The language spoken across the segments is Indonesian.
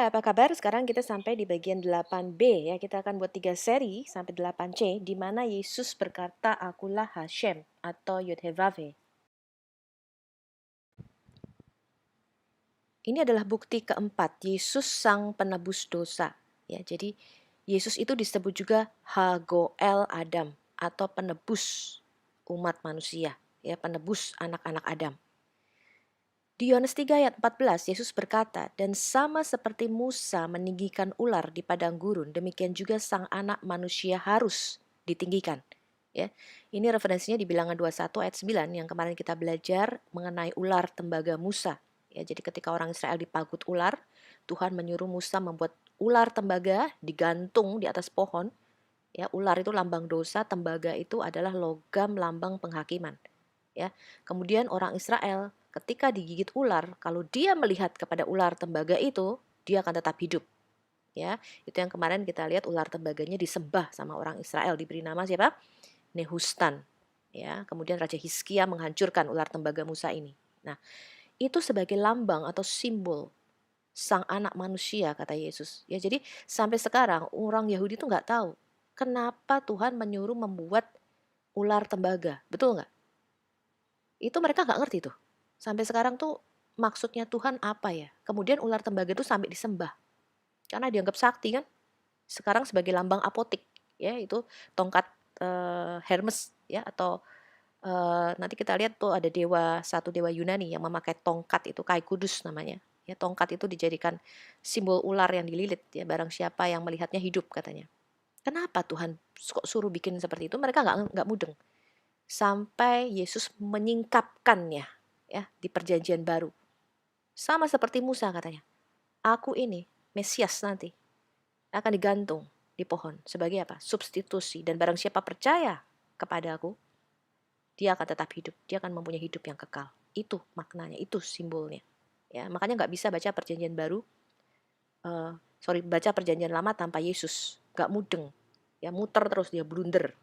apa kabar? Sekarang kita sampai di bagian 8b ya. Kita akan buat 3 seri sampai 8c di mana Yesus berkata, "Akulah Hashem" atau Yod-Heh-Vav-Heh. Ini adalah bukti keempat, Yesus sang penebus dosa. Ya, jadi Yesus itu disebut juga Hagoel Adam atau penebus umat manusia, ya, penebus anak-anak Adam. Di Yohanes 3 ayat 14, Yesus berkata, "Dan sama seperti Musa meninggikan ular di padang gurun, demikian juga sang anak manusia harus ditinggikan." Ya, ini referensinya di Bilangan 21 ayat 9 yang kemarin kita belajar mengenai ular tembaga Musa. Ya, jadi ketika orang Israel dipagut ular, Tuhan menyuruh Musa membuat ular tembaga digantung di atas pohon. Ya, ular itu lambang dosa, tembaga itu adalah logam lambang penghakiman. Ya, kemudian orang Israel ketika digigit ular, kalau dia melihat kepada ular tembaga itu, dia akan tetap hidup. Ya, itu yang kemarin kita lihat ular tembaganya disembah sama orang Israel, diberi nama siapa? Nehustan. Ya, kemudian Raja Hizkia menghancurkan ular tembaga Musa ini. Nah, itu sebagai lambang atau simbol sang anak manusia kata Yesus. Ya, jadi sampai sekarang orang Yahudi itu nggak tahu kenapa Tuhan menyuruh membuat ular tembaga. Betul nggak? Itu mereka nggak ngerti tuh. Sampai sekarang tuh maksudnya Tuhan apa ya? Kemudian ular tembaga itu sampai disembah. Karena dianggap sakti kan. Sekarang sebagai lambang apotik. Ya, itu tongkat Hermes ya, atau nanti kita lihat tuh ada satu dewa Yunani yang memakai tongkat itu, Kai Kudus namanya. Ya, tongkat itu dijadikan simbol ular yang dililit ya, barang siapa yang melihatnya hidup katanya. Kenapa Tuhan kok suruh bikin seperti itu? Mereka nggak mudeng. Sampai Yesus menyingkapkannya ya di perjanjian baru. Sama seperti Musa katanya. Aku ini Mesias nanti akan digantung di pohon sebagai apa? Substitusi, dan barang siapa percaya kepada aku, dia akan tetap hidup, dia akan mempunyai hidup yang kekal. Itu maknanya, itu simbolnya. Ya, makanya nggak bisa baca perjanjian baru, baca perjanjian lama tanpa Yesus, nggak mudeng, ya muter terus dia blunder.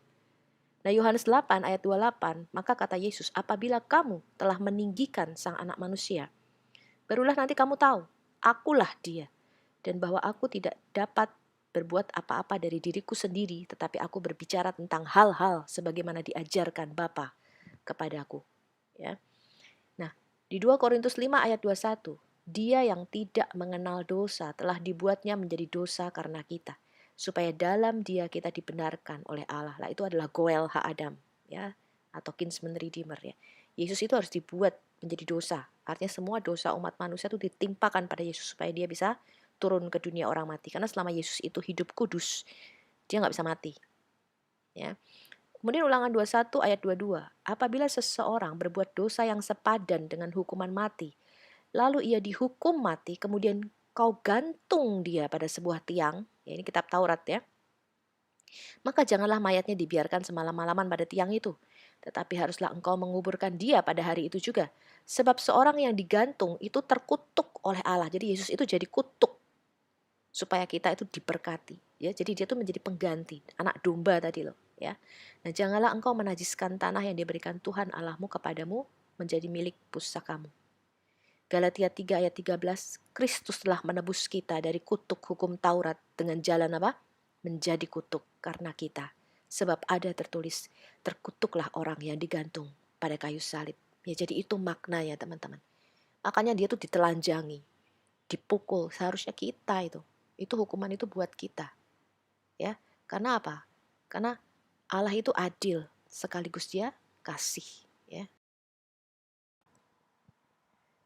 Nah, Yohanes 8 ayat 28, maka kata Yesus, apabila kamu telah meninggikan sang anak manusia, barulah nanti kamu tahu, akulah dia, dan bahwa aku tidak dapat berbuat apa-apa dari diriku sendiri, tetapi aku berbicara tentang hal-hal sebagaimana diajarkan Bapa kepadaku. Ya. Nah, di 2 Korintus 5 ayat 21, dia yang tidak mengenal dosa telah dibuatnya menjadi dosa karena kita, supaya dalam dia kita dibenarkan oleh Allah. Lah, itu adalah Goel Ha-Adam, ya, atau kinsman redeemer ya. Yesus itu harus dibuat menjadi dosa. Artinya semua dosa umat manusia itu ditimpakan pada Yesus supaya dia bisa turun ke dunia orang mati. Karena selama Yesus itu hidup kudus, dia nggak bisa mati. Ya. Kemudian Ulangan 21 ayat 22. Apabila seseorang berbuat dosa yang sepadan dengan hukuman mati, lalu ia dihukum mati, kemudian kau gantung dia pada sebuah tiang, ya ini kitab Taurat ya, maka janganlah mayatnya dibiarkan semalam-malaman pada tiang itu, tetapi haruslah engkau menguburkan dia pada hari itu juga. Sebab seorang yang digantung itu terkutuk oleh Allah. Jadi Yesus itu jadi kutuk supaya kita itu diberkati. Ya, jadi dia itu menjadi pengganti, anak domba tadi loh. Ya, nah janganlah engkau menajiskan tanah yang diberikan Tuhan Allahmu kepadamu menjadi milik pusakamu. Galatia 3 ayat 13, Kristus telah menebus kita dari kutuk hukum Taurat dengan jalan apa? Menjadi kutuk karena kita. Sebab ada tertulis, terkutuklah orang yang digantung pada kayu salib. Ya, jadi itu maknanya teman-teman. Makanya dia tuh ditelanjangi, dipukul, seharusnya kita itu. Itu hukuman itu buat kita. Ya, karena apa? Karena Allah itu adil, sekaligus dia kasih. Ya.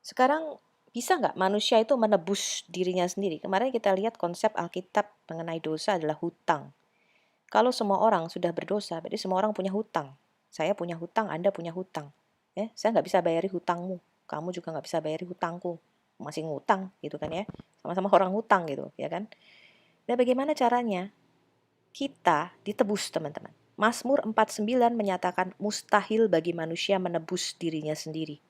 Sekarang bisa nggak manusia itu menebus dirinya sendiri? Kemarin kita lihat konsep Alkitab mengenai dosa adalah hutang. Kalau semua orang sudah berdosa, berarti semua orang punya hutang. Saya punya hutang, Anda punya hutang. Ya, saya nggak bisa bayari hutangmu, kamu juga nggak bisa bayari hutangku. Masih ngutang gitu kan ya, sama-sama orang hutang gitu ya kan. Nah, bagaimana caranya kita ditebus teman-teman? Mazmur 49 menyatakan mustahil bagi manusia menebus dirinya sendiri.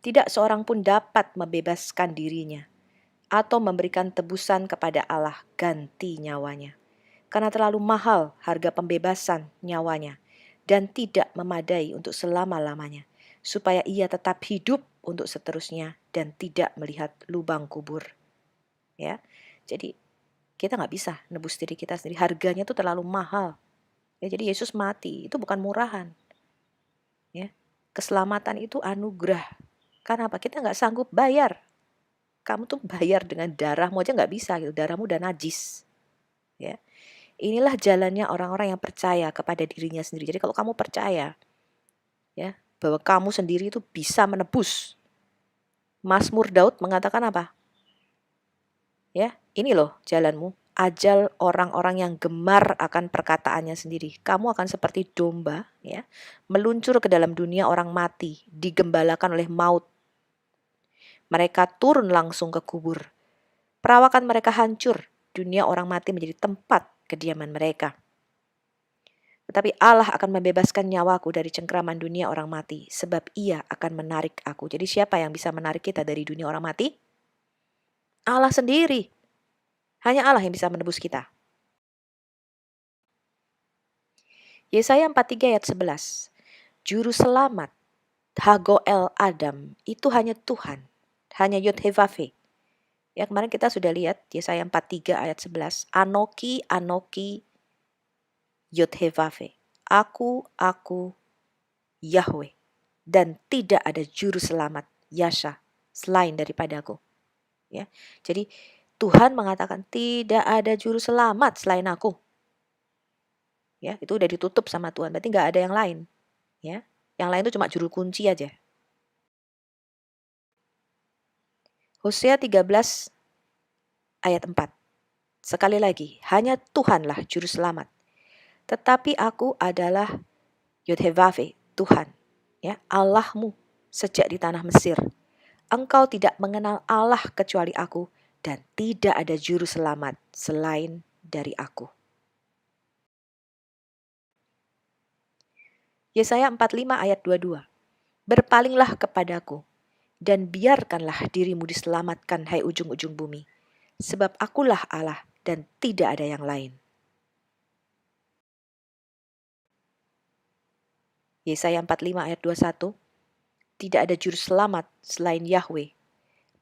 Tidak seorang pun dapat membebaskan dirinya atau memberikan tebusan kepada Allah ganti nyawanya. Karena terlalu mahal harga pembebasan nyawanya dan tidak memadai untuk selama-lamanya, supaya ia tetap hidup untuk seterusnya dan tidak melihat lubang kubur. Ya. Jadi kita nggak bisa nebus diri kita sendiri. Harganya tuh terlalu mahal. Ya, jadi Yesus mati itu bukan murahan. Ya, keselamatan itu anugerah. Karena apa? Kita nggak sanggup bayar. Kamu tuh bayar dengan darahmu aja nggak bisa gitu. Darahmu udah najis. Ya, inilah jalannya orang-orang yang percaya kepada dirinya sendiri. Jadi kalau kamu percaya, ya, bahwa kamu sendiri itu bisa menebus. Mazmur Daud mengatakan apa? Ya, ini loh jalanmu. Ajal orang-orang yang gemar akan perkataannya sendiri. Kamu akan seperti domba, ya, meluncur ke dalam dunia orang mati, digembalakan oleh maut. Mereka turun langsung ke kubur. Perawakan mereka hancur. Dunia orang mati menjadi tempat kediaman mereka. Tetapi Allah akan membebaskan nyawaku dari cengkraman dunia orang mati, sebab Ia akan menarik aku. Jadi siapa yang bisa menarik kita dari dunia orang mati? Allah sendiri. Hanya Allah yang bisa menebus kita. Yesaya 43 ayat 11. Juru selamat, Hagoel Adam, itu hanya Tuhan. Hanya Yod-Heh-Vaveh. Ya, kemarin kita sudah lihat Yesaya 43 ayat 11. Anoki, Anoki, Yod-Heh-Vaveh. Aku, Yahweh. Dan tidak ada juru selamat, Yasha, selain daripadaku. Ya, jadi Tuhan mengatakan tidak ada juru selamat selain aku. Ya, itu udah ditutup sama Tuhan, berarti nggak ada yang lain. Ya, yang lain itu cuma juru kunci aja. Hosea 13 ayat 4. Sekali lagi, hanya Tuhanlah juru selamat. Tetapi aku adalah Yod-Heh-Vaveh, Tuhan, ya, Allahmu sejak di tanah Mesir. Engkau tidak mengenal Allah kecuali aku, dan tidak ada juru selamat selain dari aku. Yesaya 45 ayat 22. Berpalinglah kepadaku, dan biarkanlah dirimu diselamatkan, hai ujung-ujung bumi. Sebab akulah Allah, dan tidak ada yang lain. Yesaya 45 ayat 21. Tidak ada juru selamat selain Yahweh.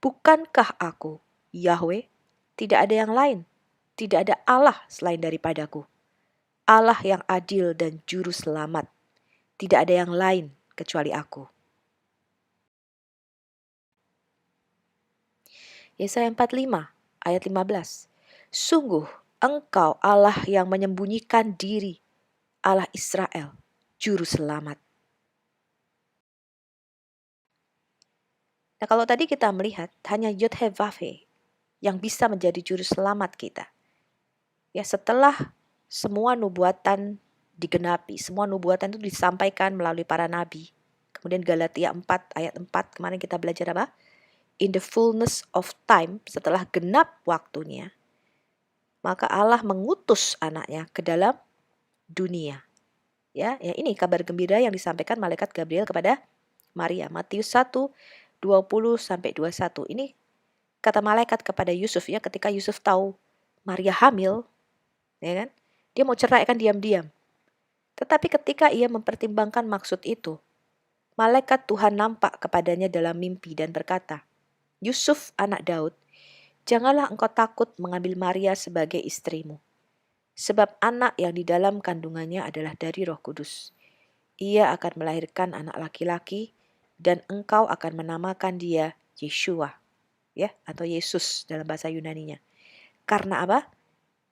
Bukankah aku, Yahweh? Tidak ada yang lain. Tidak ada Allah selain daripadaku. Allah yang adil dan juru selamat. Tidak ada yang lain kecuali aku. Yesaya 45 ayat 15. Sungguh engkau Allah yang menyembunyikan diri, Allah Israel, juru selamat. Nah, kalau tadi kita melihat hanya Yod-Heh-Vaveh yang bisa menjadi juru selamat kita. Ya, setelah semua nubuatan digenapi, semua nubuatan itu disampaikan melalui para nabi. Kemudian Galatia 4 ayat 4 kemarin kita belajar apa? In the fullness of time, setelah genap waktunya, maka Allah mengutus anaknya ke dalam dunia. Ya, ini kabar gembira yang disampaikan malaikat Gabriel kepada Maria. Matius 1 20 sampai 21. Ini kata malaikat kepada Yusuf, ya, ketika Yusuf tahu Maria hamil, ya kan? Dia mau cerai kan diam-diam. Tetapi ketika ia mempertimbangkan maksud itu, malaikat Tuhan nampak kepadanya dalam mimpi dan berkata, Yusuf anak Daud, janganlah engkau takut mengambil Maria sebagai istrimu. Sebab anak yang di dalam kandungannya adalah dari Roh Kudus. Ia akan melahirkan anak laki-laki dan engkau akan menamakan dia Yeshua, ya, atau Yesus dalam bahasa Yunaninya. Karena apa?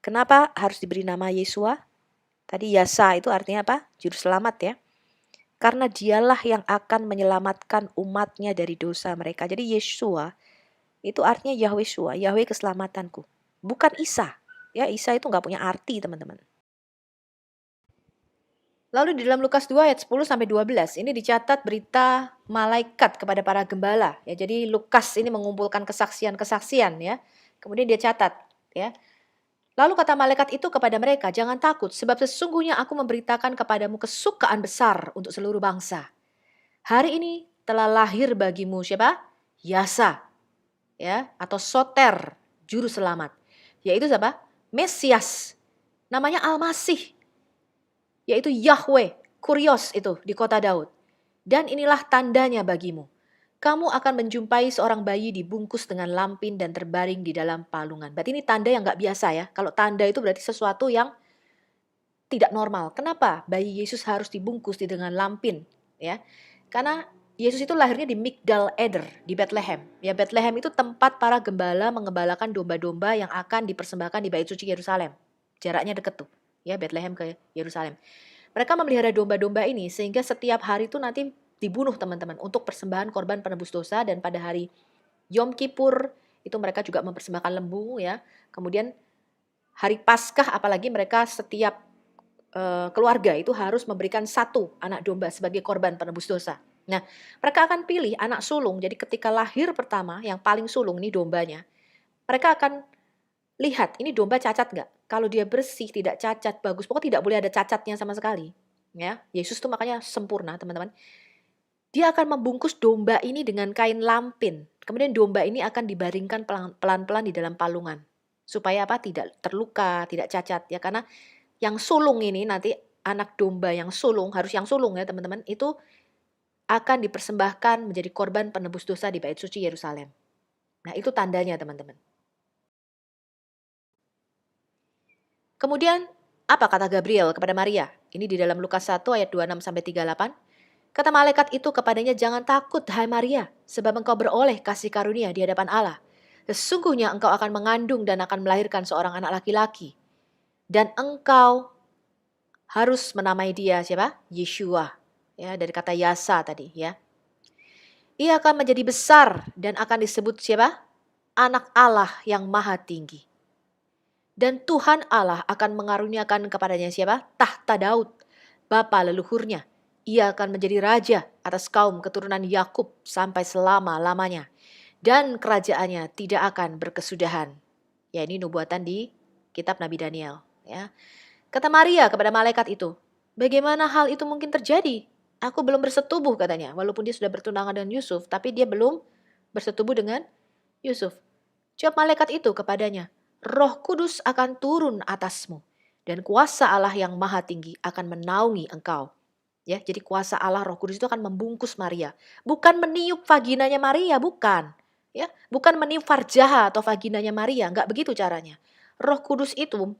Kenapa harus diberi nama Yeshua? Tadi Yasa itu artinya apa? Juru selamat, ya. Karena dialah yang akan menyelamatkan umatnya dari dosa mereka. Jadi Yeshua itu artinya Yahweh Shua, Yahweh keselamatanku. Bukan Isa. Ya, Isa itu nggak punya arti, teman-teman. Lalu di dalam Lukas 2 ayat 10 sampai 12 ini dicatat berita malaikat kepada para gembala, ya. Jadi Lukas ini mengumpulkan kesaksian-kesaksian, ya. Kemudian dia catat, ya. Lalu kata malaikat itu kepada mereka, jangan takut sebab sesungguhnya aku memberitakan kepadamu kesukaan besar untuk seluruh bangsa. Hari ini telah lahir bagimu siapa? Yasa, ya, atau Soter, juru selamat. Yaitu siapa? Mesias. Namanya Al-Masih. Yaitu Yahweh, Kurios itu di kota Daud. Dan inilah tandanya bagimu. kamu akan menjumpai seorang bayi dibungkus dengan lampin dan terbaring di dalam palungan. Berarti ini tanda yang nggak biasa ya. Kalau tanda itu berarti sesuatu yang tidak normal. Kenapa bayi Yesus harus dibungkus dengan lampin? Ya, karena Yesus itu lahirnya di Migdal Eder di Bethlehem. Ya, Bethlehem itu tempat para gembala mengembalakan domba-domba yang akan dipersembahkan di Bait Suci Yerusalem. Jaraknya deket tuh, ya Bethlehem ke Yerusalem. Mereka memelihara domba-domba ini sehingga setiap hari itu nanti dibunuh teman-teman untuk persembahan korban penebus dosa, dan pada hari Yom Kippur itu mereka juga mempersembahkan lembu ya. Kemudian hari Paskah apalagi mereka setiap keluarga itu harus memberikan satu anak domba sebagai korban penebus dosa. Nah, mereka akan pilih anak sulung. Jadi ketika lahir pertama, yang paling sulung ini dombanya, mereka akan lihat ini domba cacat nggak. Kalau dia bersih, tidak cacat, bagus. Pokoknya tidak boleh ada cacatnya sama sekali. Ya, Yesus tuh makanya sempurna, teman-teman. Dia akan membungkus domba ini dengan kain lampin. Kemudian domba ini akan dibaringkan pelan-pelan di dalam palungan. Supaya apa? Tidak terluka, tidak cacat. Ya, karena yang sulung ini nanti anak domba yang sulung, harus yang sulung ya teman-teman, itu akan dipersembahkan menjadi korban penebus dosa di Bait Suci Yerusalem. Nah itu tandanya teman-teman. Kemudian apa kata Gabriel kepada Maria? Ini di dalam Lukas 1 ayat 26-38. Kata malaikat itu kepadanya, jangan takut hai Maria, sebab engkau beroleh kasih karunia di hadapan Allah. Sesungguhnya engkau akan mengandung dan akan melahirkan seorang anak laki-laki. Dan engkau harus menamai dia siapa? Yeshua. Ya, dari kata Yasa tadi ya. Ia akan menjadi besar dan akan disebut siapa? Anak Allah yang Maha Tinggi. Dan Tuhan Allah akan mengaruniakan kepadanya siapa? Tahta Daud, bapa leluhurnya. Ia akan menjadi raja atas kaum keturunan Yakub sampai selama-lamanya. Dan kerajaannya tidak akan berkesudahan. Ya, ini nubuatan di kitab Nabi Daniel. Ya. Kata Maria kepada malaikat itu, bagaimana hal itu mungkin terjadi? Aku belum bersetubuh katanya. Walaupun dia sudah bertunangan dengan Yusuf, tapi dia belum bersetubuh dengan Yusuf. Jawab malaikat itu kepadanya, Roh Kudus akan turun atasmu dan kuasa Allah yang Maha Tinggi akan menaungi engkau. Ya, jadi kuasa Allah Roh Kudus itu akan membungkus Maria, bukan meniup vaginanya Maria, bukan. Ya, bukan meniup farjaha atau vaginanya Maria, enggak begitu caranya. Roh Kudus itu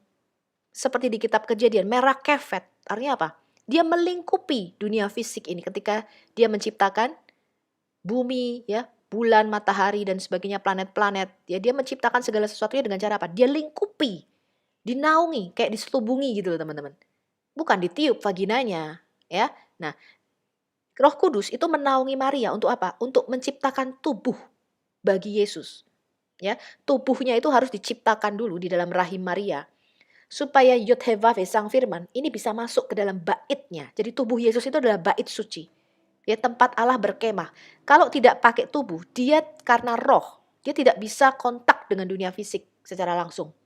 seperti di kitab Kejadian, merah kefet. Artinya apa? Dia melingkupi dunia fisik ini ketika dia menciptakan bumi, ya, bulan, matahari dan sebagainya, planet-planet. Ya, dia menciptakan segala sesuatunya dengan cara apa? Dia lingkupi, dinaungi, kayak diselubungi gitu loh teman-teman. Bukan ditiup vaginanya, ya. Nah, Roh Kudus itu menaungi Maria untuk apa? Untuk menciptakan tubuh bagi Yesus. Ya, tubuhnya itu harus diciptakan dulu di dalam rahim Maria. Supaya Yod-Heh-Vav sang firman ini bisa masuk ke dalam baitnya. Jadi tubuh Yesus itu adalah bait suci. Ya, tempat Allah berkemah. Kalau tidak pakai tubuh, dia karena roh, dia tidak bisa kontak dengan dunia fisik secara langsung.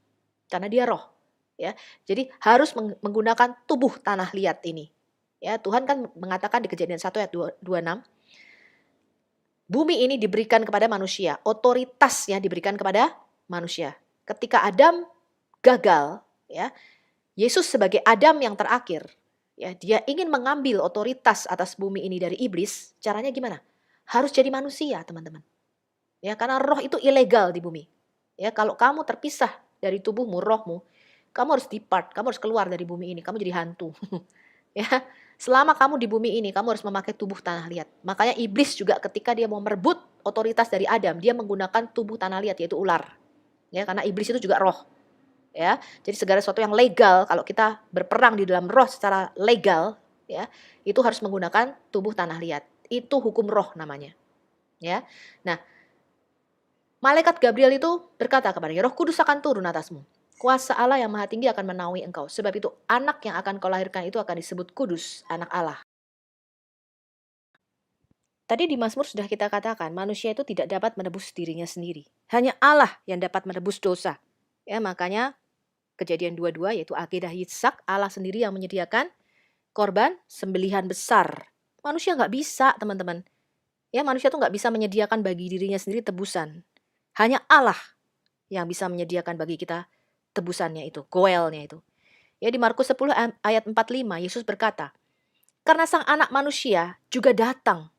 Karena dia roh. Ya, jadi harus menggunakan tubuh tanah liat ini. Ya, Tuhan kan mengatakan di Kejadian 1 ayat 26, bumi ini diberikan kepada manusia, otoritasnya diberikan kepada manusia. Ketika Adam gagal, ya, Yesus sebagai Adam yang terakhir, ya, dia ingin mengambil otoritas atas bumi ini dari iblis. Caranya gimana? Harus jadi manusia, teman-teman. Ya, karena roh itu ilegal di bumi. Ya, kalau kamu terpisah dari tubuhmu, rohmu, kamu harus depart, kamu harus keluar dari bumi ini, kamu jadi hantu. Ya, selama kamu di bumi ini, kamu harus memakai tubuh tanah liat. Makanya iblis juga ketika dia mau merebut otoritas dari Adam, dia menggunakan tubuh tanah liat, yaitu ular. Ya, karena iblis itu juga roh. Ya, jadi segala sesuatu yang legal, kalau kita berperang di dalam roh secara legal, ya, itu harus menggunakan tubuh tanah liat. Itu hukum roh namanya. Ya. Nah, malaikat Gabriel itu berkata kepadanya, Roh Kudus akan turun atasmu. Kuasa Allah yang Maha Tinggi akan menaungi engkau. Sebab itu anak yang akan kau lahirkan itu akan disebut kudus, anak Allah. Tadi di Mazmur sudah kita katakan, manusia itu tidak dapat menebus dirinya sendiri. Hanya Allah yang dapat menebus dosa. Ya, makanya Kejadian 22 yaitu akidah Yitzhak, Allah sendiri yang menyediakan korban sembelihan besar. Manusia nggak bisa, teman-teman. Ya, manusia tuh nggak bisa menyediakan bagi dirinya sendiri tebusan. Hanya Allah yang bisa menyediakan bagi kita tebusannya itu, goelnya itu. Ya, di Markus 10 ayat 45 Yesus berkata, karena sang anak manusia juga datang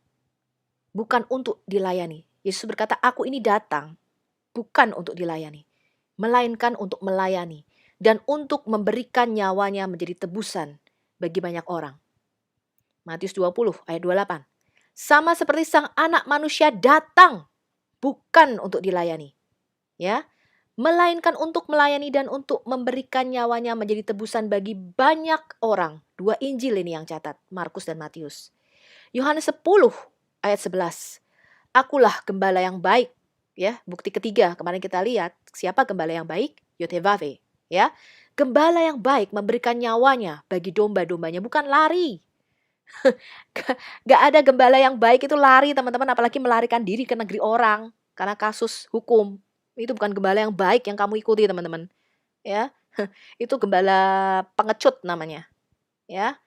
bukan untuk dilayani. Yesus berkata, aku ini datang bukan untuk dilayani, melainkan untuk melayani dan untuk memberikan nyawanya menjadi tebusan bagi banyak orang. Matius 20 ayat 28. Sama seperti sang anak manusia datang bukan untuk dilayani, ya, melainkan untuk melayani dan untuk memberikan nyawanya menjadi tebusan bagi banyak orang. Dua Injil ini yang catat, Markus dan Matius. Yohanes 10 ayat 11. Akulah gembala yang baik, ya. Bukti ketiga kemarin kita lihat, siapa gembala yang baik? Yotevave, ya. Gembala yang baik memberikan nyawanya bagi domba-dombanya, bukan lari. Gak ada gembala yang baik itu lari, teman-teman, apalagi melarikan diri ke negeri orang karena kasus hukum. Itu bukan gembala yang baik yang kamu ikuti, teman-teman. Ya. Itu gembala pengecut namanya, ya.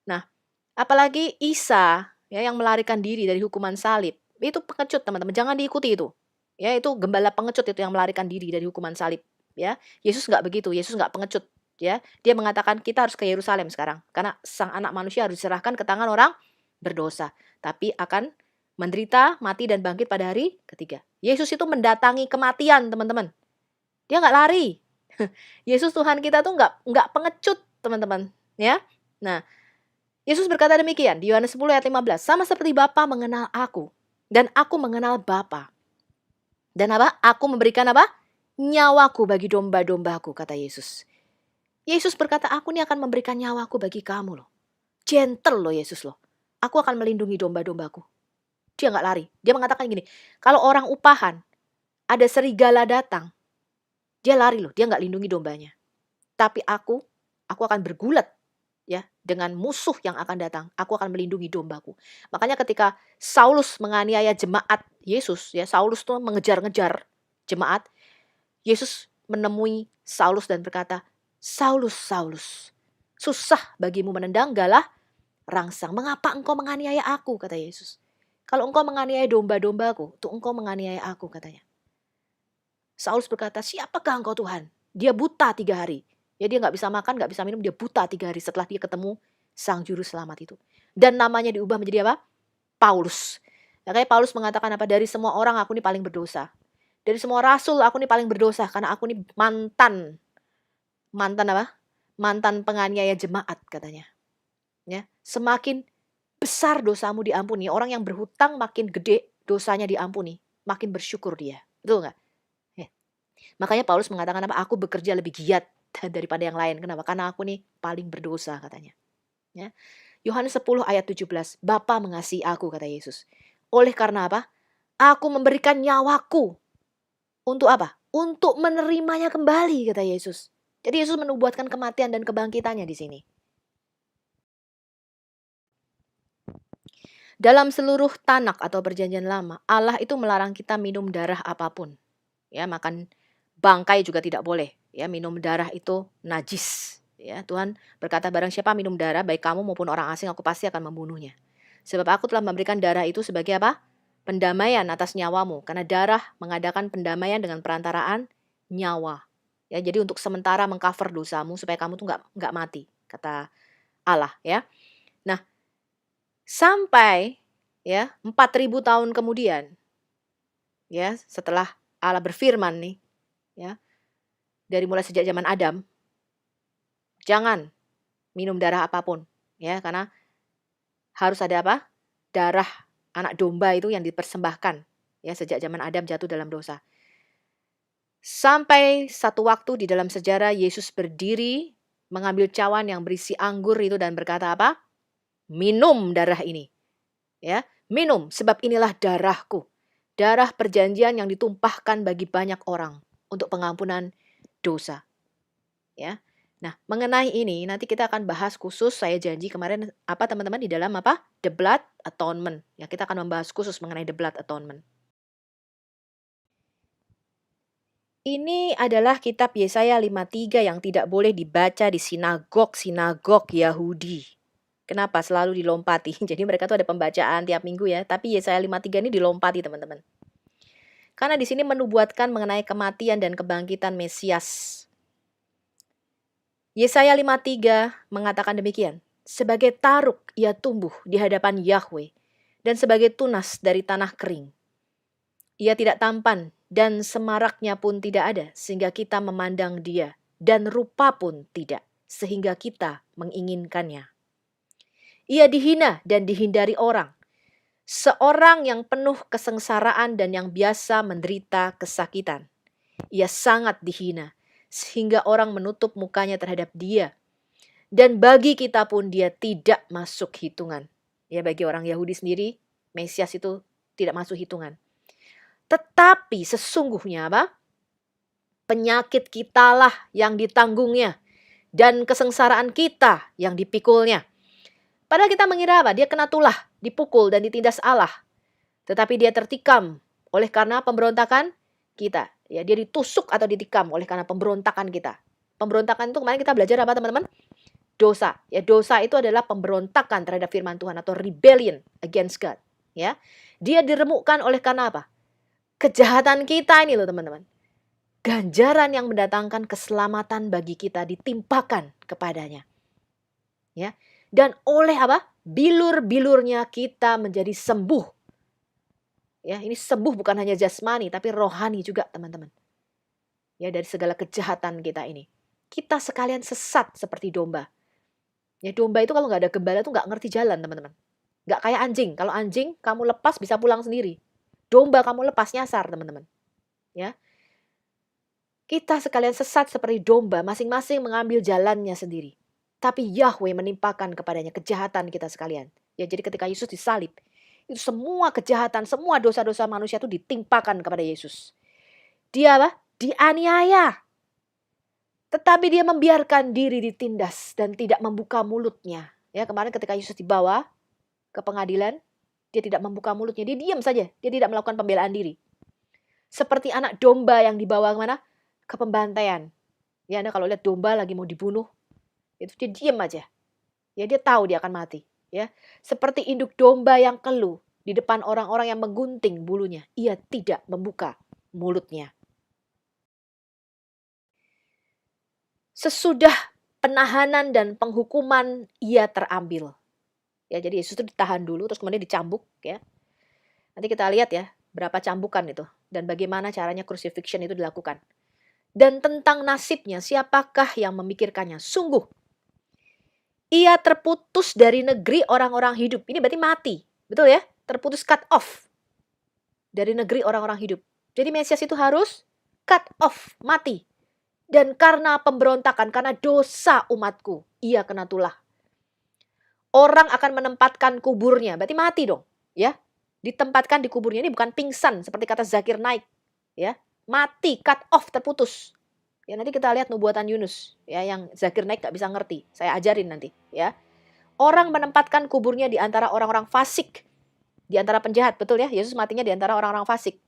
Nah, apalagi Isa, ya, yang melarikan diri dari hukuman salib. Itu pengecut, teman-teman. Jangan diikuti itu. Ya, itu gembala pengecut itu yang melarikan diri dari hukuman salib, ya. Yesus nggak begitu. Yesus nggak pengecut, ya. Dia mengatakan kita harus ke Yerusalem sekarang karena sang anak manusia harus diserahkan ke tangan orang berdosa, tapi akan menderita, mati dan bangkit pada hari ketiga. Yesus itu mendatangi kematian, teman-teman. Dia nggak lari. Yesus Tuhan kita tuh nggak pengecut, teman-teman, ya. Nah, Yesus berkata demikian di Yohanes 10 ayat 15. Sama seperti Bapa mengenal aku dan aku mengenal Bapa. Dan apa? Aku memberikan apa? Nyawaku bagi domba-dombaku, kata Yesus. Yesus berkata, aku ini akan memberikan nyawaku bagi kamu loh. Gentle loh Yesus loh. Aku akan melindungi domba-dombaku. Dia nggak lari. Dia mengatakan gini, kalau orang upahan, ada serigala datang, dia lari loh, dia nggak lindungi dombanya. Tapi aku akan bergulat, ya, dengan musuh yang akan datang. Aku akan melindungi dombaku. Makanya ketika Saulus menganiaya jemaat Yesus, ya, Saulus tuh mengejar-ngejar jemaat. Yesus menemui Saulus dan berkata, Saulus, Saulus, susah bagimu menendang galah rangsang. Mengapa engkau menganiaya aku, kata Yesus. Kalau engkau menganiaya domba-dombaku, tuh engkau menganiaya aku, katanya. Saulus berkata, siapakah engkau Tuhan? Dia buta 3 hari. Ya, dia nggak bisa makan, nggak bisa minum, dia buta 3 hari setelah dia ketemu sang juru selamat itu. Dan namanya diubah menjadi apa? Paulus. Makanya Paulus mengatakan apa? Dari semua orang aku ini paling berdosa. Dari semua rasul aku ini paling berdosa karena aku ini mantan apa? Mantan penganiaya jemaat, katanya. Ya, semakin besar dosamu diampuni. Orang yang berhutang makin gede dosanya diampuni, makin bersyukur dia. Betul nggak? Ya. Makanya Paulus mengatakan apa? Aku bekerja lebih giat daripada yang lain. Kenapa? Karena aku nih paling berdosa, katanya. Ya. Yohanes 10 ayat 17. Bapa mengasihi aku, kata Yesus. Oleh karena apa? Aku memberikan nyawaku. Untuk apa? Untuk menerimanya kembali, kata Yesus. Jadi Yesus menubuatkan kematian dan kebangkitannya di sini. Dalam seluruh Tanak atau perjanjian lama, Allah itu melarang kita minum darah apapun. Ya, makan bangkai juga tidak boleh. Ya, minum darah itu najis. Ya, Tuhan berkata, barang siapa minum darah, baik kamu maupun orang asing, aku pasti akan membunuhnya. Sebab aku telah memberikan darah itu sebagai apa? Pendamaian atas nyawamu. Karena darah mengadakan pendamaian dengan perantaraan nyawa. Ya, jadi untuk sementara mengcover dosamu supaya kamu tuh nggak mati, kata Allah. Ya. Nah, sampai ya 4.000 tahun kemudian, ya, setelah Allah berfirman nih, ya, dari mulai sejak zaman Adam, jangan minum darah apapun, ya, karena harus ada apa? Darah anak domba itu yang dipersembahkan, ya, sejak zaman Adam jatuh dalam dosa. Sampai satu waktu di dalam sejarah Yesus berdiri mengambil cawan yang berisi anggur itu dan berkata apa? Minum darah ini. Ya, minum sebab inilah darahku. Darah perjanjian yang ditumpahkan bagi banyak orang untuk pengampunan dosa. Ya. Nah, mengenai ini nanti kita akan bahas khusus, saya janji kemarin apa teman-teman di dalam apa? The Blood Atonement. Ya, kita akan membahas khusus mengenai The Blood Atonement. Ini adalah kitab Yesaya 53 yang tidak boleh dibaca di sinagog Yahudi. Kenapa? Selalu dilompati. Jadi mereka tuh ada pembacaan tiap minggu ya. Tapi Yesaya 53 ini dilompati, teman-teman. Karena di sini menubuatkan mengenai kematian dan kebangkitan Mesias. Yesaya 53 mengatakan demikian. Sebagai taruk ia tumbuh di hadapan Yahweh. dan sebagai tunas dari tanah kering. Ia tidak tampan dan semaraknya pun tidak ada sehingga kita memandang dia, dan rupa pun tidak sehingga kita menginginkannya. Ia dihina dan dihindari orang, seorang yang penuh kesengsaraan dan yang biasa menderita kesakitan. Ia sangat dihina sehingga orang menutup mukanya terhadap dia. Dan bagi kita pun dia tidak masuk hitungan. Ya, bagi orang Yahudi sendiri, Mesias itu tidak masuk hitungan. Tetapi sesungguhnya apa? Penyakit kitalah yang ditanggungnya dan kesengsaraan kita yang dipikulnya. Padahal kita mengira apa? Dia kena tulah, dipukul dan ditindas Allah. Tetapi dia tertikam oleh karena pemberontakan kita. Ya, dia ditusuk atau ditikam oleh karena pemberontakan kita. Pemberontakan itu kemarin kita belajar apa, teman-teman? Dosa. Ya, dosa itu adalah pemberontakan terhadap firman Tuhan atau rebellion against God. Ya, dia diremukkan oleh karena apa? Kejahatan kita ini loh, teman-teman. Ganjaran yang mendatangkan keselamatan bagi kita ditimpakan kepadanya. Ya. Dan oleh apa? Bilur-bilurnya kita menjadi sembuh. Ya, ini sembuh bukan hanya jasmani tapi rohani juga, teman-teman. Ya, dari segala kejahatan kita ini. Kita sekalian sesat seperti domba. Ya, domba itu kalau nggak ada gembala tuh nggak ngerti jalan, teman-teman. Nggak kayak anjing. Kalau anjing kamu lepas bisa pulang sendiri. Domba kamu lepas nyasar, teman-teman. Ya. Kita sekalian sesat seperti domba, masing-masing mengambil jalannya sendiri. Tapi Yahweh menimpakan kepadanya kejahatan kita sekalian. Ya, jadi ketika Yesus disalib, itu semua kejahatan, semua dosa-dosa manusia itu ditimpakan kepada Yesus. Dia apa? Dianiaya. Tetapi dia membiarkan diri ditindas dan tidak membuka mulutnya. Ya, kemarin ketika Yesus dibawa ke pengadilan, dia tidak membuka mulutnya, dia diam saja, dia tidak melakukan pembelaan diri. Seperti anak domba yang dibawa kemana? Ke pembantaian. Ya, Anda kalau lihat domba lagi mau dibunuh, itu dia diam aja. Ya, dia tahu dia akan mati. Ya, seperti induk domba yang keluh di depan orang-orang yang menggunting bulunya, ia tidak membuka mulutnya. Sesudah penahanan dan penghukuman ia terambil. Ya, jadi Yesus itu ditahan dulu, terus kemudian dicambuk. Ya, nanti kita lihat ya berapa cambukan itu dan bagaimana caranya crucifixion itu dilakukan. Dan tentang nasibnya, siapakah yang memikirkannya? Sungguh, ia terputus dari negeri orang-orang hidup. Ini berarti mati, betul ya? Terputus, cut off dari negeri orang-orang hidup. Jadi Mesias itu harus cut off, mati. Dan karena pemberontakan, karena dosa umatku, ia kena tulah. Orang akan menempatkan kuburnya, berarti mati dong, ya? Ditempatkan di kuburnya, ini bukan pingsan seperti kata Zakir Naik, ya? Mati, cut off, terputus. Ya, nanti kita lihat nubuatan Yunus, ya, yang Zakir Naik gak bisa ngerti. Saya ajarin nanti, ya. Orang menempatkan kuburnya di antara orang-orang fasik, di antara penjahat, betul ya? Yesus matinya di antara orang-orang fasik.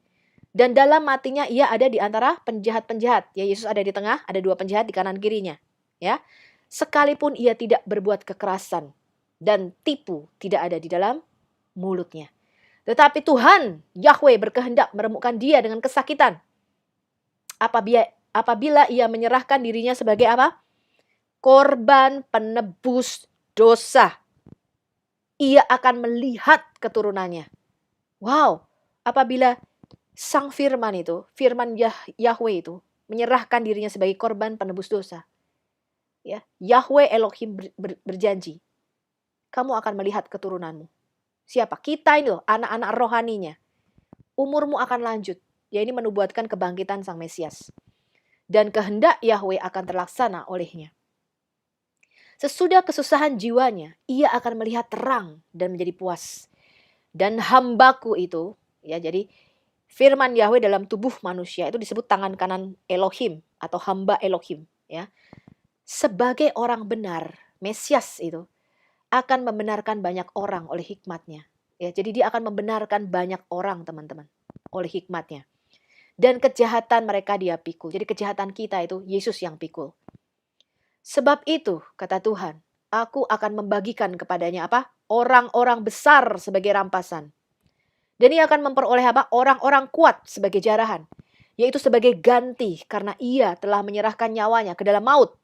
Dan dalam matinya ia ada di antara penjahat-penjahat. Ya, Yesus ada di tengah, ada dua penjahat di kanan kirinya, ya. Sekalipun ia tidak berbuat kekerasan dan tipu tidak ada di dalam mulutnya. Tetapi Tuhan, Yahweh berkehendak meremukkan dia dengan kesakitan. Apabila ia menyerahkan dirinya sebagai apa? Korban penebus dosa. Ia akan melihat keturunannya. Wow, apabila sang firman itu, firman Yahweh itu, menyerahkan dirinya sebagai korban penebus dosa. Ya, Yahweh Elohim berjanji, kamu akan melihat keturunanmu. Siapa? Kita ini loh, anak-anak rohaninya. Umurmu akan lanjut. Ya, ini menubuatkan kebangkitan sang Mesias. Dan kehendak Yahweh akan terlaksana olehnya. Sesudah kesusahan jiwanya, ia akan melihat terang dan menjadi puas. Dan hambaku itu, ya, jadi firman Yahweh dalam tubuh manusia itu disebut tangan kanan Elohim atau hamba Elohim, ya. Sebagai orang benar, Mesias itu akan membenarkan banyak orang oleh hikmatnya. Ya, jadi dia akan membenarkan banyak orang, teman-teman, oleh hikmatnya. Dan kejahatan mereka dia pikul. Jadi kejahatan kita itu Yesus yang pikul. Sebab itu, kata Tuhan, aku akan membagikan kepadanya apa? Orang-orang besar sebagai rampasan. Dan ia akan memperoleh apa? Orang-orang kuat sebagai jarahan. Yaitu sebagai ganti karena ia telah menyerahkan nyawanya ke dalam maut.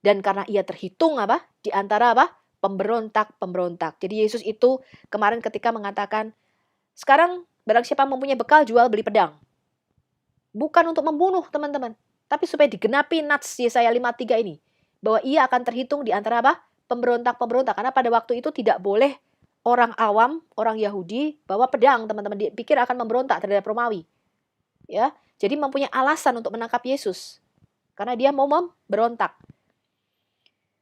Dan karena ia terhitung apa? Di antara apa? pemberontak-pemberontak. Jadi Yesus itu kemarin ketika mengatakan, sekarang barang siapa mempunyai bekal, jual beli pedang. Bukan untuk membunuh teman-teman, tapi supaya digenapi nats Yesaya 53 ini. Bahwa ia akan terhitung di antara apa? Pemberontak-pemberontak. Karena pada waktu itu tidak boleh orang awam, orang Yahudi bawa pedang, teman-teman. Dia pikir akan memberontak terhadap Romawi. Ya, jadi mempunyai alasan untuk menangkap Yesus. Karena dia mau memberontak.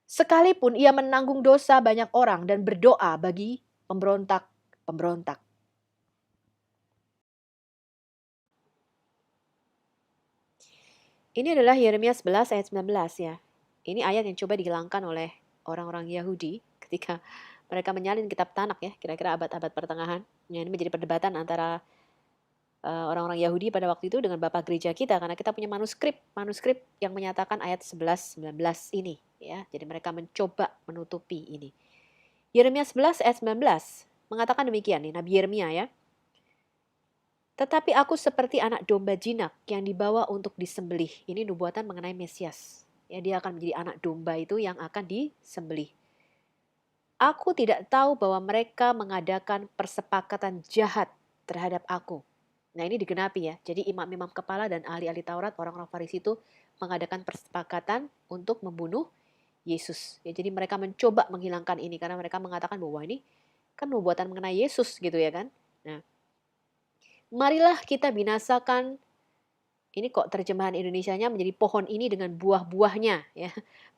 Sekalipun ia menanggung dosa banyak orang dan berdoa bagi pemberontak-pemberontak. Ini adalah Yeremia 11 ayat 19 ya. Ini ayat yang coba dihilangkan oleh orang-orang Yahudi ketika mereka menyalin kitab Tanak ya, kira-kira abad-abad pertengahan. Ini menjadi perdebatan antara orang-orang Yahudi pada waktu itu dengan Bapak Gereja kita, karena kita punya manuskrip yang menyatakan ayat 11-19 ini ya. Jadi mereka mencoba menutupi ini. Yeremia 11 ayat 19 mengatakan demikian nih, Nabi Yeremia ya. Tetapi aku seperti anak domba jinak yang dibawa untuk disembelih. Ini nubuatan mengenai Mesias. Ya, dia akan menjadi anak domba itu yang akan disembelih. Aku tidak tahu bahwa mereka mengadakan persepakatan jahat terhadap aku. Nah, ini digenapi ya. Jadi imam-imam kepala dan ahli-ahli Taurat, orang-orang Farisi itu mengadakan persepakatan untuk membunuh Yesus. Ya, jadi mereka mencoba menghilangkan ini karena mereka mengatakan bahwa ini kan nubuatan mengenai Yesus gitu ya kan. Nah, marilah kita binasakan, ini kok terjemahan Indonesianya menjadi pohon ini dengan buah-buahnya ya.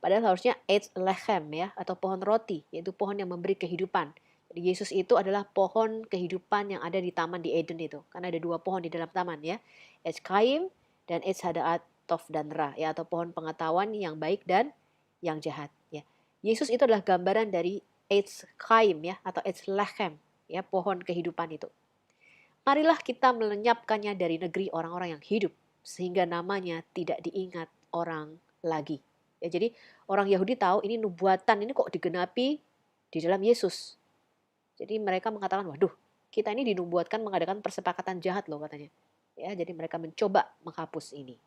Padahal harusnya Eitz lechem ya, atau pohon roti, yaitu pohon yang memberi kehidupan. Jadi Yesus itu adalah pohon kehidupan yang ada di taman di Eden itu. Karena ada 2 pohon di dalam taman ya. Eitz Chaim dan Eitz Hadaat Tov dan Ra ya, atau pohon pengetahuan yang baik dan yang jahat ya. Yesus itu adalah gambaran dari Eitz Chaim ya, atau Eitz lechem ya, pohon kehidupan itu. Marilah kita melenyapkannya dari negeri orang-orang yang hidup, sehingga namanya tidak diingat orang lagi. Ya, jadi orang Yahudi tahu ini nubuatan, ini kok digenapi di dalam Yesus. Jadi mereka mengatakan, waduh, kita ini dinubuatkan mengadakan persepakatan jahat loh katanya. Ya, jadi mereka mencoba menghapus ini.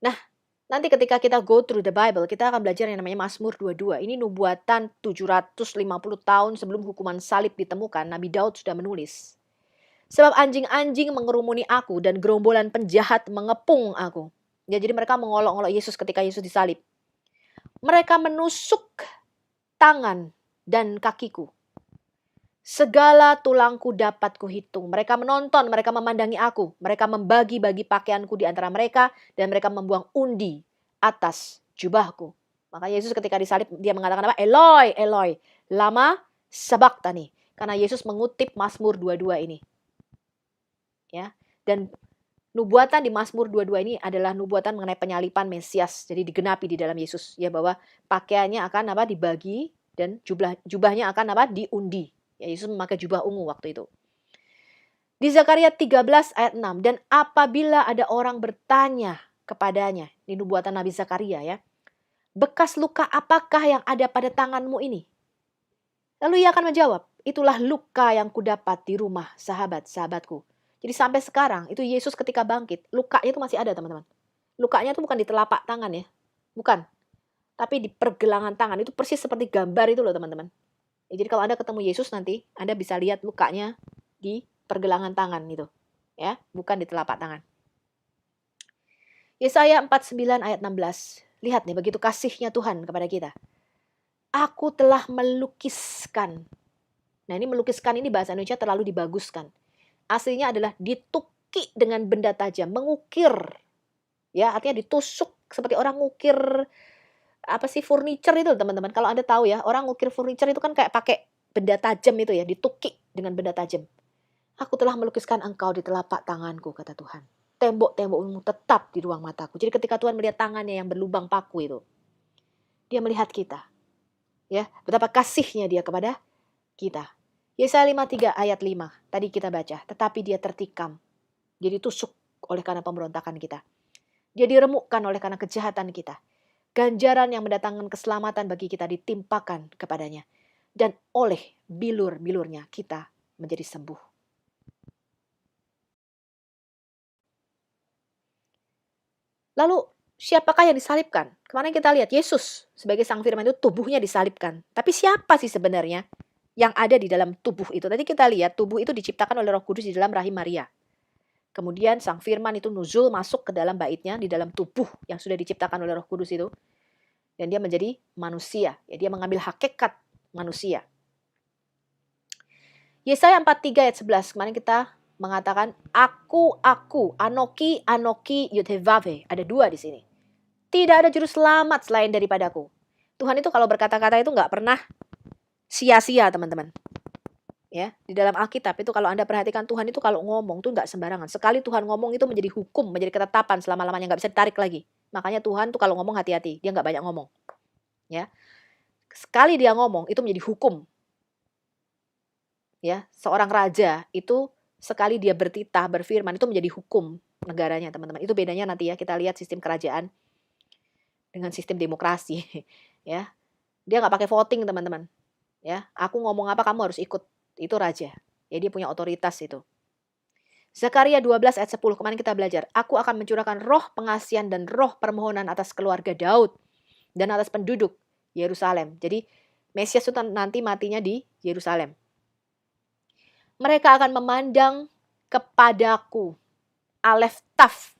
Nah, nanti ketika kita go through the Bible, kita akan belajar yang namanya Mazmur 22. Ini nubuatan 750 tahun sebelum hukuman salib ditemukan, Nabi Daud sudah menulis. Sebab anjing-anjing mengerumuni aku dan gerombolan penjahat mengepung aku. Ya, jadi mereka mengolok-olok Yesus ketika Yesus disalib. Mereka menusuk tangan dan kakiku. Segala tulangku dapat kuhitung. Mereka menonton, mereka memandangi aku. Mereka membagi-bagi pakaianku di antara mereka dan mereka membuang undi atas jubahku. Maka Yesus ketika disalib dia mengatakan apa? Eloi, Eloi, lama sabachthani. Karena Yesus mengutip Mazmur 22 ini. Ya. Dan nubuatan di Mazmur 22 ini adalah nubuatan mengenai penyalipan Mesias. Jadi digenapi di dalam Yesus ya, bahwa pakaiannya akan apa? Dibagi dan jubahnya akan apa? Diundi. Ya, Yesus memakai jubah ungu waktu itu. Di Zakaria 13 ayat 6, dan apabila ada orang bertanya kepadanya, ini nubuatan Nabi Zakaria ya, bekas luka apakah yang ada pada tanganmu ini? Lalu ia akan menjawab, itulah luka yang kudapat di rumah sahabat-sahabatku. Jadi sampai sekarang, itu Yesus ketika bangkit, lukanya itu masih ada teman-teman. Lukanya itu bukan di telapak tangan ya, bukan. Tapi di pergelangan tangan, itu persis seperti gambar itu loh teman-teman. Ya, jadi kalau Anda ketemu Yesus nanti, Anda bisa lihat lukanya di pergelangan tangan itu. Ya, bukan di telapak tangan. Yesaya 49 ayat 16. Lihat nih, begitu kasihnya Tuhan kepada kita. Aku telah melukiskan. Nah, ini melukiskan ini bahasa Indonesia terlalu dibaguskan. Aslinya adalah dituki dengan benda tajam, mengukir. Ya, artinya ditusuk seperti orang ngukir apa sih furniture itu teman-teman. Kalau Anda tahu ya, orang ngukir furniture itu kan kayak pakai benda tajam itu ya, ditukik dengan benda tajam. Aku telah melukiskan engkau di telapak tanganku, kata Tuhan. Tembok-tembokmu tetap di ruang mataku. Jadi ketika Tuhan melihat tangannya yang berlubang paku itu, dia melihat kita. Ya, betapa kasihnya dia kepada kita. Yesaya 53 ayat 5, tadi kita baca. Tetapi dia tertikam, dia ditusuk oleh karena pemberontakan kita. Dia diremukkan oleh karena kejahatan kita. Ganjaran yang mendatangkan keselamatan bagi kita ditimpakan kepadanya. Dan oleh bilur-bilurnya kita menjadi sembuh. Lalu siapakah yang disalibkan? Kemarin kita lihat Yesus sebagai Sang Firman itu tubuhnya disalibkan. Tapi siapa sih sebenarnya yang ada di dalam tubuh itu? Tadi kita lihat tubuh itu diciptakan oleh Roh Kudus di dalam rahim Maria. Kemudian Sang Firman itu nuzul masuk ke dalam baitnya, di dalam tubuh yang sudah diciptakan oleh Roh Kudus itu. Dan dia menjadi manusia. Ya, dia mengambil hakikat manusia. Yesaya 43 ayat 11, kemarin kita mengatakan, aku, anoki, yudhevave. Ada dua di sini. Tidak ada juru selamat selain daripadaku. Tuhan itu kalau berkata-kata itu nggak pernah sia-sia, teman-teman. Ya, di dalam Alkitab itu kalau Anda perhatikan Tuhan itu kalau ngomong tuh nggak sembarangan. Sekali Tuhan ngomong itu menjadi hukum, menjadi ketetapan selama-lamanya, nggak bisa ditarik lagi. Makanya Tuhan tuh kalau ngomong hati-hati, dia nggak banyak ngomong. Ya, sekali dia ngomong itu menjadi hukum. Ya, seorang raja itu sekali dia bertitah, berfirman itu menjadi hukum negaranya, teman-teman. Itu bedanya nanti ya, kita lihat sistem kerajaan dengan sistem demokrasi. Ya, dia nggak pakai voting, teman-teman. Ya, aku ngomong apa kamu harus ikut. Itu raja. Ya, dia punya otoritas itu. Zakaria 12 ayat 10 kemarin kita belajar. Aku akan mencurahkan roh pengasihan dan roh permohonan atas keluarga Daud dan atas penduduk Yerusalem. Jadi Mesias itu nanti matinya di Yerusalem. Mereka akan memandang kepadaku. Aleph Taf.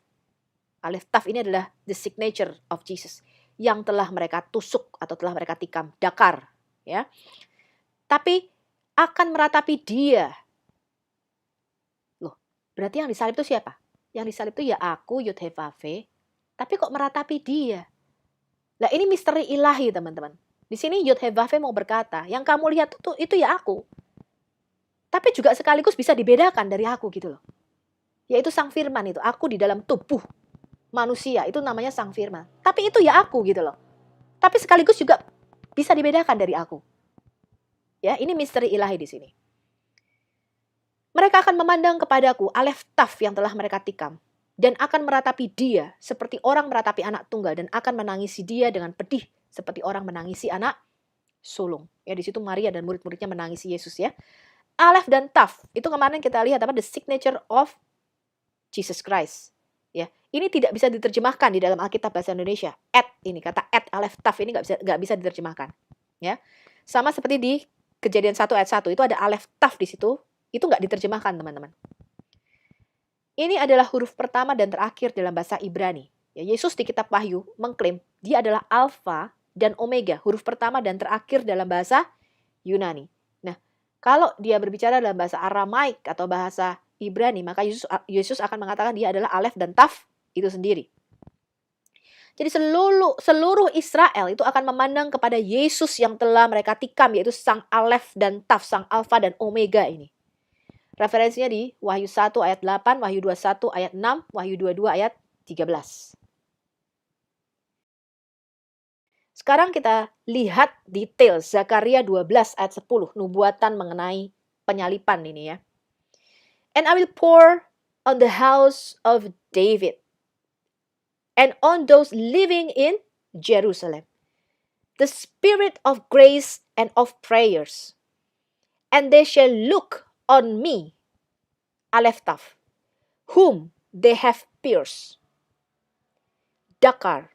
Aleph Taf ini adalah the signature of Jesus yang telah mereka tusuk atau telah mereka tikam. Dakar. Ya. Tapi akan meratapi dia. Loh, berarti yang disalib itu siapa? Yang disalib itu ya aku, Yud-Heh-Vav-He, tapi kok meratapi dia? Nah, ini misteri ilahi, teman-teman. Di sini Yud-Heh-Vav-He mau berkata, yang kamu lihat itu ya aku. Tapi juga sekaligus bisa dibedakan dari aku gitu loh. Yaitu Sang Firman itu, aku di dalam tubuh manusia, itu namanya Sang Firman. Tapi itu ya aku gitu loh. Tapi sekaligus juga bisa dibedakan dari aku. Ya, ini misteri ilahi di sini. Mereka akan memandang kepadaku, Aleph Taf yang telah mereka tikam, dan akan meratapi dia seperti orang meratapi anak tunggal, dan akan menangisi dia dengan pedih seperti orang menangisi anak sulung. Ya, di situ Maria dan murid-muridnya menangisi Yesus ya. Aleph dan Taf itu kemarin kita lihat apa, the signature of Jesus Christ. Ya, ini tidak bisa diterjemahkan di dalam Alkitab bahasa Indonesia. Ini kata Aleph Taf ini nggak bisa diterjemahkan. Ya, sama seperti di Kejadian 1 ayat 1 itu ada Aleph Taf di situ, itu nggak diterjemahkan, teman-teman. Ini adalah huruf pertama dan terakhir dalam bahasa Ibrani. Ya, Yesus di kitab Wahyu mengklaim dia adalah Alfa dan Omega, huruf pertama dan terakhir dalam bahasa Yunani. Nah, kalau dia berbicara dalam bahasa Aramaik atau bahasa Ibrani, maka Yesus akan mengatakan dia adalah Aleph dan Taf itu sendiri. Jadi seluruh Israel itu akan memandang kepada Yesus yang telah mereka tikam, yaitu Sang Aleph dan Taf, Sang Alfa dan Omega ini. Referensinya di Wahyu 1 ayat 8, Wahyu 21 ayat 6, Wahyu 22 ayat 13. Sekarang kita lihat detail Zakaria 12 ayat 10, nubuatan mengenai penyalipan ini ya. And I will pour on the house of David and on those living in Jerusalem the spirit of grace and of prayers, and they shall look on me, Aleph Taf, whom they have pierced, Dakar,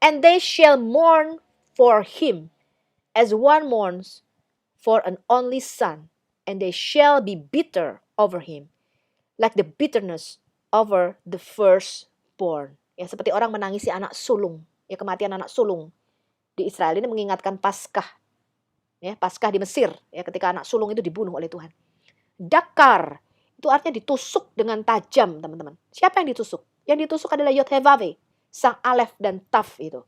and they shall mourn for him as one mourns for an only son, and they shall be bitter over him, like the bitterness over the firstborn. Ya, seperti orang menangisi anak sulung. Ya, kematian anak sulung di Israel ini mengingatkan Paskah. Ya, Paskah di Mesir, ya, ketika anak sulung itu dibunuh oleh Tuhan. Dakar itu artinya ditusuk dengan tajam, teman-teman. Siapa yang ditusuk? Yang ditusuk adalah Yod-Heh-Vav-He, Sang Aleph dan Taf itu.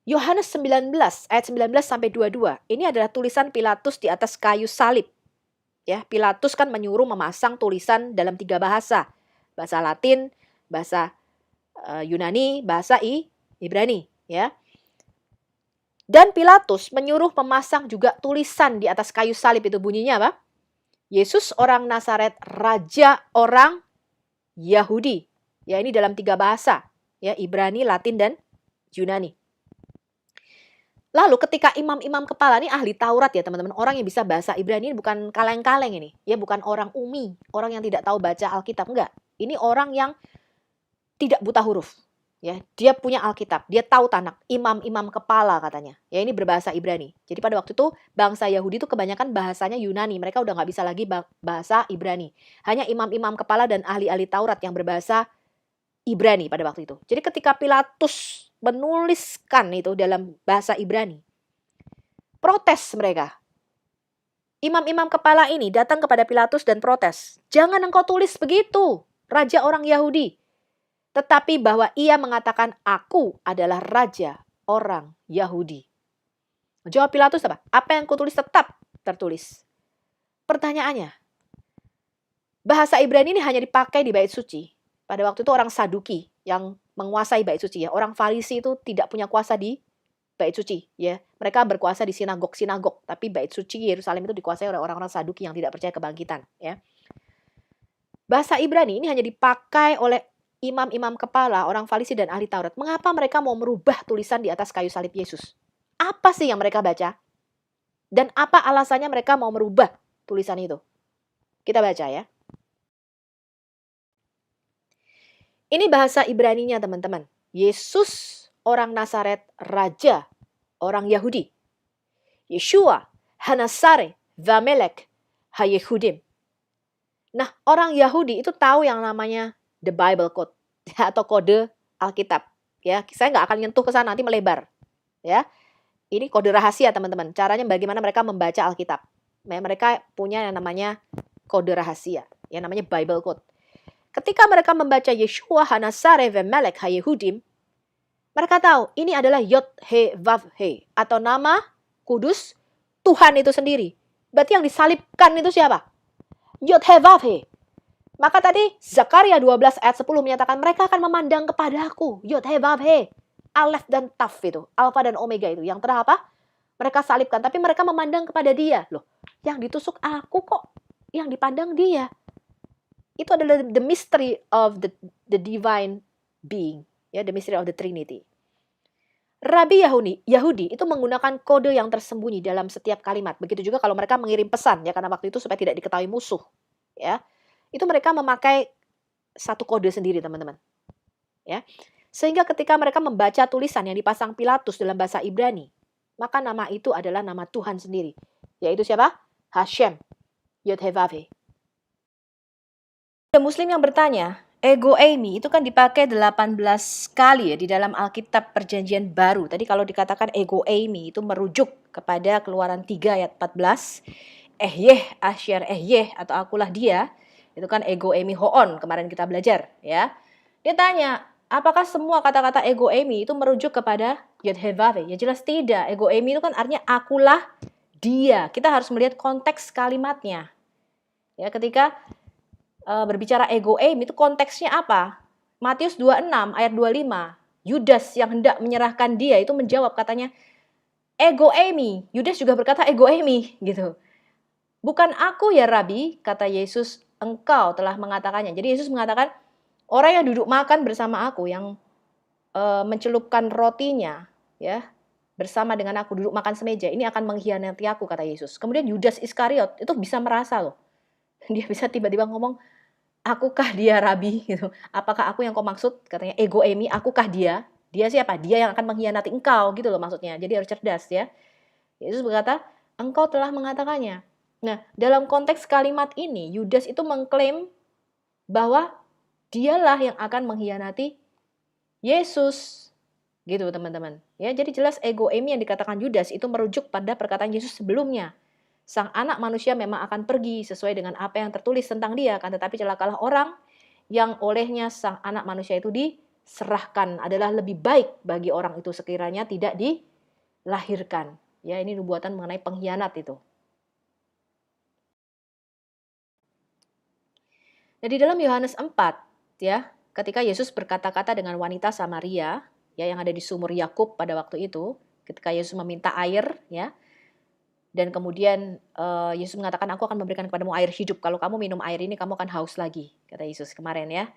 Yohanes 19 ayat 19 sampai 22. Ini adalah tulisan Pilatus di atas kayu salib. Ya, Pilatus kan menyuruh memasang tulisan dalam 3 bahasa. Bahasa Latin, bahasa Yunani, bahasa Ibrani, ya. Dan Pilatus menyuruh memasang juga tulisan di atas kayu salib itu, bunyinya apa? Yesus orang Nazaret, raja orang Yahudi. Ya, ini dalam 3 bahasa, ya, Ibrani, Latin dan Yunani. Lalu ketika imam-imam kepala, ini ahli Taurat ya teman-teman, orang yang bisa bahasa Ibrani ini bukan kaleng-kaleng ini, ya, bukan orang umi, orang yang tidak tahu baca Alkitab, enggak. Ini orang yang tidak buta huruf. Ya, dia punya Alkitab, dia tahu Tanak, imam-imam kepala katanya. Ya, ini berbahasa Ibrani. Jadi pada waktu itu bangsa Yahudi itu kebanyakan bahasanya Yunani. Mereka udah nggak bisa lagi bahasa Ibrani. Hanya imam-imam kepala dan ahli-ahli Taurat yang berbahasa Ibrani pada waktu itu. Jadi ketika Pilatus menuliskan itu dalam bahasa Ibrani, protes mereka. Imam-imam kepala ini datang kepada Pilatus dan protes. Jangan engkau tulis begitu, raja orang Yahudi. Tetapi bahwa ia mengatakan, aku adalah raja orang Yahudi. Jawab Pilatus apa? Apa yang kutulis tetap tertulis. Pertanyaannya, bahasa Ibrani ini hanya dipakai di bait suci. Pada waktu itu orang Saduki yang menguasai bait suci ya. Orang Farisi itu tidak punya kuasa di bait suci ya. Mereka berkuasa di sinagog-sinagog, tapi bait suci Yerusalem itu dikuasai oleh orang-orang Saduki yang tidak percaya kebangkitan ya. Bahasa Ibrani ini hanya dipakai oleh imam-imam kepala, orang Farisi dan ahli Taurat. Mengapa mereka mau merubah tulisan di atas kayu salib Yesus? Apa sih yang mereka baca? Dan apa alasannya mereka mau merubah tulisan itu? Kita baca ya. Ini bahasa Ibraninya teman-teman. Yesus orang Nazaret, raja orang Yahudi. Yeshua Hanasare Vamelek Hayehudim. Nah, orang Yahudi itu tahu yang namanya the Bible Code atau kode Alkitab. Ya, saya nggak akan nyentuh ke sana, nanti melebar. Ya, ini kode rahasia teman-teman. Caranya bagaimana mereka membaca Alkitab. Mereka punya yang namanya kode rahasia, yang namanya Bible Code. Ketika mereka membaca Yeshua Hanasare Vamelek Hayehudim, mereka tahu ini adalah Yod He Vav He atau nama kudus Tuhan itu sendiri. Berarti yang disalibkan itu siapa? Yod He Vav He. Maka tadi Zakaria 12 ayat 10 menyatakan mereka akan memandang kepadaku. Yod He Vav He. Aleph dan Taf itu. Alfa dan Omega itu. Yang telah apa? Mereka salibkan. Tapi mereka memandang kepada dia. Loh, yang ditusuk aku kok. Yang dipandang dia. Itu adalah the mystery of the divine being. Ya, the mystery of the Trinity. Rabi Yahudi itu menggunakan kode yang tersembunyi dalam setiap kalimat. Begitu juga kalau mereka mengirim pesan. Ya, karena waktu itu supaya tidak diketahui musuh. Ya. Itu mereka memakai satu kode sendiri, teman-teman. Ya. Sehingga ketika mereka membaca tulisan yang dipasang Pilatus dalam bahasa Ibrani, maka nama itu adalah nama Tuhan sendiri. Yaitu siapa? Hashem. Yod-Heh-Vav-Heh. Ada muslim yang bertanya, ego eimi itu kan dipakai 18 kali ya di dalam Alkitab Perjanjian Baru. Tadi kalau dikatakan ego eimi itu merujuk kepada Keluaran 3 ayat 14. Ehyeh, asyar ehyeh atau akulah dia. Itu kan ego eimi hoon, kemarin kita belajar ya. Dia tanya, apakah semua kata-kata ego eimi itu merujuk kepada Yod-Heh-Vav-Heh? Ya jelas tidak. Ego eimi itu kan artinya akulah dia. Kita harus melihat konteks kalimatnya. Ya, ketika berbicara ego eimi itu konteksnya apa? Matius 26 ayat 25. Yudas yang hendak menyerahkan dia itu menjawab katanya, ego eimi. Yudas juga berkata ego eimi gitu. Bukan aku ya Rabi, kata Yesus, engkau telah mengatakannya. Jadi Yesus mengatakan, orang yang duduk makan bersama aku, yang mencelupkan rotinya, ya bersama dengan aku, duduk makan semeja, ini akan mengkhianati aku, kata Yesus. Kemudian Yudas Iskariot itu bisa merasa loh. Dia bisa tiba-tiba ngomong, akukah dia Rabi? Gitu. Apakah aku yang kau maksud? Katanya, ego eimi, akukah dia? Dia siapa? Dia yang akan mengkhianati engkau, gitu loh maksudnya. Jadi harus cerdas ya. Yesus berkata, engkau telah mengatakannya. Nah, dalam konteks kalimat ini, Yudas itu mengklaim bahwa dialah yang akan mengkhianati Yesus. Gitu teman-teman. Ya, jadi jelas ego eimi yang dikatakan Yudas itu merujuk pada perkataan Yesus sebelumnya. Sang anak manusia memang akan pergi sesuai dengan apa yang tertulis tentang dia. Kan tetapi celakalah orang yang olehnya sang anak manusia itu diserahkan. Adalah lebih baik bagi orang itu sekiranya tidak dilahirkan. Ya, ini nubuatan mengenai pengkhianat itu. Nah, di dalam Yohanes 4, ya, ketika Yesus berkata-kata dengan wanita Samaria, ya, yang ada di sumur Yakub pada waktu itu, ketika Yesus meminta air, ya, dan kemudian Yesus mengatakan, aku akan memberikan kepadamu air hidup. Kalau kamu minum air ini, kamu akan haus lagi, kata Yesus kemarin ya.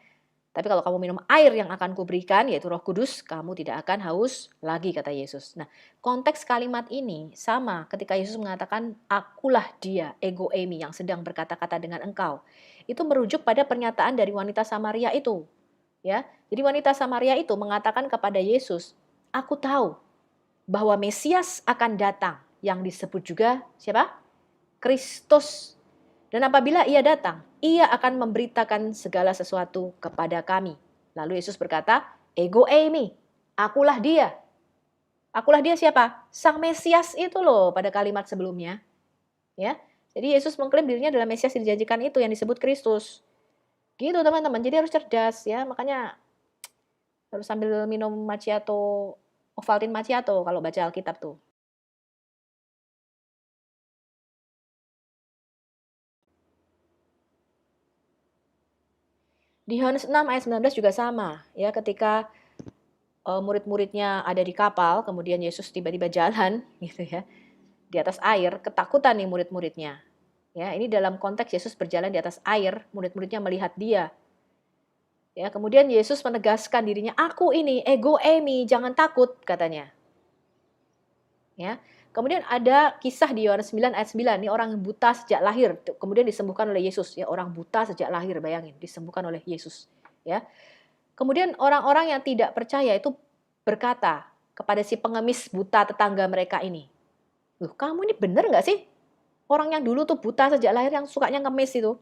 Tapi kalau kamu minum air yang akan kuberikan, yaitu Roh Kudus, kamu tidak akan haus lagi, kata Yesus. Nah, konteks kalimat ini sama ketika Yesus mengatakan, akulah dia, ego eimi, yang sedang berkata-kata dengan engkau. Itu merujuk pada pernyataan dari wanita Samaria itu. Ya, jadi wanita Samaria itu mengatakan kepada Yesus, aku tahu bahwa Mesias akan datang, yang disebut juga siapa? Kristus. Dan apabila ia datang, ia akan memberitakan segala sesuatu kepada kami. Lalu Yesus berkata, ego eimi, akulah dia. Akulah dia siapa? Sang Mesias itu loh pada kalimat sebelumnya. Ya, jadi Yesus mengklaim dirinya adalah Mesias yang dijanjikan itu yang disebut Kristus. Gitu teman-teman, jadi harus cerdas ya. Makanya harus sambil minum macchiato, Ovaltine macchiato kalau baca Alkitab tuh. Di Yohanes 6 ayat 19 juga sama, ya ketika murid-muridnya ada di kapal, kemudian Yesus tiba-tiba jalan gitu ya di atas air, ketakutan nih murid-muridnya. Ya, ini dalam konteks Yesus berjalan di atas air, murid-muridnya melihat dia. Ya, kemudian Yesus menegaskan dirinya, aku ini ego eimi, jangan takut katanya. Ya. Kemudian ada kisah di Yohanes 9 ayat 9, ini orang yang buta sejak lahir, kemudian disembuhkan oleh Yesus. Ya, orang buta sejak lahir, bayangin, disembuhkan oleh Yesus. Ya. Kemudian orang-orang yang tidak percaya itu berkata kepada si pengemis buta tetangga mereka ini, loh kamu ini bener nggak sih? Orang yang dulu tuh buta sejak lahir yang sukanya ngemis itu.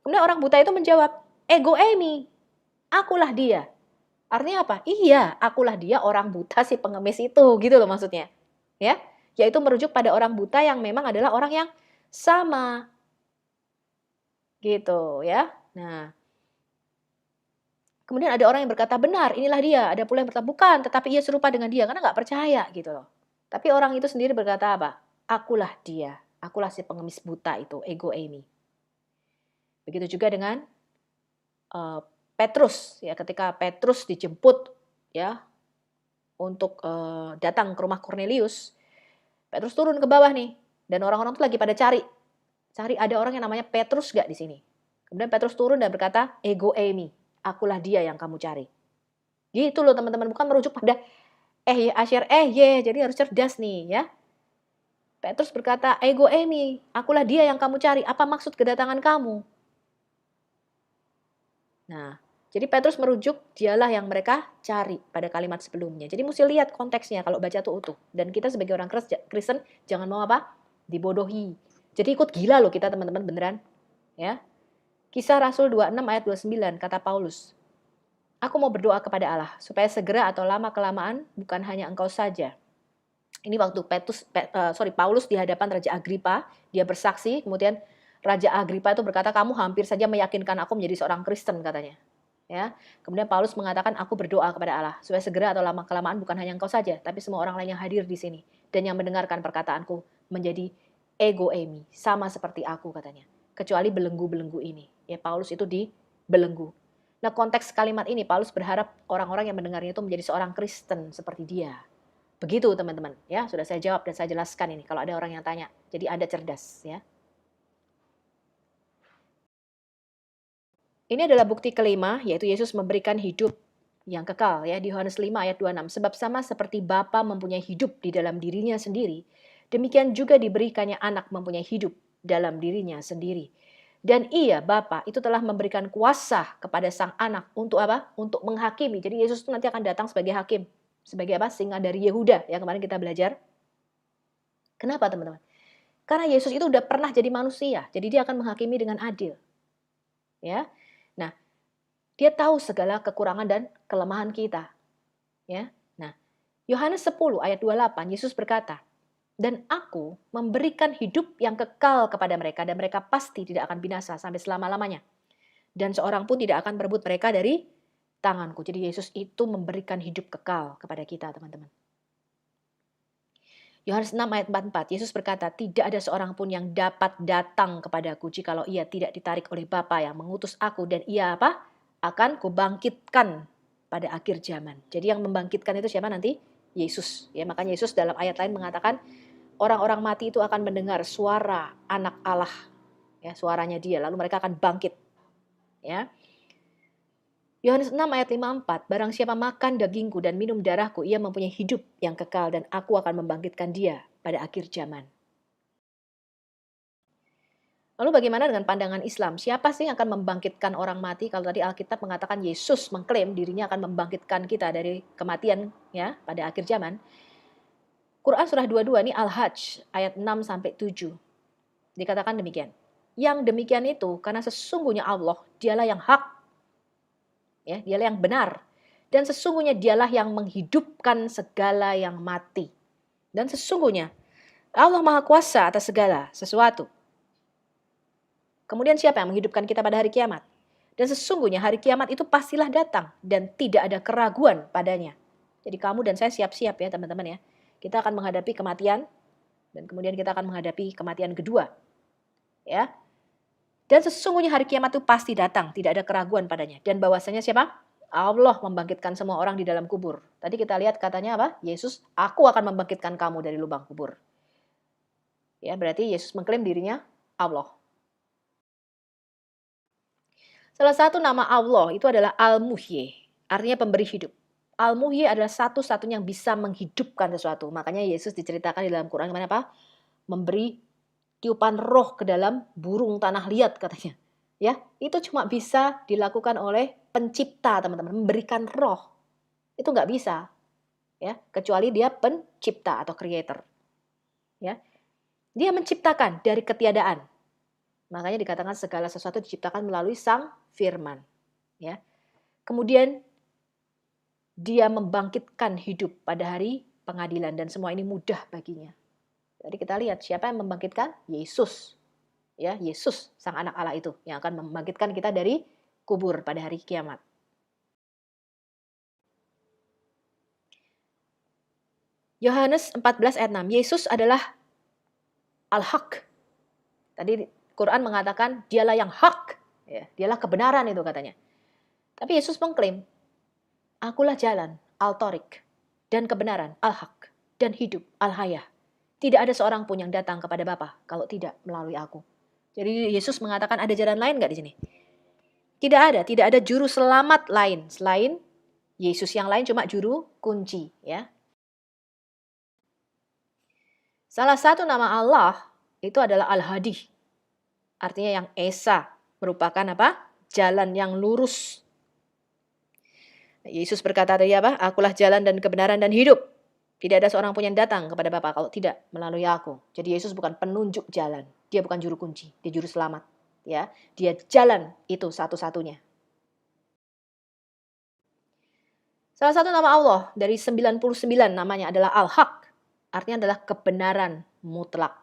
Kemudian orang buta itu menjawab, ego eimi, akulah dia. Artinya apa? Iya, akulah dia orang buta si pengemis itu, gitu loh maksudnya. Ya, yaitu merujuk pada orang buta yang memang adalah orang yang sama. Gitu ya. Nah, kemudian ada orang yang berkata, benar, inilah dia. Ada pula yang berkata, bukan, tetapi ia serupa dengan dia. Karena nggak percaya gitu loh. Tapi orang itu sendiri berkata apa? Akulah dia. Akulah si pengemis buta itu, ego eimi. Begitu juga dengan Petrus. Ya, ketika Petrus dijemput ya untuk datang ke rumah Cornelius, Petrus turun ke bawah nih. Dan orang-orang itu lagi pada cari. Cari ada orang yang namanya Petrus nggak di sini. Kemudian Petrus turun dan berkata, ego eimi. Akulah dia yang kamu cari. Gitu loh teman-teman. Bukan merujuk pada asyir ye. Jadi harus cerdas nih ya. Petrus berkata, ego eimi. Akulah dia yang kamu cari. Apa maksud kedatangan kamu? Nah, jadi Petrus merujuk dialah yang mereka cari pada kalimat sebelumnya. Jadi mesti lihat konteksnya kalau baca tuh utuh. Dan kita sebagai orang Kristen jangan mau apa? Dibodohi. Jadi ikut gila loh kita teman-teman beneran. Ya. Kisah Rasul 26 ayat 29 kata Paulus. Aku mau berdoa kepada Allah supaya segera atau lama-kelamaan bukan hanya engkau saja. Ini waktu Paulus di hadapan Raja Agripa, dia bersaksi, kemudian Raja Agripa itu berkata, kamu hampir saja meyakinkan aku menjadi seorang Kristen katanya. Ya, kemudian Paulus mengatakan, aku berdoa kepada Allah supaya segera atau lama kelamaan bukan hanya engkau saja, tapi semua orang lain yang hadir di sini dan yang mendengarkan perkataanku menjadi ego eimi, sama seperti aku katanya. Kecuali belenggu-belenggu ini. Ya, Paulus itu dibelenggu. Nah, konteks kalimat ini Paulus berharap orang-orang yang mendengarnya itu menjadi seorang Kristen seperti dia. Begitu teman-teman, ya sudah saya jawab dan saya jelaskan ini kalau ada orang yang tanya. Jadi Anda cerdas, ya. Ini adalah bukti kelima, yaitu Yesus memberikan hidup yang kekal, ya, di Yohanes 5 ayat 26. Sebab sama seperti Bapa mempunyai hidup di dalam dirinya sendiri, demikian juga diberikannya anak mempunyai hidup dalam dirinya sendiri. Dan ia, Bapa, itu telah memberikan kuasa kepada sang anak untuk apa? Untuk menghakimi. Jadi Yesus itu nanti akan datang sebagai hakim. Sebagai apa? Singa dari Yehuda, ya kemarin kita belajar. Kenapa teman-teman? Karena Yesus itu udah pernah jadi manusia, jadi dia akan menghakimi dengan adil. Ya. Nah, dia tahu segala kekurangan dan kelemahan kita. Ya. Nah, Yohanes 10 ayat 28 Yesus berkata, "Dan aku memberikan hidup yang kekal kepada mereka dan mereka pasti tidak akan binasa sampai selama-lamanya. Dan seorang pun tidak akan merebut mereka dari tanganku." Jadi Yesus itu memberikan hidup kekal kepada kita, teman-teman. Yohanes 6 ayat 44, Yesus berkata, tidak ada seorang pun yang dapat datang kepadaku jikalau ia tidak ditarik oleh Bapa yang mengutus aku, dan ia apa? Akan kubangkitkan pada akhir zaman. Jadi yang membangkitkan itu siapa nanti? Yesus. Ya, makanya Yesus dalam ayat lain mengatakan, orang-orang mati itu akan mendengar suara anak Allah. Ya, suaranya dia, lalu mereka akan bangkit. Ya. Yohanes 6 ayat 54, barang siapa makan dagingku dan minum darahku, ia mempunyai hidup yang kekal dan aku akan membangkitkan dia pada akhir zaman. Lalu bagaimana dengan pandangan Islam? Siapa sih yang akan membangkitkan orang mati? Kalau tadi Alkitab mengatakan Yesus mengklaim dirinya akan membangkitkan kita dari kematian ya pada akhir zaman. Quran surah 22 ini Al-Hajj ayat 6 sampai 7. Dikatakan demikian. Yang demikian itu karena sesungguhnya Allah, dialah yang hak. Ya, dialah yang benar. Dan sesungguhnya dialah yang menghidupkan segala yang mati. Dan sesungguhnya Allah Maha Kuasa atas segala sesuatu. Kemudian siapa yang menghidupkan kita pada hari kiamat? Dan sesungguhnya hari kiamat itu pastilah datang dan tidak ada keraguan padanya. Jadi kamu dan saya siap-siap ya teman-teman ya. Kita akan menghadapi kematian dan kemudian kita akan menghadapi kematian kedua. Ya. Dan sesungguhnya hari kiamat itu pasti datang, tidak ada keraguan padanya. Dan bahwasanya siapa? Allah membangkitkan semua orang di dalam kubur. Tadi kita lihat katanya apa? Yesus, aku akan membangkitkan kamu dari lubang kubur. Ya, berarti Yesus mengklaim dirinya Allah. Salah satu nama Allah itu adalah Al-Muhyi, artinya pemberi hidup. Al-Muhyi adalah satu-satunya yang bisa menghidupkan sesuatu. Makanya Yesus diceritakan di dalam Quran gimana apa? Memberi tiupan roh ke dalam burung tanah liat katanya. Ya, itu cuma bisa dilakukan oleh pencipta, teman-teman, memberikan roh. Itu nggak bisa. Ya, kecuali dia pencipta atau creator. Ya. Dia menciptakan dari ketiadaan. Makanya dikatakan segala sesuatu diciptakan melalui Sang Firman. Ya. Kemudian dia membangkitkan hidup pada hari pengadilan dan semua ini mudah baginya. Jadi kita lihat siapa yang membangkitkan? Yesus. Ya, Yesus sang anak Allah itu yang akan membangkitkan kita dari kubur pada hari kiamat. Yohanes 14 ayat 6. Yesus adalah Al-Haq. Tadi Quran mengatakan dialah yang hak. Ya, dialah kebenaran itu katanya. Tapi Yesus mengklaim, akulah jalan, Al-Tariq, dan kebenaran, Al-Haq, dan hidup, Al-Hayah. Tidak ada seorang pun yang datang kepada Bapa kalau tidak melalui aku. Jadi Yesus mengatakan ada jalan lain nggak di sini? Tidak ada juru selamat lain selain Yesus. Yang lain cuma juru kunci, ya. Salah satu nama Allah itu adalah Al-Hadi. Artinya yang Esa, merupakan apa? Jalan yang lurus. Yesus berkata tadi apa? Akulah jalan dan kebenaran dan hidup. Tidak ada seorang pun yang datang kepada Bapa kalau tidak melalui aku. Jadi Yesus bukan penunjuk jalan. Dia bukan juru kunci, dia juru selamat. Ya, dia jalan itu satu-satunya. Salah satu nama Allah dari 99 namanya adalah Al-Haq. Artinya adalah kebenaran mutlak.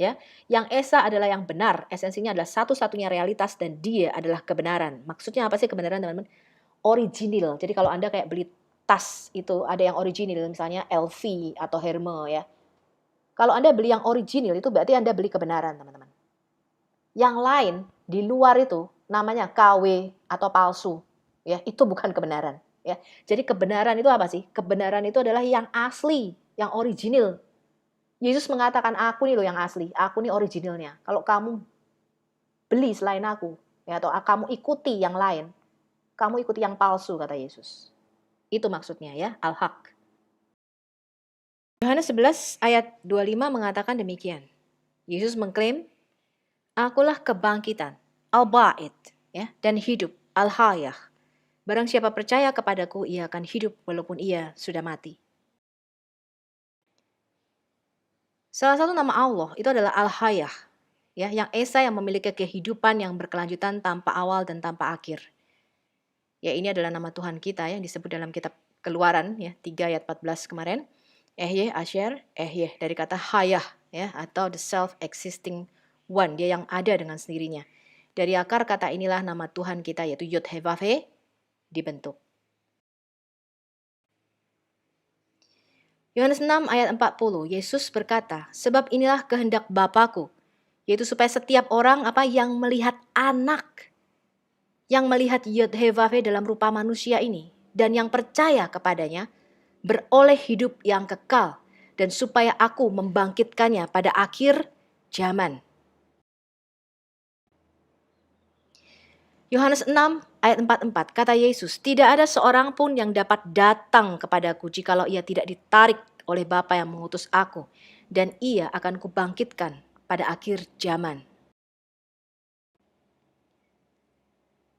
Ya, yang Esa adalah yang benar, esensinya adalah satu-satunya realitas dan dia adalah kebenaran. Maksudnya apa sih kebenaran, teman-teman? Original. Jadi kalau Anda kayak beli tas itu ada yang original, misalnya LV atau Hermes ya. Kalau Anda beli yang original itu berarti Anda beli kebenaran, teman-teman. Yang lain di luar itu namanya KW atau palsu, ya, itu bukan kebenaran, ya. Jadi kebenaran itu apa sih? Kebenaran itu adalah yang asli, yang original. Yesus mengatakan, aku nih loh yang asli, aku nih originalnya. Kalau kamu beli selain aku, ya, atau kamu ikuti yang lain, kamu ikuti yang palsu, kata Yesus. Itu maksudnya ya, Al-Haq. Yohanes 11 ayat 25 mengatakan demikian. Yesus mengklaim, akulah kebangkitan, Al-Ba'id, ya, dan hidup, Al-Hayah. Barang siapa percaya kepadaku, ia akan hidup walaupun ia sudah mati. Salah satu nama Allah itu adalah Al-Hayah, ya, yang Esa yang memiliki kehidupan yang berkelanjutan tanpa awal dan tanpa akhir. Ya, ini adalah nama Tuhan kita yang disebut dalam kitab Keluaran ya 3 ayat 14 kemarin. Ehyeh Asher, Ehyeh dari kata Hayah ya, atau the self-existing one, dia yang ada dengan sendirinya. Dari akar kata inilah nama Tuhan kita yaitu Yod-Heh-Vav-He dibentuk. Yohanes 6 ayat 40, Yesus berkata, sebab inilah kehendak Bapa-Ku, yaitu supaya setiap orang apa yang melihat anak, yang melihat Yod-Heh-Vav-He dalam rupa manusia ini, dan yang percaya kepadanya, beroleh hidup yang kekal, dan supaya aku membangkitkannya pada akhir zaman. Yohanes 6 ayat 44, kata Yesus, "Tidak ada seorang pun yang dapat datang kepadaku jikalau ia tidak ditarik oleh Bapa yang mengutus aku, dan ia akan kubangkitkan pada akhir zaman."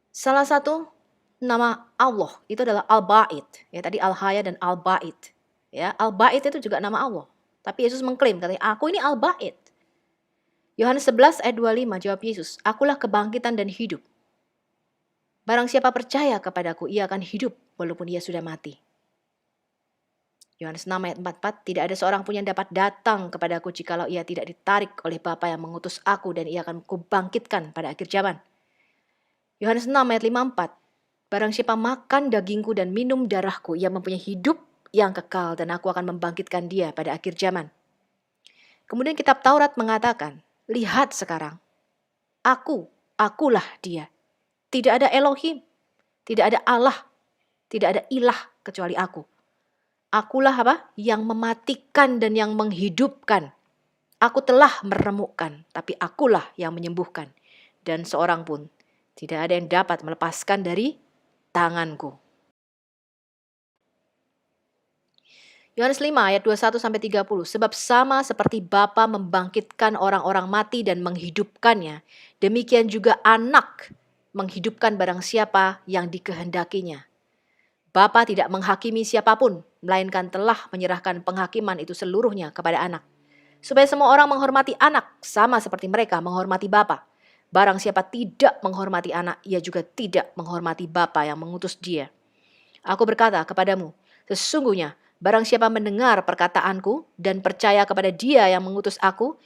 Salah satu nama Allah itu adalah Al-Ba'id. Ya, tadi Al-Haya dan Al-Ba'id. Ya, Al-Ba'id itu juga nama Allah. Tapi Yesus mengklaim, katanya, "Aku ini Al-Ba'id." Yohanes 11 ayat 25 jawab Yesus, "Akulah kebangkitan dan hidup. Barang siapa percaya kepadaku, ia akan hidup walaupun ia sudah mati." Yohanes 6 ayat 44, "Tidak ada seorang pun yang dapat datang kepadaku jikalau ia tidak ditarik oleh Bapa yang mengutus aku, dan ia akan kubangkitkan pada akhir zaman." Yohanes 6 ayat 54, "Barang siapa makan dagingku dan minum darahku, ia mempunyai hidup yang kekal, dan aku akan membangkitkan dia pada akhir zaman." Kemudian kitab Taurat mengatakan, "Lihat sekarang, akulah dia. Tidak ada Elohim, tidak ada Allah, tidak ada ilah kecuali aku. Akulah apa? Yang mematikan dan yang menghidupkan. Aku telah meremukkan, tapi akulah yang menyembuhkan. Dan seorang pun tidak ada yang dapat melepaskan dari tanganku." Yohanes 5 ayat 21-30, "Sebab sama seperti Bapa membangkitkan orang-orang mati dan menghidupkannya, demikian juga Anak menghidupkan barang siapa yang dikehendakinya. Bapa tidak menghakimi siapapun, melainkan telah menyerahkan penghakiman itu seluruhnya kepada Anak, supaya semua orang menghormati Anak sama seperti mereka menghormati Bapa. Barang siapa tidak menghormati Anak, ia juga tidak menghormati Bapa yang mengutus dia. Aku berkata kepadamu, sesungguhnya barang siapa mendengar perkataanku dan percaya kepada dia yang mengutus aku,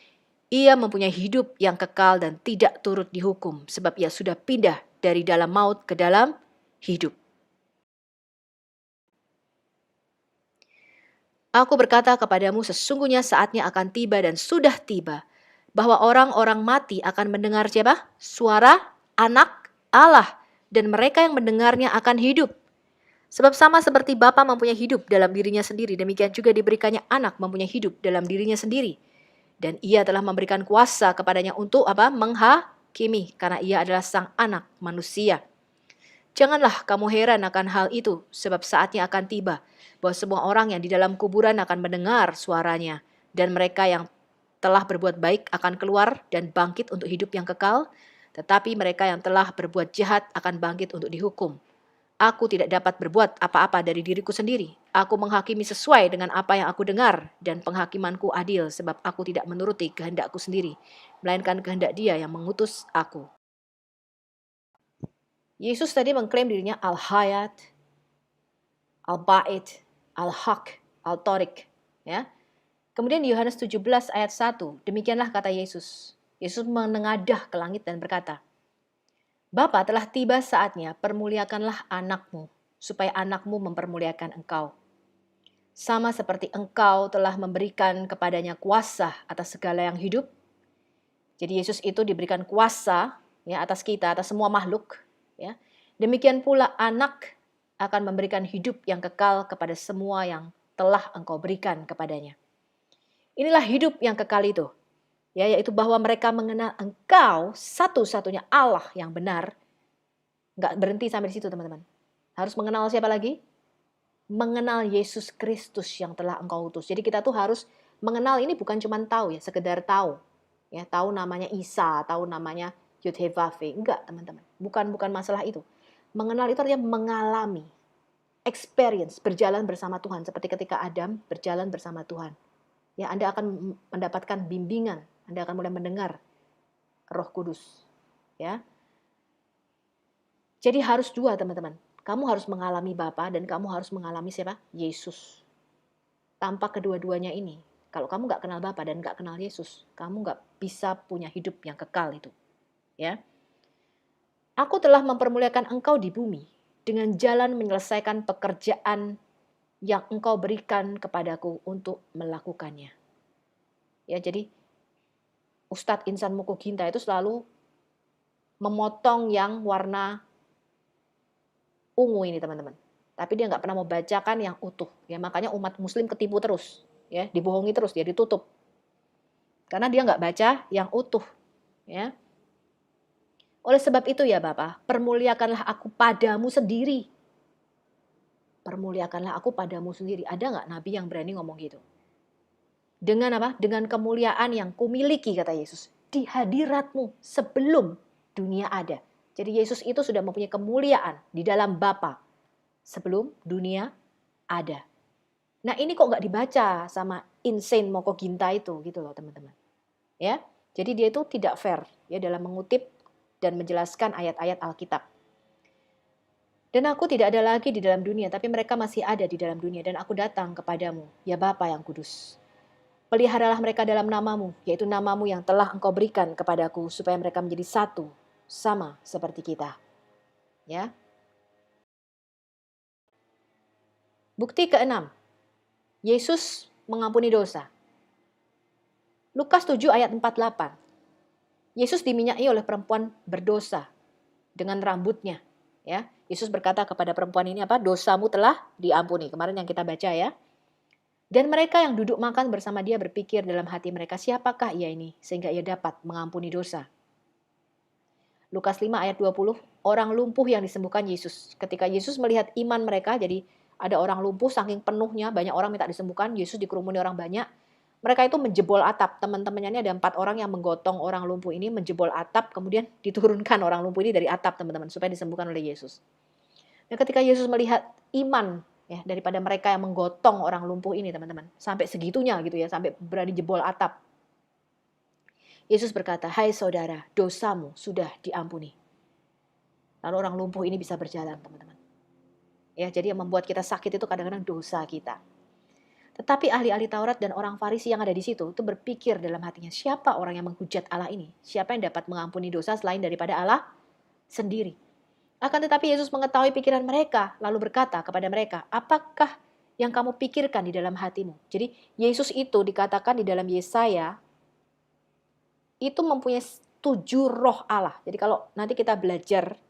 ia mempunyai hidup yang kekal dan tidak turut dihukum, sebab ia sudah pindah dari dalam maut ke dalam hidup." Aku berkata kepadamu, sesungguhnya saatnya akan tiba dan sudah tiba, bahwa orang-orang mati akan mendengar siapa? Suara Anak Allah, dan mereka yang mendengarnya akan hidup. Sebab sama seperti Bapa mempunyai hidup dalam dirinya sendiri, demikian juga diberikannya Anak mempunyai hidup dalam dirinya sendiri. Dan ia telah memberikan kuasa kepadanya untuk apa? Menghakimi, karena ia adalah sang Anak manusia. Janganlah kamu heran akan hal itu, sebab saatnya akan tiba, bahwa semua orang yang di dalam kuburan akan mendengar suaranya, dan mereka yang telah berbuat baik akan keluar dan bangkit untuk hidup yang kekal, tetapi mereka yang telah berbuat jahat akan bangkit untuk dihukum. Aku tidak dapat berbuat apa-apa dari diriku sendiri. Aku menghakimi sesuai dengan apa yang aku dengar, dan penghakimanku adil, sebab aku tidak menuruti kehendakku sendiri, melainkan kehendak Dia yang mengutus aku. Yesus tadi mengklaim dirinya Al-Hayat, Al-Ba'id, Al-Haq, Al-Torik. Ya. Kemudian di Yohanes 17 ayat 1, demikianlah kata Yesus. Yesus menengadah ke langit dan berkata, "Bapa, telah tiba saatnya, permuliakanlah Anakmu, supaya Anakmu mempermuliakan Engkau. Sama seperti Engkau telah memberikan kepadanya kuasa atas segala yang hidup." Jadi Yesus itu diberikan kuasa ya atas kita, atas semua makhluk. Ya. Demikian pula Anak akan memberikan hidup yang kekal kepada semua yang telah Engkau berikan kepadanya. Inilah hidup yang kekal itu. Ya, yaitu bahwa mereka mengenal Engkau satu-satunya Allah yang benar. Nggak berhenti sampai di situ, teman-teman. Harus mengenal siapa lagi? Mengenal Yesus Kristus yang telah Engkau utus. Jadi kita tuh harus mengenal, ini bukan cuma tahu ya, sekedar tahu. Ya, tahu namanya Isa, tahu namanya Yud-Heh-Vav-He. Enggak, teman-teman. Bukan masalah itu. Mengenal itu artinya mengalami. Experience, berjalan bersama Tuhan. Seperti ketika Adam berjalan bersama Tuhan. Ya, Anda akan mendapatkan bimbingan. Anda akan mulai mendengar Roh Kudus. Ya. Jadi harus dua, teman-teman. Kamu harus mengalami Bapa dan kamu harus mengalami siapa? Yesus. Tanpa kedua-duanya ini, kalau kamu nggak kenal Bapa dan nggak kenal Yesus, kamu nggak bisa punya hidup yang kekal itu. Ya. Aku telah mempermuliakan engkau di bumi dengan jalan menyelesaikan pekerjaan yang engkau berikan kepadaku untuk melakukannya. Ya, jadi Ustadz Insan Mukhoginta itu selalu memotong yang warna ungu ini, teman-teman. Tapi dia nggak pernah mau bacakan yang utuh. Ya, makanya umat Muslim ketipu terus, ya, dibohongi terus, dia ditutup. Karena dia nggak baca yang utuh, ya. Oleh sebab itu ya Bapa, permuliakanlah aku padamu sendiri. Permuliakanlah aku padamu sendiri. Ada nggak nabi yang berani ngomong gitu? Dengan apa? Dengan kemuliaan yang kumiliki, kata Yesus, di hadiratmu sebelum dunia ada. Jadi Yesus itu sudah mempunyai kemuliaan di dalam Bapa sebelum dunia ada. Nah ini kok nggak dibaca sama insane Moko Ginta itu gitu loh teman-teman. Ya, jadi dia itu tidak fair ya dalam mengutip dan menjelaskan ayat-ayat Alkitab. Dan aku tidak ada lagi di dalam dunia, tapi mereka masih ada di dalam dunia, dan aku datang kepadamu, ya Bapa yang kudus. Peliharalah mereka dalam namamu, yaitu namamu yang telah engkau berikan kepadaku, supaya mereka menjadi satu, sama seperti kita. Ya. Bukti keenam, Yesus mengampuni dosa. Lukas 7 ayat 48. Yesus diminyaki oleh perempuan berdosa dengan rambutnya. Ya, Yesus berkata kepada perempuan ini apa? Dosamu telah diampuni. Kemarin yang kita baca ya. Dan mereka yang duduk makan bersama dia berpikir dalam hati mereka, siapakah ia ini sehingga ia dapat mengampuni dosa? Lukas 5 ayat 20, orang lumpuh yang disembuhkan Yesus. Ketika Yesus melihat iman mereka, jadi ada orang lumpuh saking penuhnya, banyak orang minta disembuhkan, Yesus dikerumuni orang banyak. Mereka itu menjebol atap, teman-temannya ini ada 4 orang yang menggotong orang lumpuh ini, menjebol atap, kemudian diturunkan orang lumpuh ini dari atap teman-teman, supaya disembuhkan oleh Yesus. Nah ketika Yesus melihat iman ya daripada mereka yang menggotong orang lumpuh ini teman-teman, sampai segitunya gitu ya, sampai berani jebol atap. Yesus berkata, hai saudara, dosamu sudah diampuni. Lalu orang lumpuh ini bisa berjalan teman-teman. Ya, jadi yang membuat kita sakit itu kadang-kadang dosa kita. Tetapi ahli-ahli Taurat dan orang Farisi yang ada di situ itu berpikir dalam hatinya, siapa orang yang menghujat Allah ini? Siapa yang dapat mengampuni dosa selain daripada Allah sendiri? Akan tetapi Yesus mengetahui pikiran mereka, lalu berkata kepada mereka, apakah yang kamu pikirkan di dalam hatimu? Jadi Yesus itu dikatakan di dalam Yesaya, itu mempunyai 7 roh Allah. Jadi kalau nanti kita belajar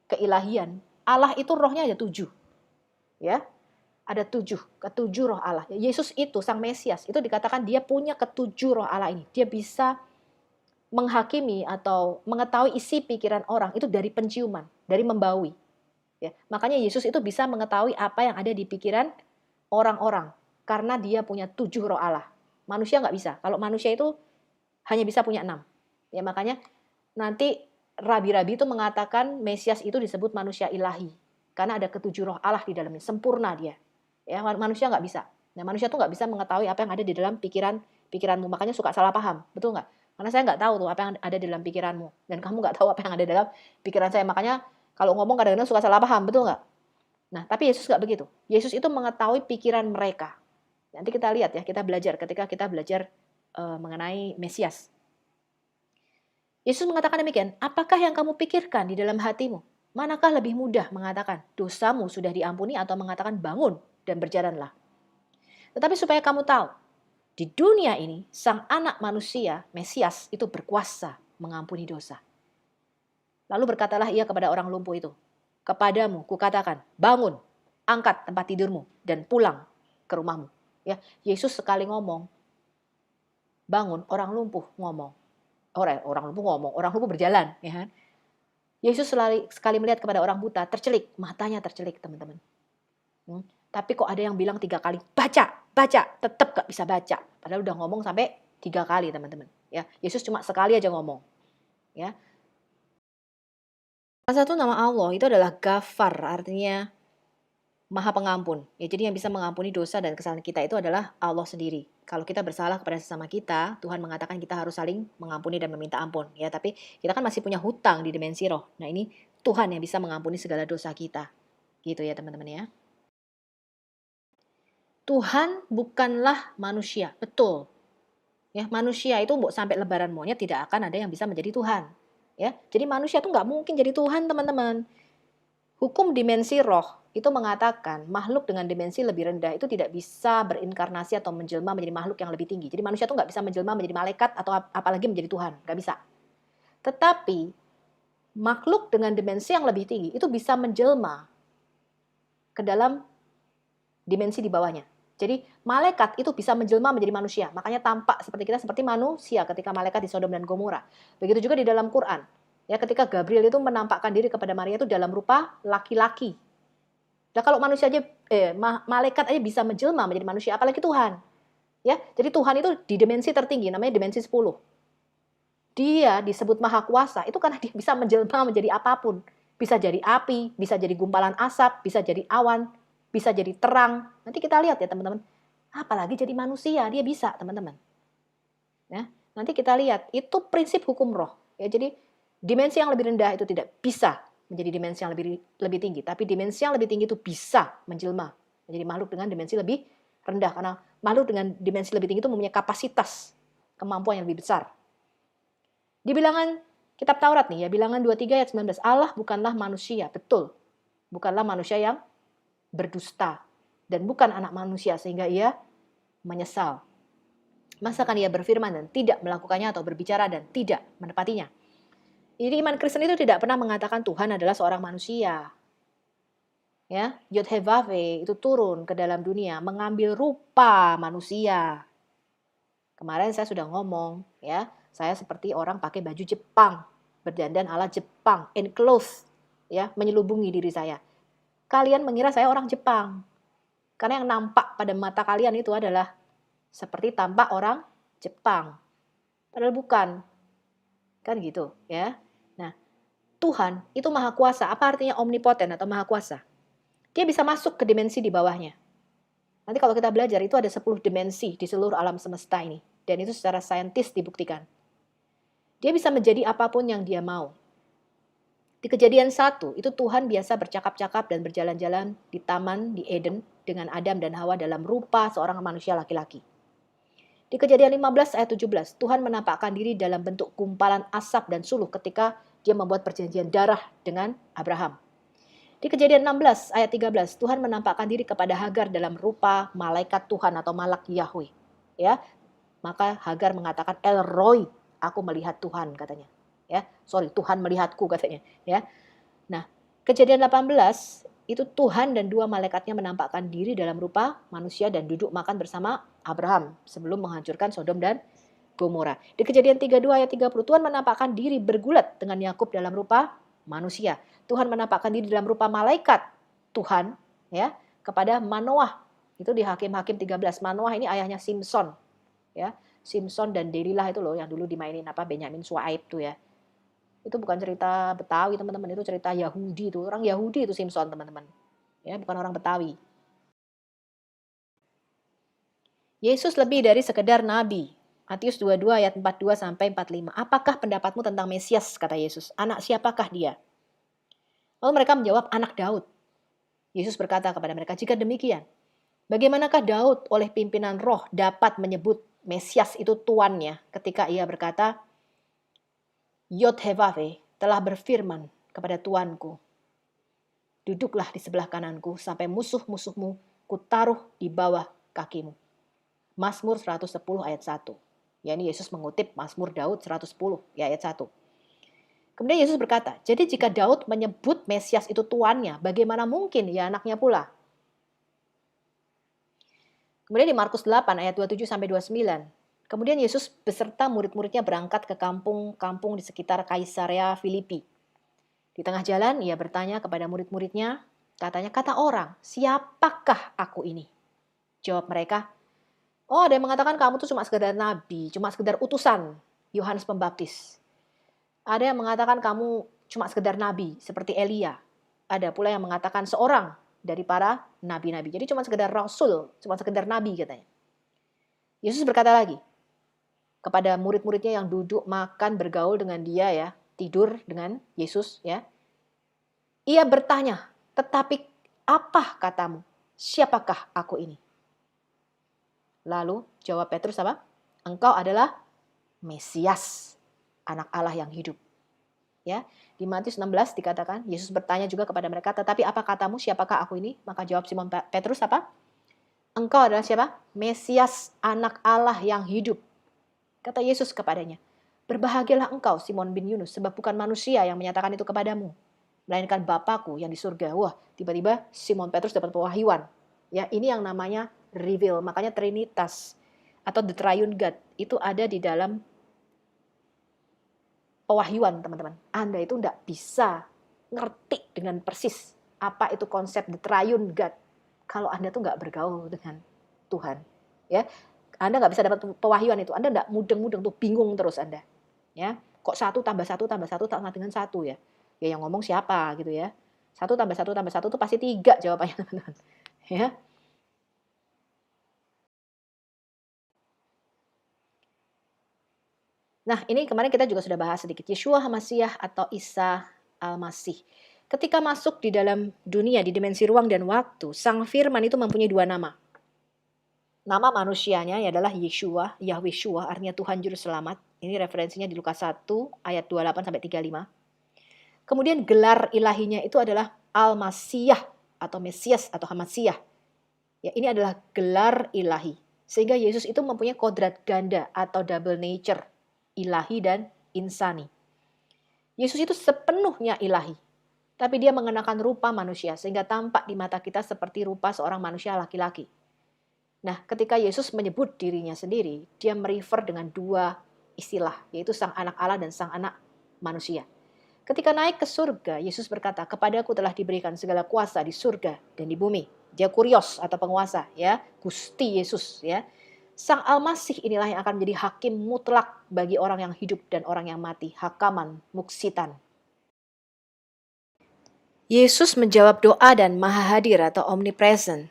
keilahian, Allah itu rohnya ada 7. Ya, ada 7, ketujuh roh Allah. Yesus itu, Sang Mesias, itu dikatakan dia punya ketujuh roh Allah ini. Dia bisa menghakimi atau mengetahui isi pikiran orang itu dari penciuman, dari membaui. Ya, makanya Yesus itu bisa mengetahui apa yang ada di pikiran orang-orang karena dia punya 7 roh Allah. Manusia nggak bisa. Kalau manusia itu hanya bisa punya 6. Ya, makanya nanti rabi-rabi itu mengatakan Mesias itu disebut manusia ilahi karena ada ketujuh roh Allah di dalamnya, sempurna dia. Ya, manusia nggak bisa. Nah, manusia tuh nggak bisa mengetahui apa yang ada di dalam pikiranmu. Makanya suka salah paham, betul nggak? Karena saya nggak tahu tuh apa yang ada di dalam pikiranmu, dan kamu nggak tahu apa yang ada dalam pikiran saya. Makanya kalau ngomong kadang-kadang suka salah paham, betul nggak? Nah, tapi Yesus nggak begitu. Yesus itu mengetahui pikiran mereka. Nanti kita lihat ya, kita belajar ketika kita belajar mengenai Mesias. Yesus mengatakan demikian, apakah yang kamu pikirkan di dalam hatimu? Manakah lebih mudah mengatakan dosamu sudah diampuni atau mengatakan bangun dan berjalanlah? Tetapi supaya kamu tahu, di dunia ini sang anak manusia, Mesias, itu berkuasa mengampuni dosa. Lalu berkatalah ia kepada orang lumpuh itu, kepadamu kukatakan, bangun, angkat tempat tidurmu, dan pulang ke rumahmu. Ya, Yesus sekali ngomong, bangun, orang lumpuh ngomong. Orang lumpuh berjalan. Ya kan? Yesus sekali melihat kepada orang buta, tercelik, matanya tercelik teman-teman. Tapi kok ada yang bilang 3 kali, baca, tetap gak bisa baca. Padahal udah ngomong sampai 3 kali teman-teman. Ya, Yesus cuma sekali aja ngomong. Ya. Salah satu nama Allah itu adalah Ghafar, artinya Maha Pengampun. Ya, jadi yang bisa mengampuni dosa dan kesalahan kita itu adalah Allah sendiri. Kalau kita bersalah kepada sesama kita, Tuhan mengatakan kita harus saling mengampuni dan meminta ampun. Ya, tapi kita kan masih punya hutang di dimensi roh. Nah, ini Tuhan yang bisa mengampuni segala dosa kita. Gitu ya teman-teman ya. Tuhan bukanlah manusia, betul. Ya, manusia itu sampai lebaran monyet tidak akan ada yang bisa menjadi Tuhan. Ya, jadi manusia itu nggak mungkin jadi Tuhan teman-teman. Hukum dimensi roh itu mengatakan makhluk dengan dimensi lebih rendah itu tidak bisa berinkarnasi atau menjelma menjadi makhluk yang lebih tinggi. Jadi manusia itu nggak bisa menjelma menjadi malaikat atau apalagi menjadi Tuhan, nggak bisa. Tetapi makhluk dengan dimensi yang lebih tinggi itu bisa menjelma ke dalam dimensi di bawahnya. Jadi malaikat itu bisa menjelma menjadi manusia. Makanya tampak seperti kita, seperti manusia ketika malaikat di Sodom dan Gomora. Begitu juga di dalam Quran. Ya, ketika Gabriel itu menampakkan diri kepada Maria itu dalam rupa laki-laki. Nah, kalau manusia aja malaikat aja bisa menjelma menjadi manusia, apalagi Tuhan. Ya, jadi Tuhan itu di dimensi tertinggi namanya dimensi 10. Dia disebut maha kuasa itu karena dia bisa menjelma menjadi apapun. Bisa jadi api, bisa jadi gumpalan asap, bisa jadi awan, bisa jadi terang. Nanti kita lihat ya teman-teman. Apalagi jadi manusia, dia bisa teman-teman. Ya, nanti kita lihat, itu prinsip hukum roh. Ya, jadi dimensi yang lebih rendah itu tidak bisa menjadi dimensi yang lebih tinggi, tapi dimensi yang lebih tinggi itu bisa menjelma menjadi makhluk dengan dimensi lebih rendah, karena makhluk dengan dimensi lebih tinggi itu mempunyai kapasitas kemampuan yang lebih besar. Di bilangan kitab Taurat nih ya, bilangan 23 ayat 19, Allah bukanlah manusia, betul. Bukanlah manusia yang berdusta dan bukan anak manusia sehingga ia menyesal. Masakan ia berfirman dan tidak melakukannya atau berbicara dan tidak menepatinya. Jadi iman Kristen itu tidak pernah mengatakan Tuhan adalah seorang manusia. Ya, Yod-Heh-Vav-He itu turun ke dalam dunia mengambil rupa manusia. Kemarin saya sudah ngomong, ya, saya seperti orang pakai baju Jepang, berdandan ala Jepang, enclosed, ya, menyelubungi diri saya. Kalian mengira saya orang Jepang. Karena yang nampak pada mata kalian itu adalah seperti tampak orang Jepang. Padahal bukan. Kan gitu, ya. Nah, Tuhan itu maha kuasa. Apa artinya omnipoten atau maha kuasa? Dia bisa masuk ke dimensi di bawahnya. Nanti kalau kita belajar itu ada 10 dimensi di seluruh alam semesta ini. Dan itu secara saintis dibuktikan. Dia bisa menjadi apapun yang dia mau. Di Kejadian 1, itu Tuhan biasa bercakap-cakap dan berjalan-jalan di taman di Eden dengan Adam dan Hawa dalam rupa seorang manusia laki-laki. Di Kejadian 15 ayat 17, Tuhan menampakkan diri dalam bentuk gumpalan asap dan suluh ketika dia membuat perjanjian darah dengan Abraham. Di Kejadian 16 ayat 13, Tuhan menampakkan diri kepada Hagar dalam rupa malaikat Tuhan atau malak Yahweh. Ya, maka Hagar mengatakan El Roi, aku melihat Tuhan katanya. Ya, sorry, Tuhan melihatku katanya. Ya, nah Kejadian 18 itu Tuhan dan dua malaikatnya menampakkan diri dalam rupa manusia dan duduk makan bersama Abraham sebelum menghancurkan Sodom dan Gomora. Di Kejadian 32 ayat 30, Tuhan menampakkan diri bergulat dengan Yakub dalam rupa manusia. Tuhan menampakkan diri dalam rupa malaikat Tuhan ya kepada Manoah. Itu di Hakim-Hakim 13. Manoah ini ayahnya Simson. Ya, Simson dan Delilah itu loh yang dulu dimainin Benyamin Suaib tuh ya. Itu bukan cerita Betawi teman-teman, itu cerita Yahudi, itu orang Yahudi itu Simpson teman-teman, ya, bukan orang Betawi. Yesus lebih dari sekedar nabi. Matius 22 ayat 42 sampai 45. Apakah pendapatmu tentang Mesias, kata Yesus? Anak siapakah dia? Lalu mereka menjawab, anak Daud. Yesus berkata kepada mereka, jika demikian, bagaimanakah Daud oleh pimpinan roh dapat menyebut Mesias itu tuannya ketika ia berkata, Yod-Heh-Vav-He telah berfirman kepada Tuanku, duduklah di sebelah kananku sampai musuh-musuhmu kutaruh di bawah kakimu. Mazmur 110 ayat 1. Ya, ini Yesus mengutip Mazmur Daud 110 ya, ayat 1. Kemudian Yesus berkata, jadi jika Daud menyebut Mesias itu tuannya, bagaimana mungkin ya anaknya pula? Kemudian di Markus 8 ayat 27 sampai 29. Kemudian Yesus beserta murid-muridnya berangkat ke kampung-kampung di sekitar Kaisarea Filipi. Di tengah jalan ia bertanya kepada murid-muridnya, katanya, kata orang, siapakah aku ini? Jawab mereka, oh ada yang mengatakan kamu tuh cuma sekedar nabi, cuma sekedar utusan Yohanes Pembaptis. Ada yang mengatakan kamu cuma sekedar nabi seperti Elia. Ada pula yang mengatakan seorang dari para nabi-nabi. Jadi cuma sekedar rasul, cuma sekedar nabi katanya. Yesus berkata lagi kepada murid-muridnya yang duduk makan bergaul dengan dia ya, tidur dengan Yesus ya. Ia bertanya, tetapi apa katamu? Siapakah aku ini? Lalu jawab Petrus apa? Engkau adalah Mesias, anak Allah yang hidup. Ya, di Matius 16 dikatakan, Yesus bertanya juga kepada mereka, tetapi apa katamu? Siapakah aku ini? Maka jawab Simon Petrus apa? Engkau adalah siapa? Mesias, anak Allah yang hidup. Kata Yesus kepadanya, berbahagialah engkau Simon bin Yunus, sebab bukan manusia yang menyatakan itu kepadamu, melainkan Bapakku yang di surga. Wah, tiba-tiba Simon Petrus dapat pewahyuan. Ya, ini yang namanya reveal. Makanya Trinitas atau the Triune God itu ada di dalam pewahyuan, teman-teman. Anda itu tidak bisa ngerti dengan persis apa itu konsep the triune God kalau Anda tuh nggak bergaul dengan Tuhan. Ya, Anda nggak bisa dapat pewahyuan itu. Anda nggak mudeng-mudeng tuh, bingung terus Anda. Ya, kok 1 tambah 1 tambah 1 sama dengan 1 ya? Ya yang ngomong siapa gitu ya? 1 tambah 1 tambah 1 itu pasti 3 jawabannya, teman-teman. Ya. Nah, ini kemarin kita juga sudah bahas sedikit. Yeshua HaMasyiah atau Isa Al-Masih. Ketika masuk di dalam dunia, di dimensi ruang dan waktu, Sang Firman itu mempunyai 2 nama. Nama manusianya adalah Yeshua, Yahweh Shua, artinya Tuhan Juru Selamat. Ini referensinya di Lukas 1 ayat 28-35. Kemudian gelar ilahinya itu adalah Al-Masiyah atau Mesias atau Hamasiyah. Ya, ini adalah gelar ilahi. Sehingga Yesus itu mempunyai kodrat ganda atau double nature, ilahi dan insani. Yesus itu sepenuhnya ilahi, tapi dia mengenakan rupa manusia sehingga tampak di mata kita seperti rupa seorang manusia laki-laki. Nah, ketika Yesus menyebut dirinya sendiri, dia merefer dengan 2 istilah, yaitu sang anak Allah dan sang anak manusia. Ketika naik ke surga, Yesus berkata, "Kepadaku telah diberikan segala kuasa di surga dan di bumi." Dia kurios atau penguasa, ya, Gusti Yesus, ya. Sang Al-Masih inilah yang akan menjadi hakim mutlak bagi orang yang hidup dan orang yang mati, hakaman muksitan. Yesus menjawab doa dan maha hadir atau omnipresent,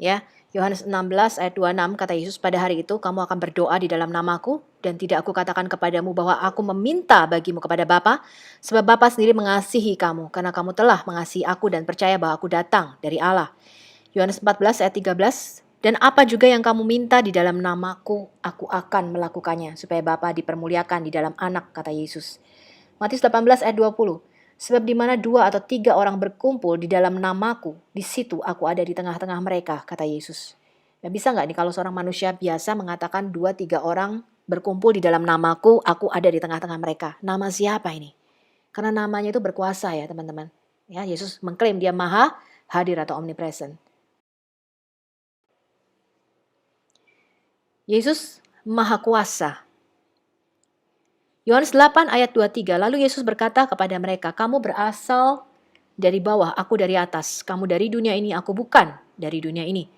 ya. Yohanes 16 ayat 26 kata Yesus, "Pada hari itu kamu akan berdoa di dalam namaku dan tidak aku katakan kepadamu bahwa aku meminta bagimu kepada Bapa, sebab Bapa sendiri mengasihi kamu karena kamu telah mengasihi aku dan percaya bahwa aku datang dari Allah." Yohanes 14 ayat 13, "Dan apa juga yang kamu minta di dalam namaku, aku akan melakukannya supaya Bapa dipermuliakan di dalam Anak," kata Yesus. Matius 18 ayat 20, "Sebab di mana 2 atau 3 orang berkumpul di dalam namaku, di situ aku ada di tengah-tengah mereka," kata Yesus. Nah, bisa nggak nih kalau seorang manusia biasa mengatakan 2-3 orang berkumpul di dalam namaku, aku ada di tengah-tengah mereka. Nama siapa ini? Karena namanya itu berkuasa ya teman-teman. Ya, Yesus mengklaim dia maha hadir atau omnipresent. Yesus maha kuasa. Yohanes 8 ayat 23, lalu Yesus berkata kepada mereka, "Kamu berasal dari bawah, aku dari atas. Kamu dari dunia ini, aku bukan dari dunia ini."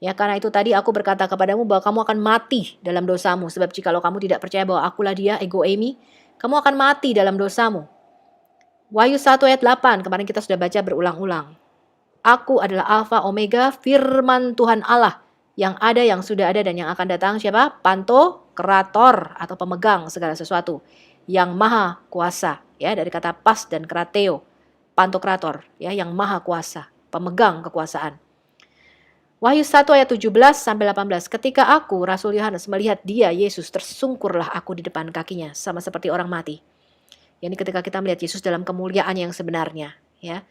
Ya, karena itu tadi aku berkata kepadamu bahwa kamu akan mati dalam dosamu. Sebab jikalau kamu tidak percaya bahwa akulah dia, ego eimi, kamu akan mati dalam dosamu. Wahyu 1 ayat 8, kemarin kita sudah baca berulang-ulang. "Aku adalah Alfa Omega, firman Tuhan Allah, yang ada, yang sudah ada, dan yang akan datang." Siapa? Pantokrator atau pemegang segala sesuatu. Yang maha kuasa, ya, dari kata pas dan krateo. Pantokrator, ya, yang maha kuasa, pemegang kekuasaan. Wahyu 1 ayat 17 sampai 18. "Ketika aku, Rasul Yohanes, melihat dia, Yesus, tersungkurlah aku di depan kakinya, sama seperti orang mati." Yani ketika kita melihat Yesus dalam kemuliaan yang sebenarnya, ya.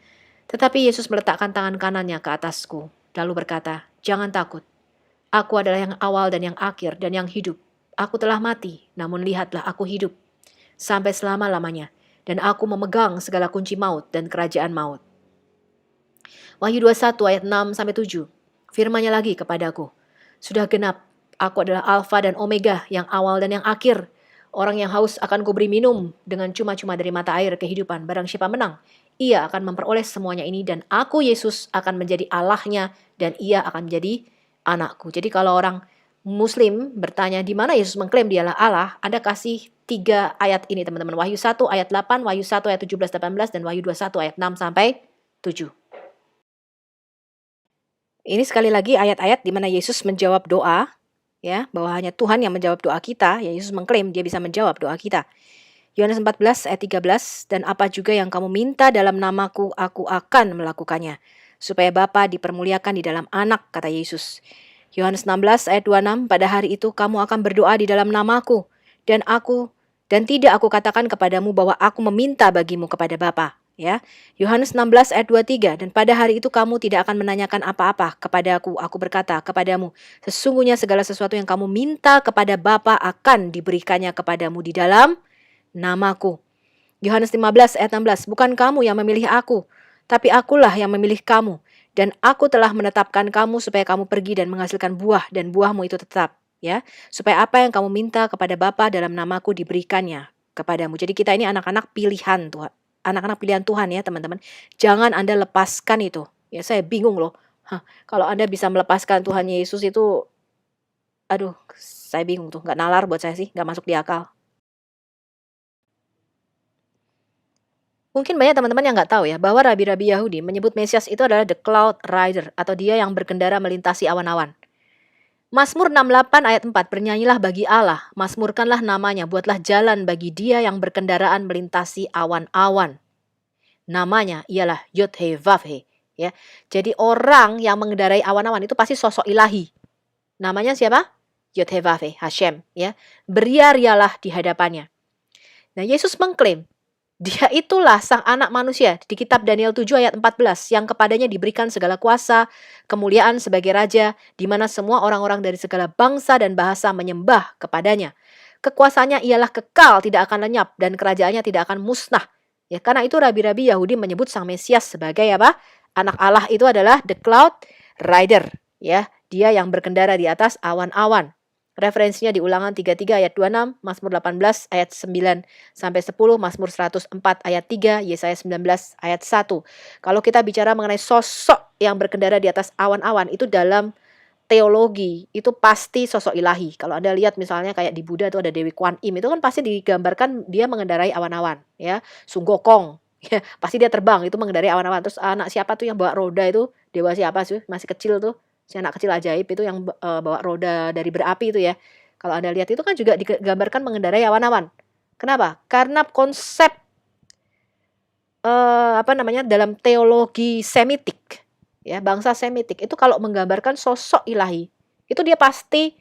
Tetapi Yesus meletakkan tangan kanannya ke atasku, lalu berkata, "Jangan takut. Aku adalah yang awal dan yang akhir dan yang hidup. Aku telah mati, namun lihatlah aku hidup sampai selama-lamanya. Dan aku memegang segala kunci maut dan kerajaan maut." Wahyu 21 ayat 6 sampai 7. Firman-Nya lagi kepadaku, "Sudah genap, aku adalah Alfa dan Omega, yang awal dan yang akhir. Orang yang haus akan kuberi minum dengan cuma-cuma dari mata air kehidupan. Barang siapa menang, ia akan memperoleh semuanya ini, dan aku, Yesus, akan menjadi Allahnya, dan ia akan menjadi anakku." Jadi kalau orang Muslim bertanya di mana Yesus mengklaim dialah Allah, Anda kasih 3 ayat ini teman-teman. Wahyu 1 ayat 8, Wahyu 1 ayat 17-18, dan Wahyu 21 ayat 6 sampai 7. Ini sekali lagi ayat-ayat di mana Yesus menjawab doa, ya, bahwa hanya Tuhan yang menjawab doa kita. Ya, Yesus mengklaim dia bisa menjawab doa kita. Yohanes 14 ayat 13, "Dan apa juga yang kamu minta dalam namaku, aku akan melakukannya, supaya Bapa dipermuliakan di dalam Anak," kata Yesus. Yohanes 16 ayat 26, "Pada hari itu kamu akan berdoa di dalam namaku, dan tidak aku katakan kepadamu bahwa aku meminta bagimu kepada Bapa." Ya, Yohanes 16 ayat 23, "Dan pada hari itu kamu tidak akan menanyakan apa-apa kepadaku. Aku berkata kepadamu, sesungguhnya segala sesuatu yang kamu minta kepada Bapa akan diberikannya kepadamu di dalam namaku." Yohanes 15 ayat 16, "Bukan kamu yang memilih aku, tapi akulah yang memilih kamu. Dan aku telah menetapkan kamu supaya kamu pergi dan menghasilkan buah, dan buahmu itu tetap." Ya, supaya apa yang kamu minta kepada Bapa dalam namaku diberikannya kepadamu. Jadi kita ini anak-anak pilihan Tuhan. Anak-anak pilihan Tuhan ya teman-teman. Jangan Anda lepaskan itu. Ya saya bingung loh. Kalau Anda bisa melepaskan Tuhan Yesus itu, aduh saya bingung tuh. Nggak nalar buat saya sih. Nggak masuk di akal. Mungkin banyak teman-teman yang nggak tahu ya, bahwa rabi-rabi Yahudi menyebut Mesias itu adalah the cloud rider, atau dia yang berkendara melintasi awan-awan. Mazmur 68 ayat 4, bernyanyilah bagi Allah, mazmurkanlah namanya, buatlah jalan bagi dia yang berkendaraan melintasi awan-awan. Namanya ialah Yod-Heh-Vav-He. Ya. Jadi orang yang mengendarai awan-awan itu pasti sosok ilahi. Namanya siapa? Yod-Heh-Vav-He, Hashem. Ya. Beria-rialah di hadapannya. Nah, Yesus mengklaim dia itulah sang anak manusia di kitab Daniel 7 ayat 14 yang kepadanya diberikan segala kuasa, kemuliaan sebagai raja, di mana semua orang-orang dari segala bangsa dan bahasa menyembah kepadanya. Kekuasaannya ialah kekal, tidak akan lenyap, dan kerajaannya tidak akan musnah. Ya, karena itu rabi-rabi Yahudi menyebut sang Mesias sebagai apa? Anak Allah itu adalah the cloud rider, ya, dia yang berkendara di atas awan-awan. Referensinya di Ulangan 33 ayat 26, Mazmur 18 ayat 9 sampai 10, Mazmur 104 ayat 3, Yesaya 19 ayat 1. Kalau kita bicara mengenai sosok yang berkendara di atas awan-awan, itu dalam teologi itu pasti sosok ilahi. Kalau Anda lihat misalnya kayak di Buddha itu ada Dewi Kwan Im, itu kan pasti digambarkan dia mengendarai awan-awan, ya. Sun Gokong, ya, pasti dia terbang itu mengendarai awan-awan. Terus anak siapa tuh yang bawa roda itu? Dewa siapa sih? Masih kecil tuh. Si anak kecil ajaib itu yang bawa roda dari berapi itu ya. Kalau Anda lihat itu kan juga digambarkan mengendarai awan-awan. Kenapa? Karena konsep dalam teologi Semitik, ya, bangsa Semitik itu kalau menggambarkan sosok ilahi, itu dia pasti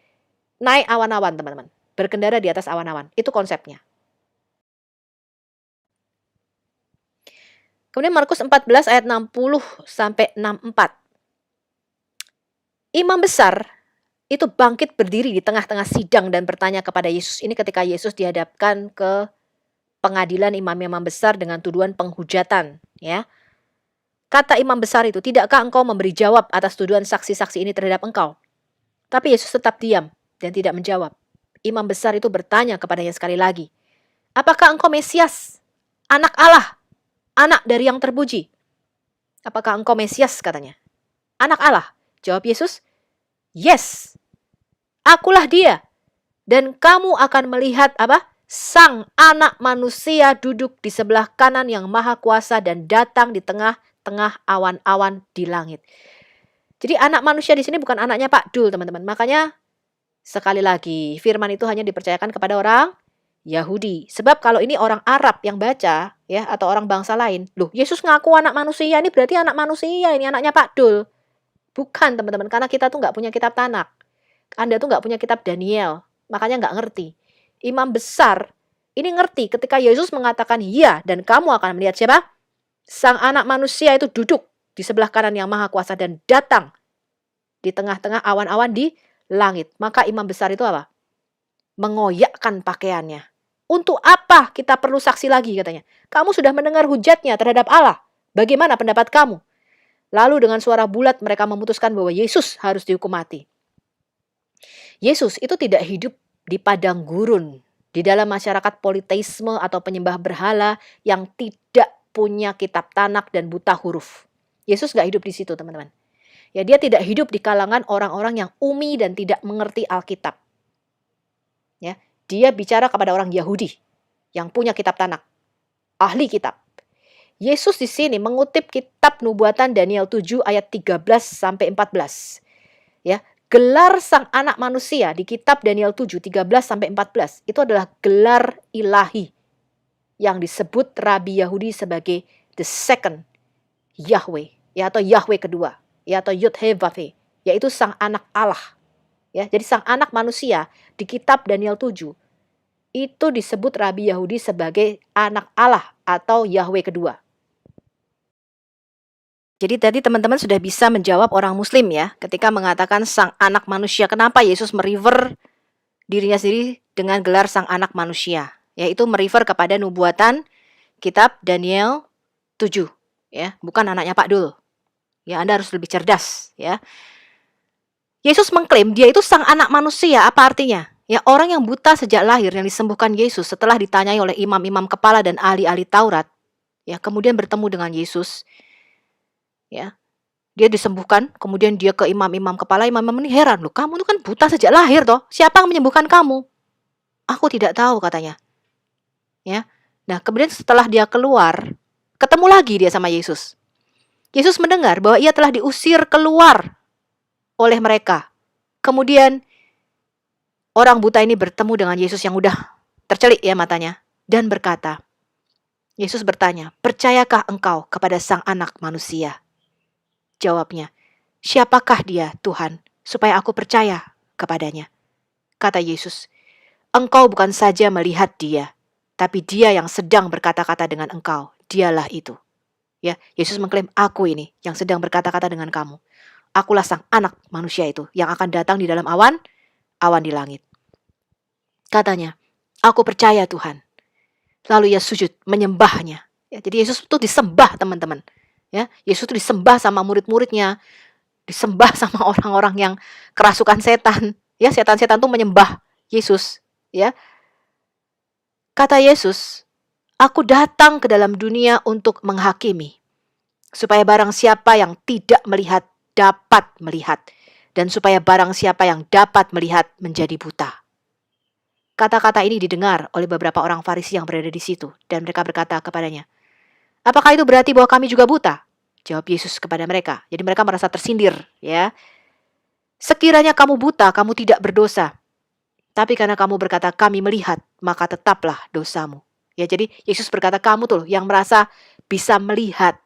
naik awan-awan, teman-teman. Berkendara di atas awan-awan. Itu konsepnya. Kemudian Markus 14 ayat 60 sampai 64. Imam besar itu bangkit berdiri di tengah-tengah sidang dan bertanya kepada Yesus. Ini ketika Yesus dihadapkan ke pengadilan imam-imam besar dengan tuduhan penghujatan, ya. Kata imam besar itu, tidakkah engkau memberi jawab atas tuduhan saksi-saksi ini terhadap engkau? Tapi Yesus tetap diam dan tidak menjawab. Imam besar itu bertanya kepadanya sekali lagi, apakah engkau Mesias, anak Allah, anak dari yang terpuji? Apakah engkau Mesias, katanya? Anak Allah. Jawab Yesus, yes, akulah dia. Dan kamu akan melihat apa? Sang anak manusia duduk di sebelah kanan yang maha kuasa dan datang di tengah-tengah awan-awan di langit. Jadi anak manusia di sini bukan anaknya Pak Dul, teman-teman. Makanya sekali lagi firman itu hanya dipercayakan kepada orang Yahudi. Sebab kalau ini orang Arab yang baca, ya, atau orang bangsa lain, loh, Yesus ngaku anak manusia, ini berarti anak manusia, ini anaknya Pak Dul. Bukan, teman-teman, karena kita tuh nggak punya kitab Tanak. Anda tuh nggak punya kitab Daniel, makanya nggak ngerti. Imam besar ini ngerti ketika Yesus mengatakan iya dan kamu akan melihat siapa? Sang anak manusia itu duduk di sebelah kanan yang maha kuasa dan datang di tengah-tengah awan-awan di langit. Maka imam besar itu apa? Mengoyakkan pakaiannya. Untuk apa kita perlu saksi lagi, katanya? Kamu sudah mendengar hujatnya terhadap Allah. Bagaimana pendapat kamu? Lalu dengan suara bulat mereka memutuskan bahwa Yesus harus dihukum mati. Yesus itu tidak hidup di padang gurun, di dalam masyarakat politeisme atau penyembah berhala yang tidak punya kitab Tanak dan buta huruf. Yesus gak hidup di situ, teman-teman. Ya, dia tidak hidup di kalangan orang-orang yang umi dan tidak mengerti Alkitab. Ya, dia bicara kepada orang Yahudi yang punya kitab Tanak, ahli kitab. Yesus di sini mengutip kitab nubuatan Daniel 7 ayat 13 sampai 14. Ya, gelar sang anak manusia di kitab Daniel 7 13 sampai 14 itu adalah gelar ilahi yang disebut Rabi Yahudi sebagai the second Yahweh, ya, atau Yahweh kedua, ya, atau Yod-Heh-Vav-He, yaitu sang anak Allah. Ya, jadi sang anak manusia di kitab Daniel 7 itu disebut Rabi Yahudi sebagai anak Allah atau Yahweh kedua. Jadi tadi teman-teman sudah bisa menjawab orang muslim ya, ketika mengatakan sang anak manusia. Kenapa Yesus merefer dirinya sendiri dengan gelar sang anak manusia? Yaitu merefer kepada nubuatan kitab Daniel 7. Ya, bukan anaknya Pak Dul. Ya, Anda harus lebih cerdas. Ya. Yesus mengklaim dia itu sang anak manusia. Apa artinya? Ya, orang yang buta sejak lahir yang disembuhkan Yesus setelah ditanyai oleh imam-imam kepala dan ahli-ahli Taurat, ya, kemudian bertemu dengan Yesus, ya. Dia disembuhkan, kemudian dia ke imam-imam kepala, imam-imam ini heran, "Loh, kamu tuh kan buta sejak lahir toh. Siapa yang menyembuhkan kamu?" "Aku tidak tahu," katanya. Ya. Nah, kemudian setelah dia keluar, ketemu lagi dia sama Yesus. Yesus mendengar bahwa ia telah diusir keluar oleh mereka. Kemudian orang buta ini bertemu dengan Yesus yang udah tercelik ya matanya dan berkata, Yesus bertanya, "Percayakah engkau kepada Sang Anak Manusia?" Jawabnya, "Siapakah dia, Tuhan, supaya aku percaya kepadanya?" Kata Yesus, "Engkau bukan saja melihat dia, tapi dia yang sedang berkata-kata dengan engkau, dialah itu." Ya, Yesus mengklaim, "Aku ini yang sedang berkata-kata dengan kamu. Akulah Sang Anak Manusia itu yang akan datang di dalam awan di langit." Katanya, "Aku percaya Tuhan." Lalu ia sujud menyembahnya. Ya, jadi Yesus itu disembah, teman-teman. Ya, Yesus itu disembah sama murid-muridnya, disembah sama orang-orang yang kerasukan setan. Ya, setan-setan itu menyembah Yesus. Ya, kata Yesus, "Aku datang ke dalam dunia untuk menghakimi, supaya barang siapa yang tidak melihat dapat melihat, dan supaya barang siapa yang dapat melihat menjadi buta." Kata-kata ini didengar oleh beberapa orang Farisi yang berada di situ, dan mereka berkata kepadanya, "Apakah itu berarti bahwa kami juga buta?" Jawab Yesus kepada mereka. Jadi mereka merasa tersindir, ya. "Sekiranya kamu buta, kamu tidak berdosa. Tapi karena kamu berkata kami melihat, maka tetaplah dosamu." Ya, jadi Yesus berkata, kamu tuh yang merasa bisa melihat,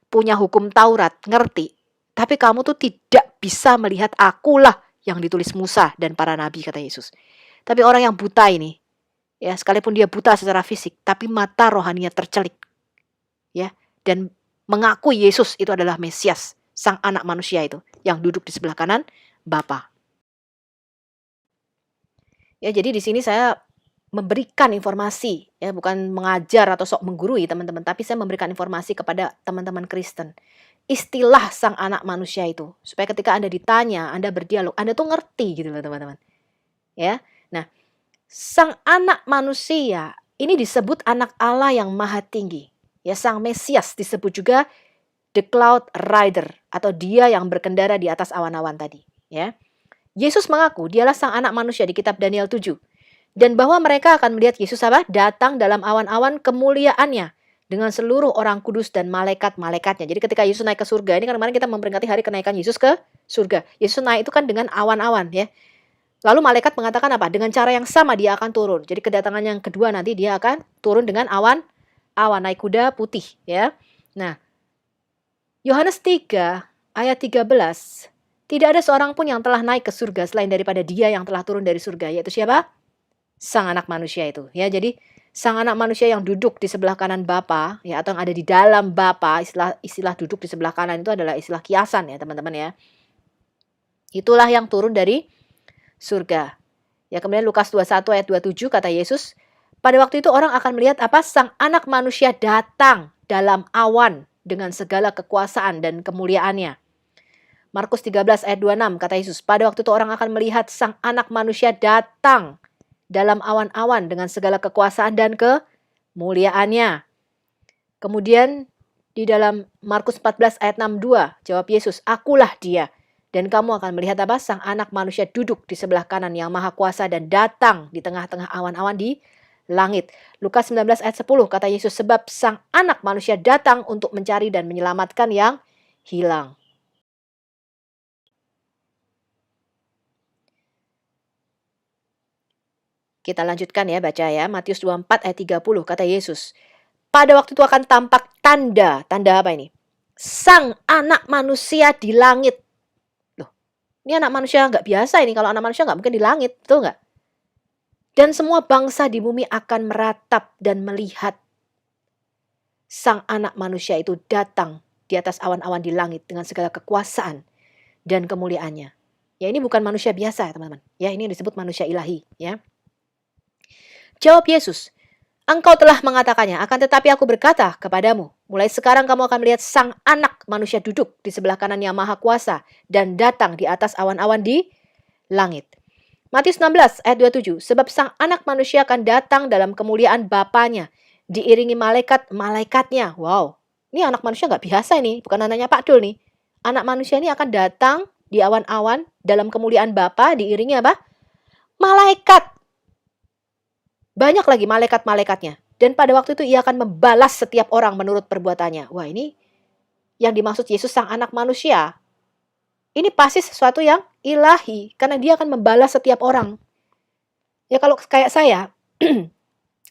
punya hukum Taurat, ngerti. Tapi kamu tuh tidak bisa melihat, akulah yang ditulis Musa dan para nabi, kata Yesus. Tapi orang yang buta ini, ya, sekalipun dia buta secara fisik, tapi mata rohaninya tercelik, ya, dan mengakui Yesus itu adalah Mesias, Sang Anak Manusia itu, yang duduk di sebelah kanan Bapa. Ya, jadi di sini saya memberikan informasi, ya, bukan mengajar atau sok menggurui teman-teman, tapi saya memberikan informasi kepada teman-teman Kristen. Istilah Sang Anak Manusia itu, supaya ketika Anda ditanya, Anda berdialog, Anda tuh ngerti gitu loh teman-teman. Ya, nah, Sang Anak Manusia ini disebut Anak Allah yang Maha Tinggi. Ya, Sang Mesias disebut juga The Cloud Rider, atau dia yang berkendara di atas awan-awan tadi. Ya, Yesus mengaku dialah Sang Anak Manusia di kitab Daniel 7. Dan bahwa mereka akan melihat Yesus apa? Datang dalam awan-awan kemuliaannya dengan seluruh orang kudus dan malaikat-malaikatnya. Jadi ketika Yesus naik ke surga, ini kan kemarin kita memperingati hari kenaikan Yesus ke surga. Yesus naik itu kan dengan awan-awan, ya. Lalu malaikat mengatakan apa? Dengan cara yang sama dia akan turun. Jadi kedatangan yang kedua nanti dia akan turun dengan awan naik kuda putih, ya. Nah, Yohanes 3 ayat 13, tidak ada seorang pun yang telah naik ke surga selain daripada dia yang telah turun dari surga, yaitu siapa? Sang Anak Manusia itu, ya. Jadi Sang Anak Manusia yang duduk di sebelah kanan Bapa, ya, atau yang ada di dalam Bapa, istilah duduk di sebelah kanan itu adalah istilah kiasan, ya teman-teman, ya. Itulah yang turun dari surga. Ya, kemudian Lukas 21 ayat 27 kata Yesus, pada waktu itu orang akan melihat apa? Sang Anak Manusia datang dalam awan dengan segala kekuasaan dan kemuliaannya. Markus 13 ayat 26 kata Yesus, pada waktu itu orang akan melihat Sang Anak Manusia datang dalam awan-awan dengan segala kekuasaan dan kemuliaannya. Kemudian di dalam Markus 14 ayat 62 jawab Yesus, akulah dia. Dan kamu akan melihat apa? Sang Anak Manusia duduk di sebelah kanan yang Maha Kuasa dan datang di tengah-tengah awan-awan di langit. Lukas 19 ayat 10 kata Yesus, sebab Sang Anak Manusia datang untuk mencari dan menyelamatkan yang hilang. Kita lanjutkan ya, baca ya. Matius 24 ayat 30 kata Yesus, pada waktu itu akan tampak tanda. Tanda apa ini? Sang Anak Manusia di langit. Loh, ini anak manusia nggak biasa ini. Kalau anak manusia nggak mungkin di langit, betul nggak? Dan semua bangsa di bumi akan meratap dan melihat Sang Anak Manusia itu datang di atas awan-awan di langit dengan segala kekuasaan dan kemuliaannya. Ya, ini bukan manusia biasa ya teman-teman. Ya, ini disebut manusia ilahi, ya. Jawab Yesus, engkau telah mengatakannya, akan tetapi aku berkata kepadamu, mulai sekarang kamu akan melihat Sang Anak Manusia duduk di sebelah kanan yang Maha Kuasa dan datang di atas awan-awan di langit. Matius 16 ayat 27. Sebab sang anak manusia akan datang dalam kemuliaan Bapanya, diiringi malaikat-malaikatnya. Wow, ini anak manusia nggak biasa ini, bukan anaknya Pak Dul nih. Anak manusia ini akan datang di awan-awan dalam kemuliaan Bapa, diiringi apa? Malaikat. Banyak lagi malaikat-malaikatnya. Dan pada waktu itu ia akan membalas setiap orang menurut perbuatannya. Wah, ini yang dimaksud Yesus sang anak manusia. Ini pasti sesuatu yang ilahi, karena dia akan membalas setiap orang. Ya kalau kayak saya,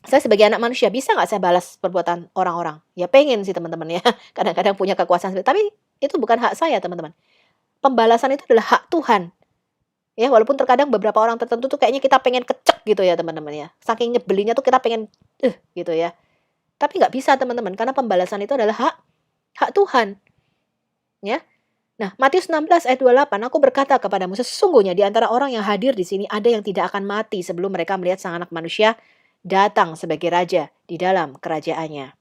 saya sebagai anak manusia, bisa nggak saya balas perbuatan orang-orang? Ya pengen sih teman-teman ya, kadang-kadang punya kekuasaan. Tapi itu bukan hak saya teman-teman. Pembalasan itu adalah hak Tuhan. Ya walaupun terkadang beberapa orang tertentu tuh kayaknya kita pengen kecek gitu ya teman-teman ya. Saking nyebelinnya tuh kita pengen, gitu ya. Tapi nggak bisa teman-teman, karena pembalasan itu adalah hak Tuhan. Ya. Nah, Matius 16 ayat 28, aku berkata kepadamu, sesungguhnya di antara orang yang hadir di sini ada yang tidak akan mati sebelum mereka melihat sang anak manusia datang sebagai raja di dalam kerajaannya.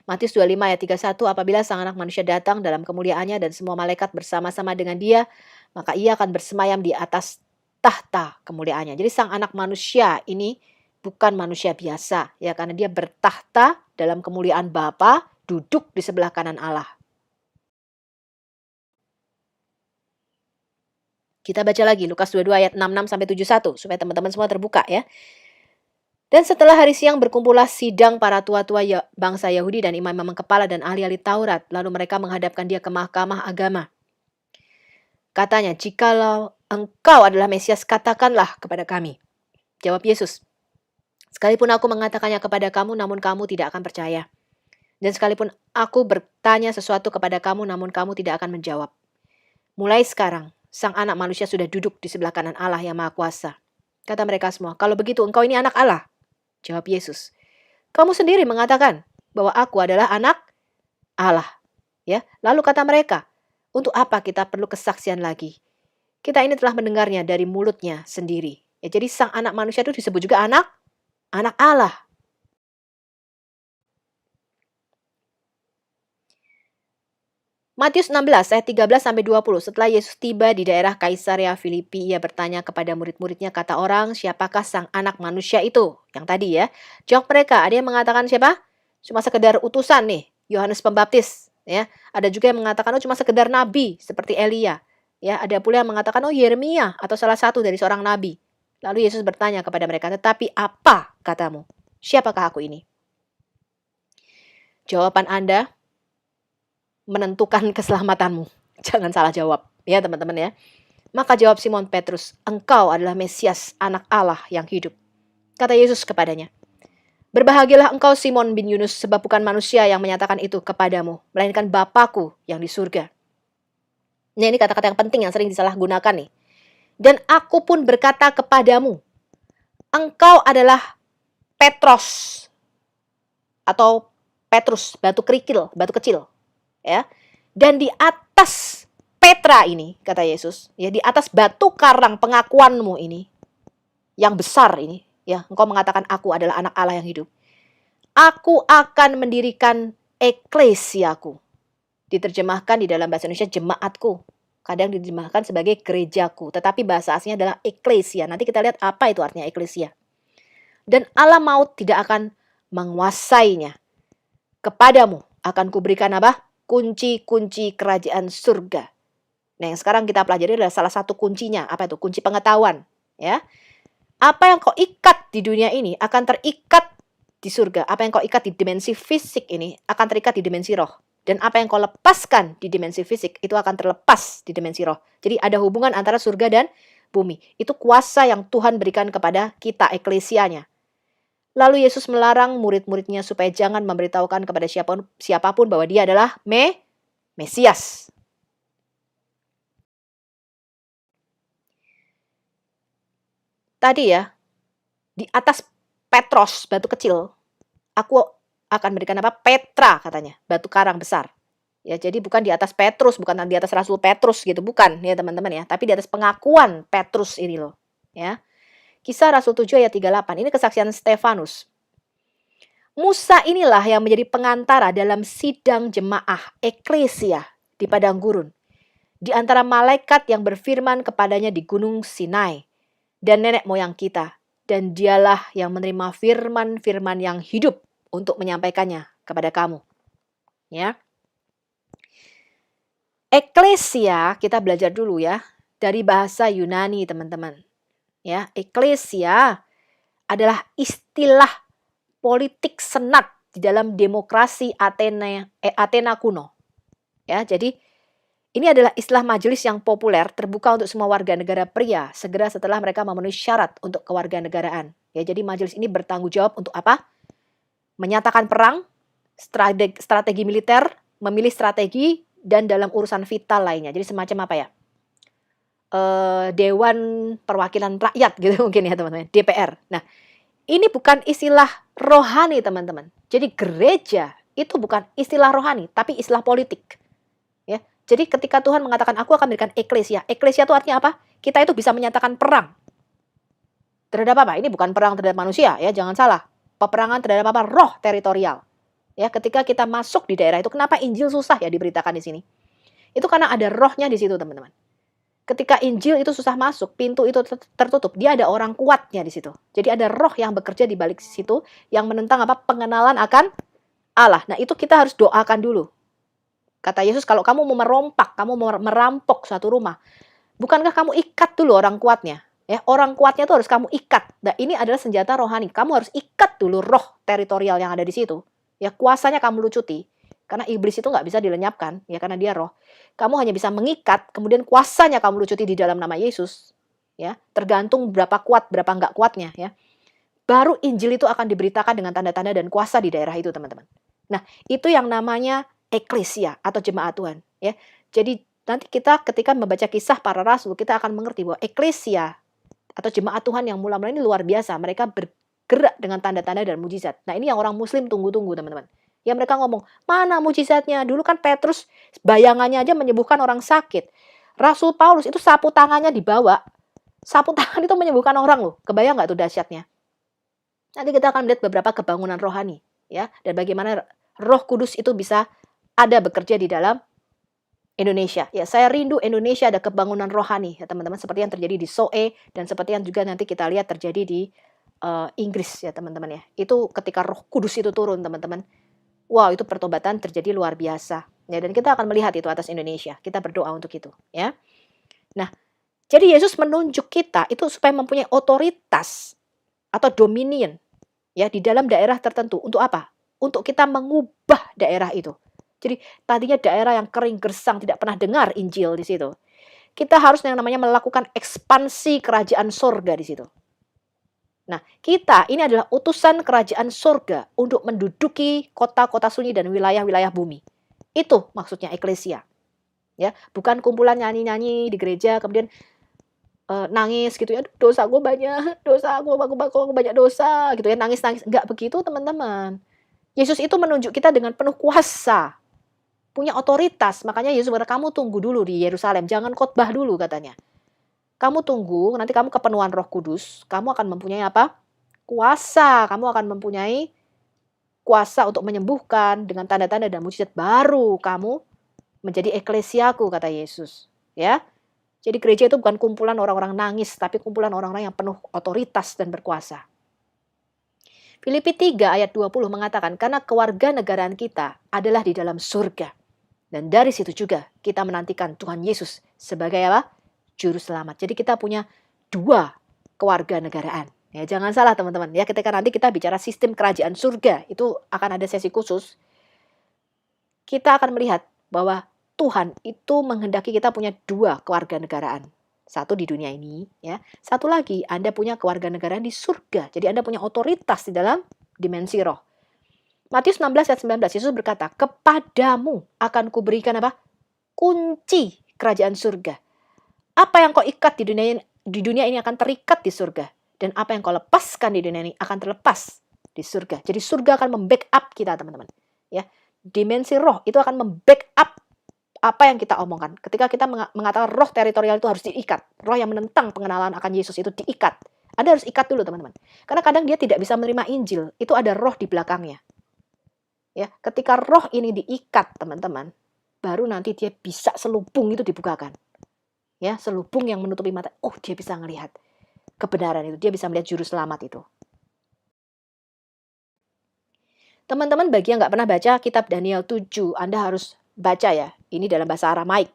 Matius 25 ayat 31, apabila sang anak manusia datang dalam kemuliaannya dan semua malaikat bersama-sama dengan dia, maka ia akan bersemayam di atas tahta kemuliaannya. Jadi sang anak manusia ini bukan manusia biasa, ya, karena dia bertahta dalam kemuliaan Bapa, duduk di sebelah kanan Allah. Kita baca lagi Lukas 22 ayat 66 sampai 71 supaya teman-teman semua terbuka ya. Dan setelah hari siang berkumpullah sidang para tua-tua bangsa Yahudi dan imam-imam kepala dan ahli-ahli Taurat, lalu mereka menghadapkan dia ke mahkamah agama. Katanya, "Jikalau engkau adalah Mesias, katakanlah kepada kami." Jawab Yesus, "Sekalipun aku mengatakannya kepada kamu, namun kamu tidak akan percaya. Dan sekalipun aku bertanya sesuatu kepada kamu, namun kamu tidak akan menjawab. Mulai sekarang, Sang Anak Manusia sudah duduk di sebelah kanan Allah yang Maha Kuasa." Kata mereka semua, "Kalau begitu engkau ini anak Allah." Jawab Yesus, "Kamu sendiri mengatakan bahwa aku adalah anak Allah." Ya, lalu kata mereka, "Untuk apa kita perlu kesaksian lagi? Kita ini telah mendengarnya dari mulutnya sendiri." Ya, jadi Sang Anak Manusia itu disebut juga anak Allah. Matius 16 ayat 13 sampai 20. Setelah Yesus tiba di daerah Kaisarea Filipi, ia bertanya kepada murid-muridnya, kata orang, "Siapakah sang anak manusia itu?" Yang tadi ya. Jawab mereka, ada yang mengatakan siapa? Cuma sekedar utusan nih, Yohanes Pembaptis, ya. Ada juga yang mengatakan cuma sekedar nabi seperti Elia. Ya, ada pula yang mengatakan Yeremia atau salah satu dari seorang nabi. Lalu Yesus bertanya kepada mereka, "Tetapi apa katamu? Siapakah aku ini?" Jawaban Anda menentukan keselamatanmu. Jangan salah jawab, ya teman-teman ya. Maka jawab Simon Petrus, "Engkau adalah Mesias, anak Allah yang hidup." Kata Yesus kepadanya, "Berbahagialah engkau Simon bin Yunus, sebab bukan manusia yang menyatakan itu kepadamu, melainkan Bapa-Ku yang di surga." Nah, ini kata-kata yang penting yang sering disalahgunakan nih. "Dan aku pun berkata kepadamu, engkau adalah Petros," atau Petrus, batu kerikil, batu kecil. Ya. Dan di atas Petra ini, kata Yesus, ya, di atas batu karang pengakuanmu ini, yang besar ini, ya, engkau mengatakan aku adalah anak Allah yang hidup. Aku akan mendirikan eklesiaku. Diterjemahkan di dalam bahasa Indonesia jemaatku. Kadang diterjemahkan sebagai gerejaku, tetapi bahasa aslinya adalah eklesia. Nanti kita lihat apa itu artinya eklesia. Dan alam maut tidak akan menguasainya. Kepadamu akan kuberikan apa? Kunci-kunci kerajaan surga. Nah, yang sekarang kita pelajari adalah salah satu kuncinya. Apa itu? Kunci pengetahuan. Ya. Apa yang kau ikat di dunia ini akan terikat di surga. Apa yang kau ikat di dimensi fisik ini akan terikat di dimensi roh. Dan apa yang kau lepaskan di dimensi fisik itu akan terlepas di dimensi roh. Jadi ada hubungan antara surga dan bumi. Itu kuasa yang Tuhan berikan kepada kita, eklesianya. Lalu Yesus melarang murid-muridnya supaya jangan memberitahukan kepada siapapun bahwa dia adalah Mesias. Tadi ya, di atas Petros, batu kecil, aku akan berikan apa? Petra katanya, batu karang besar. Ya, jadi bukan di atas Petrus, bukan di atas Rasul Petrus gitu, bukan ya teman-teman ya, tapi di atas pengakuan Petrus ini loh, ya. Kisah Rasul 7 ayat 38, ini kesaksian Stefanus. Musa inilah yang menjadi pengantara dalam sidang jemaah eklesia di padang gurun. di antara malaikat yang berfirman kepadanya di gunung Sinai dan nenek moyang kita. Dan dialah yang menerima firman-firman yang hidup untuk menyampaikannya kepada kamu. Ya. Eklesia, kita belajar dulu ya, dari bahasa Yunani teman-teman. Ya, eklesia adalah istilah politik senat di dalam demokrasi Athena kuno. Ya, jadi ini adalah istilah majelis yang populer terbuka untuk semua warga negara pria segera setelah mereka memenuhi syarat untuk kewarganegaraan. Ya, jadi majelis ini bertanggung jawab untuk apa? Menyatakan perang, strategi militer, memilih strategi, dan dalam urusan vital lainnya. Jadi semacam apa ya? Dewan Perwakilan Rakyat gitu mungkin ya teman-teman, DPR. Nah, ini bukan istilah rohani teman-teman. Jadi gereja itu bukan istilah rohani, tapi istilah politik. Ya, jadi ketika Tuhan mengatakan aku akan memberikan eklesia, eklesia itu artinya apa? Kita itu bisa menyatakan perang terhadap apa? Ini bukan perang terhadap manusia ya, jangan salah. Peperangan terhadap apa? Roh teritorial. Ya, ketika kita masuk di daerah itu, kenapa Injil susah ya diberitakan di sini? Itu karena ada rohnya di situ, teman-teman. Ketika Injil itu susah masuk, pintu itu tertutup, dia ada orang kuatnya di situ. Jadi ada roh yang bekerja di balik situ yang menentang apa? Pengenalan akan Allah. Nah, itu kita harus doakan dulu. Kata Yesus, kalau kamu mau merompak, kamu mau merampok suatu rumah, bukankah kamu ikat dulu orang kuatnya? Ya, orang kuatnya itu harus kamu ikat. Nah, ini adalah senjata rohani. Kamu harus ikat dulu roh teritorial yang ada di situ. Ya, kuasanya kamu lucuti. Karena iblis itu nggak bisa dilenyapkan, ya karena dia roh. Kamu hanya bisa mengikat, kemudian kuasanya kamu lucuti di dalam nama Yesus. Ya, tergantung berapa kuat, berapa nggak kuatnya. Ya, baru Injil itu akan diberitakan dengan tanda-tanda dan kuasa di daerah itu, teman-teman. Nah, itu yang namanya eklesia atau jemaat Tuhan. Ya, jadi nanti kita ketika membaca kisah para rasul, kita akan mengerti bahwa eklesia atau jemaat Tuhan yang mula-mula ini luar biasa. Mereka bergerak dengan tanda-tanda dan mujizat. Nah, ini yang orang Muslim tunggu-tunggu, teman-teman. Ya, mereka ngomong, mana mujizatnya? Dulu kan Petrus bayangannya aja menyembuhkan orang sakit. Rasul Paulus itu sapu tangannya dibawa. Sapu tangan itu menyembuhkan orang loh. Kebayang nggak tuh dahsyatnya? Nanti kita akan melihat beberapa kebangunan rohani. Ya, dan bagaimana Roh Kudus itu bisa ada bekerja di dalam Indonesia. Ya, saya rindu Indonesia ada kebangunan rohani, ya teman-teman. Seperti yang terjadi di Soe, dan seperti yang juga nanti kita lihat terjadi di Inggris, ya teman-teman ya. Itu ketika Roh Kudus itu turun, teman-teman. Wow, itu pertobatan terjadi luar biasa. Ya, dan kita akan melihat itu atas Indonesia. Kita berdoa untuk itu, ya. Nah, jadi Yesus menunjuk kita itu supaya mempunyai otoritas atau dominion ya di dalam daerah tertentu. Untuk apa? Untuk kita mengubah daerah itu. Jadi tadinya daerah yang kering gersang tidak pernah dengar Injil di situ. Kita harus yang namanya melakukan ekspansi kerajaan surga di situ. Nah, kita ini adalah utusan kerajaan surga untuk menduduki kota-kota sunyi dan wilayah-wilayah bumi. Itu maksudnya eklesia. Ya, bukan kumpulan nyanyi-nyanyi di gereja kemudian nangis gitu ya, dosa gue banyak, dosa aku banyak dosa gitu ya, nangis-nangis. Enggak begitu, teman-teman. Yesus itu menunjuk kita dengan penuh kuasa, punya otoritas. Makanya Yesus berkata, kamu tunggu dulu di Yerusalem, jangan khotbah dulu katanya. Kamu tunggu, nanti kamu kepenuhan Roh Kudus, kamu akan mempunyai apa? Kuasa, kamu akan mempunyai kuasa untuk menyembuhkan dengan tanda-tanda dan mujizat, baru kamu menjadi eklesiaku, kata Yesus. Ya, jadi gereja itu bukan kumpulan orang-orang nangis, tapi kumpulan orang-orang yang penuh otoritas dan berkuasa. Filipi 3 ayat 20 mengatakan, karena kewarganegaraan kita adalah di dalam surga. Dan dari situ juga kita menantikan Tuhan Yesus sebagai apa? Juru selamat. Jadi kita punya dua kewarganegaraan. Ya, jangan salah teman-teman. Ya, ketika nanti kita bicara sistem kerajaan surga, itu akan ada sesi khusus. Kita akan melihat bahwa Tuhan itu menghendaki kita punya dua kewarganegaraan. Satu di dunia ini, ya. Satu lagi, Anda punya kewarganegaraan di surga. Jadi Anda punya otoritas di dalam dimensi roh. Matius 16 ayat 19, Yesus berkata, kepadamu akan kuberikan apa? Kunci kerajaan surga. Apa yang kau ikat di dunia ini akan terikat di surga. Dan apa yang kau lepaskan di dunia ini akan terlepas di surga. Jadi surga akan membackup kita, teman-teman. Ya, dimensi roh itu akan membackup apa yang kita omongkan. Ketika kita mengatakan roh teritorial itu harus diikat. Roh yang menentang pengenalan akan Yesus itu diikat. Anda harus ikat dulu, teman-teman. Karena kadang dia tidak bisa menerima Injil. Itu ada roh di belakangnya. Ya, ketika roh ini diikat, teman-teman, baru nanti dia bisa selubung itu dibukakan. Ya, selubung yang menutupi mata. Oh, dia bisa melihat kebenaran itu. Dia bisa melihat juru selamat itu. Teman-teman bagi yang nggak pernah baca kitab Daniel 7, Anda harus baca ya. Ini dalam bahasa Aramaik.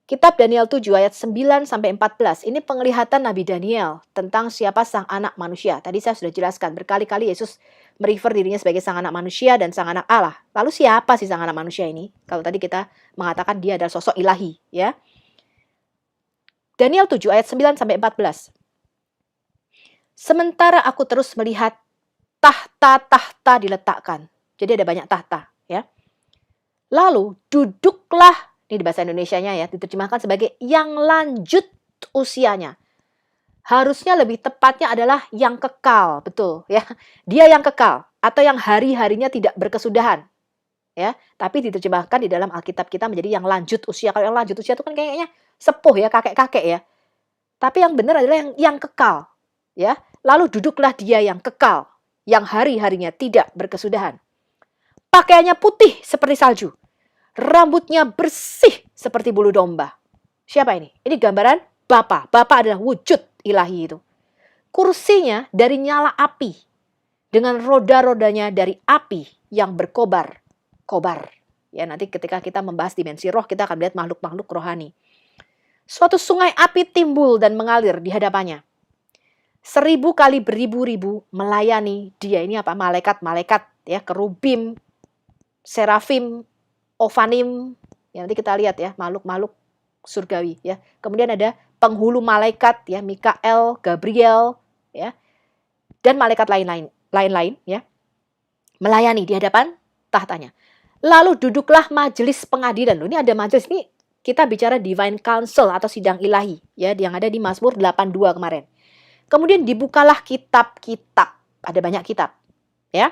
Kitab Daniel 7 ayat 9 sampai 14. Ini penglihatan Nabi Daniel tentang siapa sang anak manusia. Tadi saya sudah jelaskan berkali-kali Yesus merefer dirinya sebagai sang anak manusia dan sang anak Allah. Lalu siapa sih sang anak manusia ini? Kalau tadi kita mengatakan dia adalah sosok ilahi, ya. Daniel 7 ayat 9 sampai 14. Sementara aku terus melihat tahta-tahta diletakkan. Jadi ada banyak tahta, ya. Lalu duduklah, ini di bahasa Indonesianya ya, diterjemahkan sebagai yang lanjut usianya. Harusnya lebih tepatnya adalah yang kekal, betul ya. Dia yang kekal atau yang hari-harinya tidak berkesudahan. Ya, tapi diterjemahkan di dalam Alkitab kita menjadi yang lanjut usia. Kalau yang lanjut usia itu kan kayaknya sepuh ya, kakek-kakek ya. Tapi yang benar adalah yang kekal, ya. Lalu duduklah dia yang kekal, yang hari-harinya tidak berkesudahan. Pakaiannya putih seperti salju. Rambutnya bersih seperti bulu domba. Siapa ini? Ini gambaran Bapa. Bapa adalah wujud ilahi itu. Kursinya dari nyala api. Dengan roda-rodanya dari api yang berkobar. Kobar. Ya, nanti ketika kita membahas dimensi roh, kita akan melihat makhluk-makhluk rohani. Suatu sungai api timbul dan mengalir di hadapannya. 1000 kali beribu-ribu melayani dia. Ini apa? Malaikat-malaikat, ya, kerubim, serafim, ofanim. Ya, nanti kita lihat ya, makhluk-makhluk surgawi, ya. Kemudian ada penghulu malaikat, ya, Mikael, Gabriel, ya. Dan malaikat lain-lain, ya. Melayani di hadapan tahtanya. Lalu duduklah majelis pengadilan. Ini ada majelis, ini kita bicara divine council atau sidang ilahi, ya, yang ada di Mazmur 82 kemarin. Kemudian dibukalah kitab-kitab. Ada banyak kitab, ya.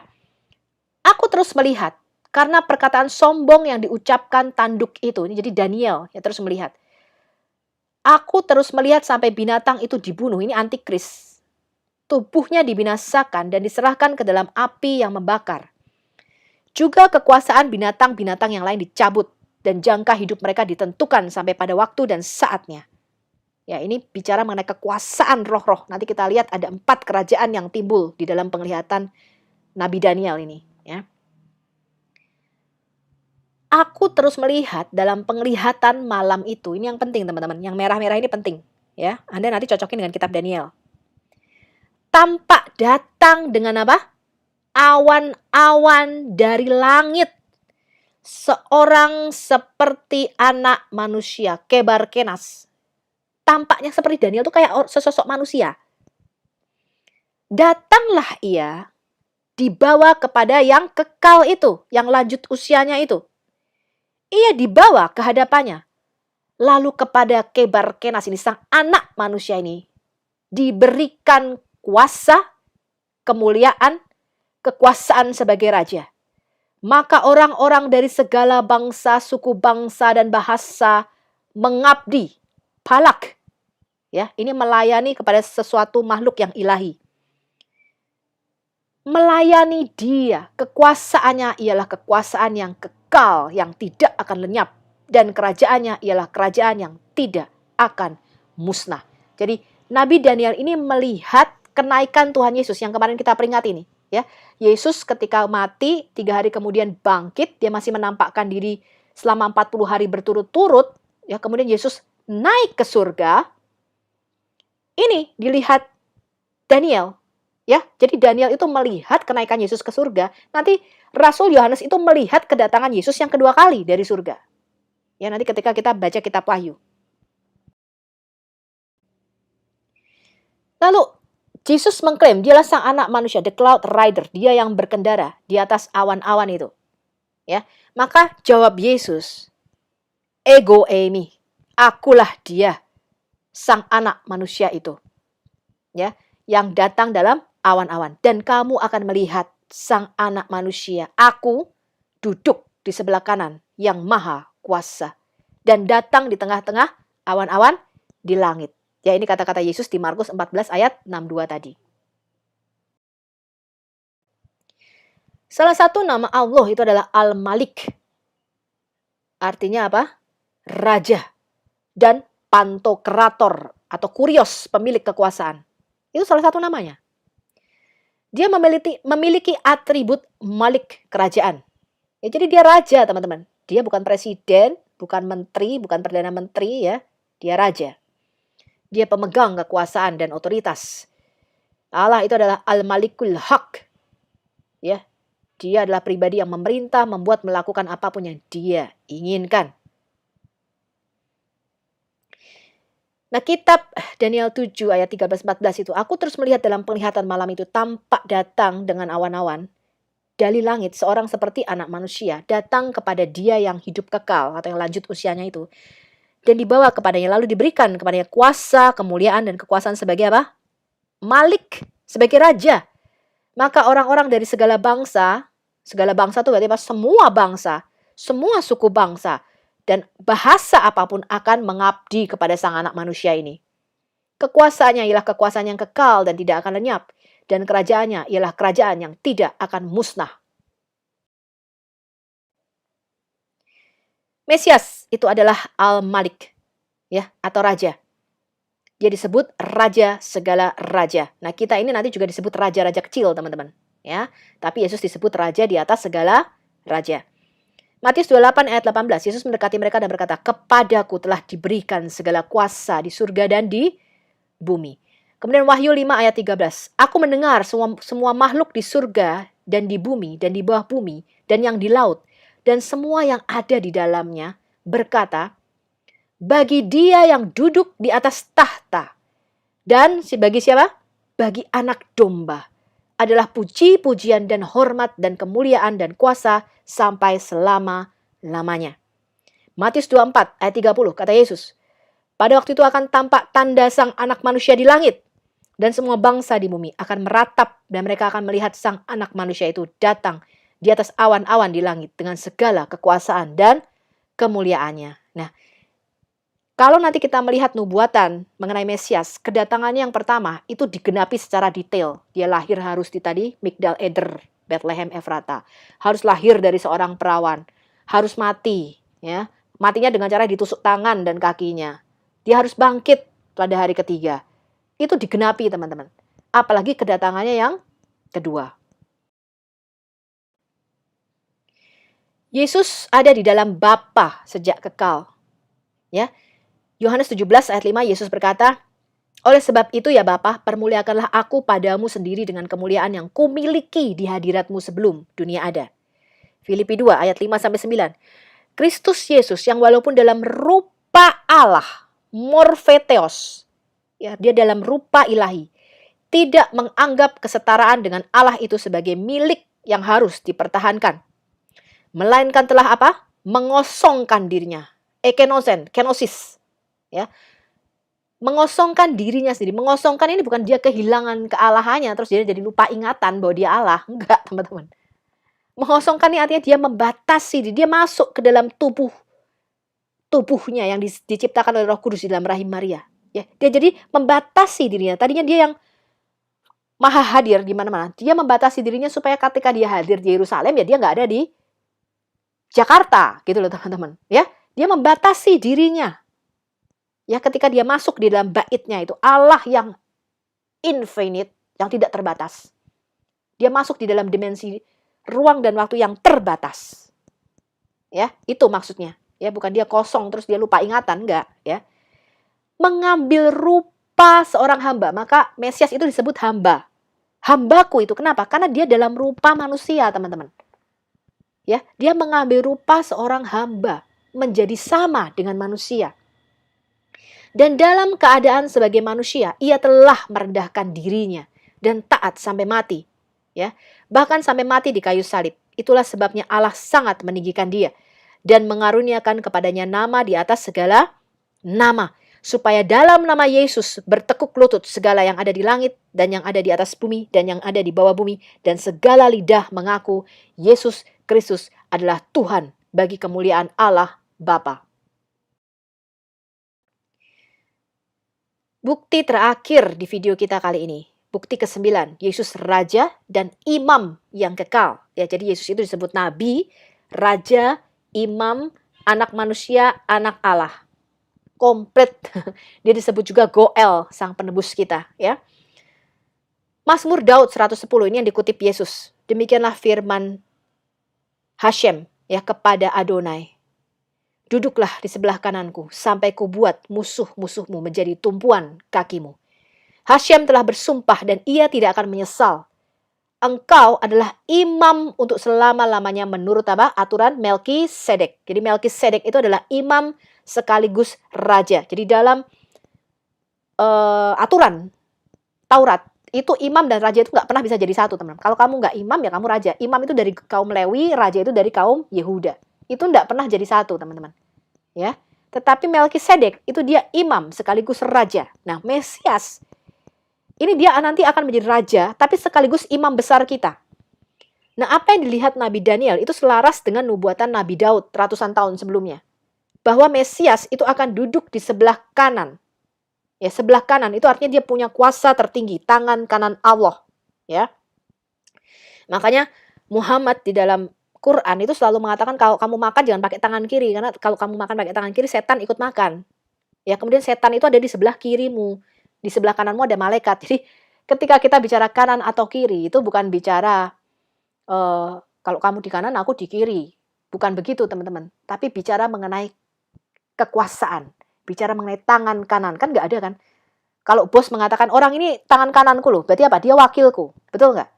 Aku terus melihat karena perkataan sombong yang diucapkan tanduk itu. Ini jadi Daniel ya terus melihat. Aku terus melihat sampai binatang itu dibunuh. Ini antikris. Tubuhnya dibinasakan dan diserahkan ke dalam api yang membakar. Juga kekuasaan binatang-binatang yang lain dicabut dan jangka hidup mereka ditentukan sampai pada waktu dan saatnya. Ya, ini bicara mengenai kekuasaan roh-roh. Nanti kita lihat ada 4 kerajaan yang timbul di dalam penglihatan Nabi Daniel ini. Ya. Aku terus melihat dalam penglihatan malam itu. Ini yang penting teman-teman. Yang merah-merah ini penting. Ya, Anda nanti cocokin dengan kitab Daniel. Tampak datang dengan apa? Awan-awan dari langit. Seorang seperti anak manusia, kebar kenas. Tampaknya seperti Daniel itu kayak sesosok manusia. Datanglah ia dibawa kepada yang kekal itu, yang lanjut usianya itu. Ia dibawa ke hadapannya. Lalu kepada kebar kenas ini, sang anak manusia ini, diberikan kuasa, kemuliaan, kekuasaan sebagai raja. Maka orang-orang dari segala bangsa, suku bangsa, dan bahasa mengabdi. Palak. Ya, ini melayani kepada sesuatu makhluk yang ilahi. Melayani dia. Kekuasaannya ialah kekuasaan yang kekal, yang tidak akan lenyap. Dan kerajaannya ialah kerajaan yang tidak akan musnah. Jadi Nabi Daniel ini melihat kenaikan Tuhan Yesus yang kemarin kita peringati ini. Ya, Yesus ketika mati 3 hari kemudian bangkit, dia masih menampakkan diri selama 40 hari berturut-turut. Ya, kemudian Yesus naik ke surga. Ini dilihat Daniel. Ya, jadi Daniel itu melihat kenaikan Yesus ke surga. Nanti Rasul Yohanes itu melihat kedatangan Yesus yang kedua kali dari surga. Ya, nanti ketika kita baca kitab Wahyu. Lalu Yesus mengklaim dialah sang anak manusia, the cloud rider, dia yang berkendara di atas awan-awan itu. Ya, maka jawab Yesus, ego eimi, akulah dia, sang anak manusia itu. Ya, yang datang dalam awan-awan, dan kamu akan melihat sang anak manusia, aku duduk di sebelah kanan yang maha kuasa dan datang di tengah-tengah awan-awan di langit. Ya, ini kata-kata Yesus di Markus 14 ayat 62 tadi. Salah satu nama Allah itu adalah Al-Malik. Artinya apa? Raja. Dan pantokrator atau kurios, pemilik kekuasaan. Itu salah satu namanya. Dia memiliki atribut malik kerajaan. Ya, jadi dia raja, teman-teman. Dia bukan presiden, bukan menteri, bukan perdana menteri ya. Dia raja. Dia pemegang kekuasaan dan otoritas. Allah itu adalah Al-Malikul Haq. Ya. Dia adalah pribadi yang memerintah, membuat, melakukan apapun yang dia inginkan. Nah, kitab Daniel 7 ayat 13-14 itu, aku terus melihat dalam penglihatan malam itu tampak datang dengan awan-awan dari langit seorang seperti anak manusia datang kepada dia yang hidup kekal atau yang lanjut usianya itu. Dan dibawa kepadanya, lalu diberikan kepadanya kuasa, kemuliaan, dan kekuasaan sebagai apa? Malik, sebagai raja. Maka orang-orang dari segala bangsa itu berarti apa? Semua bangsa, semua suku bangsa, dan bahasa apapun akan mengabdi kepada sang anak manusia ini. Kekuasaannya ialah kekuasaan yang kekal dan tidak akan lenyap. Dan kerajaannya ialah kerajaan yang tidak akan musnah. Mesias itu adalah Al-Malik, ya, atau raja. Dia disebut raja segala raja. Nah, kita ini nanti juga disebut raja-raja kecil, teman-teman, ya. Tapi Yesus disebut raja di atas segala raja. Matius 28 ayat 18, Yesus mendekati mereka dan berkata, kepadaku telah diberikan segala kuasa di surga dan di bumi. Kemudian Wahyu 5 ayat 13, aku mendengar semua makhluk di surga dan di bumi dan di bawah bumi dan yang di laut dan semua yang ada di dalamnya berkata, bagi dia yang duduk di atas tahta dan bagi siapa? Bagi anak domba adalah puji-pujian dan hormat dan kemuliaan dan kuasa sampai selama-lamanya. Matius 24 ayat 30 kata Yesus, pada waktu itu akan tampak tanda sang anak manusia di langit dan semua bangsa di bumi akan meratap dan mereka akan melihat sang anak manusia itu datang di atas awan-awan di langit dengan segala kekuasaan dan kemuliaannya. Nah, kalau nanti kita melihat nubuatan mengenai Mesias, kedatangannya yang pertama itu digenapi secara detail. Dia lahir harus di tadi Migdal Eder, Bethlehem Efrata. Harus lahir dari seorang perawan. Harus mati, ya. Matinya dengan cara ditusuk tangan dan kakinya. Dia harus bangkit pada hari ketiga. Itu digenapi, teman-teman. Apalagi kedatangannya yang kedua. Yesus ada di dalam Bapa sejak kekal. Ya. Yohanes 17 ayat 5 Yesus berkata, oleh sebab itu ya Bapa, permuliakanlah aku padamu sendiri dengan kemuliaan yang kumiliki di hadiratmu sebelum dunia ada. Filipi 2 ayat 5-9. Kristus Yesus yang walaupun dalam rupa Allah, morphetheos, ya, dia dalam rupa ilahi, tidak menganggap kesetaraan dengan Allah itu sebagai milik yang harus dipertahankan. Melainkan telah apa? Mengosongkan dirinya. Kenosis. Ya, mengosongkan dirinya sendiri. Mengosongkan ini bukan dia kehilangan kealahannya terus dia jadi lupa ingatan bahwa dia Allah. Enggak, teman-teman. Mengosongkan ini artinya dia membatasi diri. Dia masuk ke dalam tubuhnya yang diciptakan oleh Roh Kudus di dalam rahim Maria. Ya, dia jadi membatasi dirinya. Tadinya dia yang maha hadir di mana-mana. Dia membatasi dirinya supaya ketika dia hadir di Yerusalem ya dia nggak ada di Jakarta, gitu loh teman-teman. Ya, dia membatasi dirinya. Ya, ketika dia masuk di dalam baitnya itu, Allah yang infinite, yang tidak terbatas. Dia masuk di dalam dimensi ruang dan waktu yang terbatas. Ya, itu maksudnya. Ya, bukan dia kosong terus dia lupa ingatan, enggak, ya. Mengambil rupa seorang hamba, maka Mesias itu disebut hamba. Hambaku itu kenapa? Karena dia dalam rupa manusia, teman-teman. Ya, dia mengambil rupa seorang hamba, menjadi sama dengan manusia. Dan dalam keadaan sebagai manusia, ia telah merendahkan dirinya dan taat sampai mati. Ya, bahkan sampai mati di kayu salib. Itulah sebabnya Allah sangat meninggikan dia dan mengaruniakan kepadanya nama di atas segala nama. Supaya dalam nama Yesus bertekuk lutut segala yang ada di langit dan yang ada di atas bumi dan yang ada di bawah bumi. Dan segala lidah mengaku Yesus Kristus adalah Tuhan bagi kemuliaan Allah Bapa. Bukti terakhir di video kita kali ini. Bukti ke-9, Yesus Raja dan Imam yang kekal. Ya, jadi Yesus itu disebut Nabi, Raja, Imam, anak manusia, anak Allah. Komplit. Dia disebut juga Goel, sang penebus kita, ya. Mazmur Daud 110 ini yang dikutip Yesus. Demikianlah firman Hashem ya kepada Adonai. Duduklah di sebelah kananku sampai kubuat musuh-musuhmu menjadi tumpuan kakimu. Hashem telah bersumpah dan ia tidak akan menyesal. Engkau adalah imam untuk selama-lamanya menurut apa? Aturan Melkisedek. Jadi Melkisedek itu adalah imam sekaligus raja. Jadi dalam aturan Taurat, itu imam dan raja itu nggak pernah bisa jadi satu, teman-teman. Kalau kamu nggak imam, ya kamu raja. Imam itu dari kaum Lewi, raja itu dari kaum Yehuda. Itu nggak pernah jadi satu, teman-teman. Ya, tetapi Melkisedek itu dia imam sekaligus raja. Nah, Mesias ini dia nanti akan menjadi raja, tapi sekaligus imam besar kita. Nah, apa yang dilihat Nabi Daniel itu selaras dengan nubuatan Nabi Daud ratusan tahun sebelumnya. Bahwa Mesias itu akan duduk di sebelah kanan. Ya, sebelah kanan itu artinya dia punya kuasa tertinggi, tangan kanan Allah. Ya. Makanya Muhammad di dalam Quran itu selalu mengatakan kalau kamu makan jangan pakai tangan kiri, karena kalau kamu makan pakai tangan kiri setan ikut makan. Ya, kemudian setan itu ada di sebelah kirimu. Di sebelah kananmu ada malaikat. Jadi ketika kita bicara kanan atau kiri itu bukan bicara kalau kamu di kanan aku di kiri. Bukan begitu, teman-teman. Tapi bicara mengenai kekuasaan. Bicara mengenai tangan kanan. Kan nggak ada kan? Kalau bos mengatakan orang ini tangan kananku loh. Berarti apa? Dia wakilku. Betul nggak?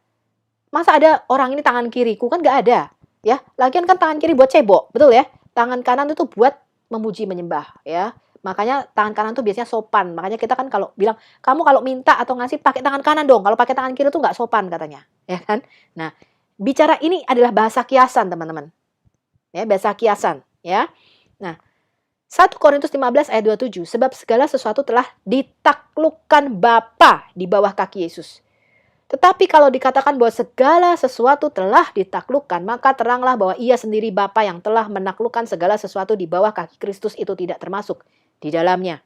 Masa ada orang ini tangan kiriku? Kan nggak ada. Ya, lagian kan tangan kiri buat cebok. Betul ya? Tangan kanan itu buat memuji menyembah. Ya. Makanya tangan kanan tuh biasanya sopan. Makanya kita kan kalau bilang, kamu kalau minta atau ngasih pakai tangan kanan dong. Kalau pakai tangan kiri tuh nggak sopan katanya. Ya kan? Nah, bicara ini adalah bahasa kiasan, teman-teman. Ya, bahasa kiasan. Ya. Nah, 1 Korintus 15 ayat 27. Sebab segala sesuatu telah ditaklukkan Bapa di bawah kaki Yesus. Tetapi kalau dikatakan bahwa segala sesuatu telah ditaklukkan, maka teranglah bahwa ia sendiri Bapa yang telah menaklukkan segala sesuatu di bawah kaki Kristus itu tidak termasuk di dalamnya.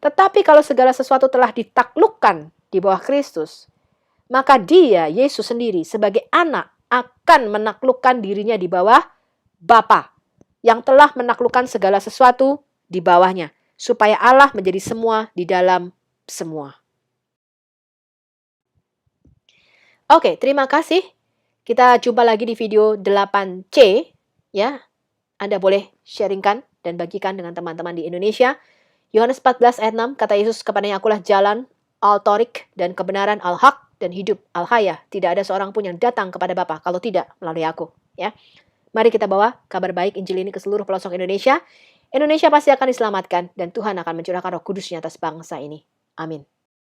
Tetapi kalau segala sesuatu telah ditaklukkan di bawah Kristus, maka dia, Yesus sendiri, sebagai anak akan menaklukkan dirinya di bawah Bapa yang telah menaklukkan segala sesuatu di bawahnya, supaya Allah menjadi semua di dalam semua. Oke, terima kasih. Kita jumpa lagi di video 8C. Ya, Anda boleh sharingkan dan bagikan dengan teman-teman di Indonesia. Yohanes 14 ayat 6, kata Yesus, kepadanya akulah jalan, al-Tariq, dan kebenaran, al-Haq, dan hidup, al-Hayah. Tidak ada seorang pun yang datang kepada Bapa kalau tidak melalui aku. Ya, mari kita bawa kabar baik Injil ini ke seluruh pelosok Indonesia. Indonesia pasti akan diselamatkan dan Tuhan akan mencurahkan Roh Kudus-Nya atas bangsa ini. Amin.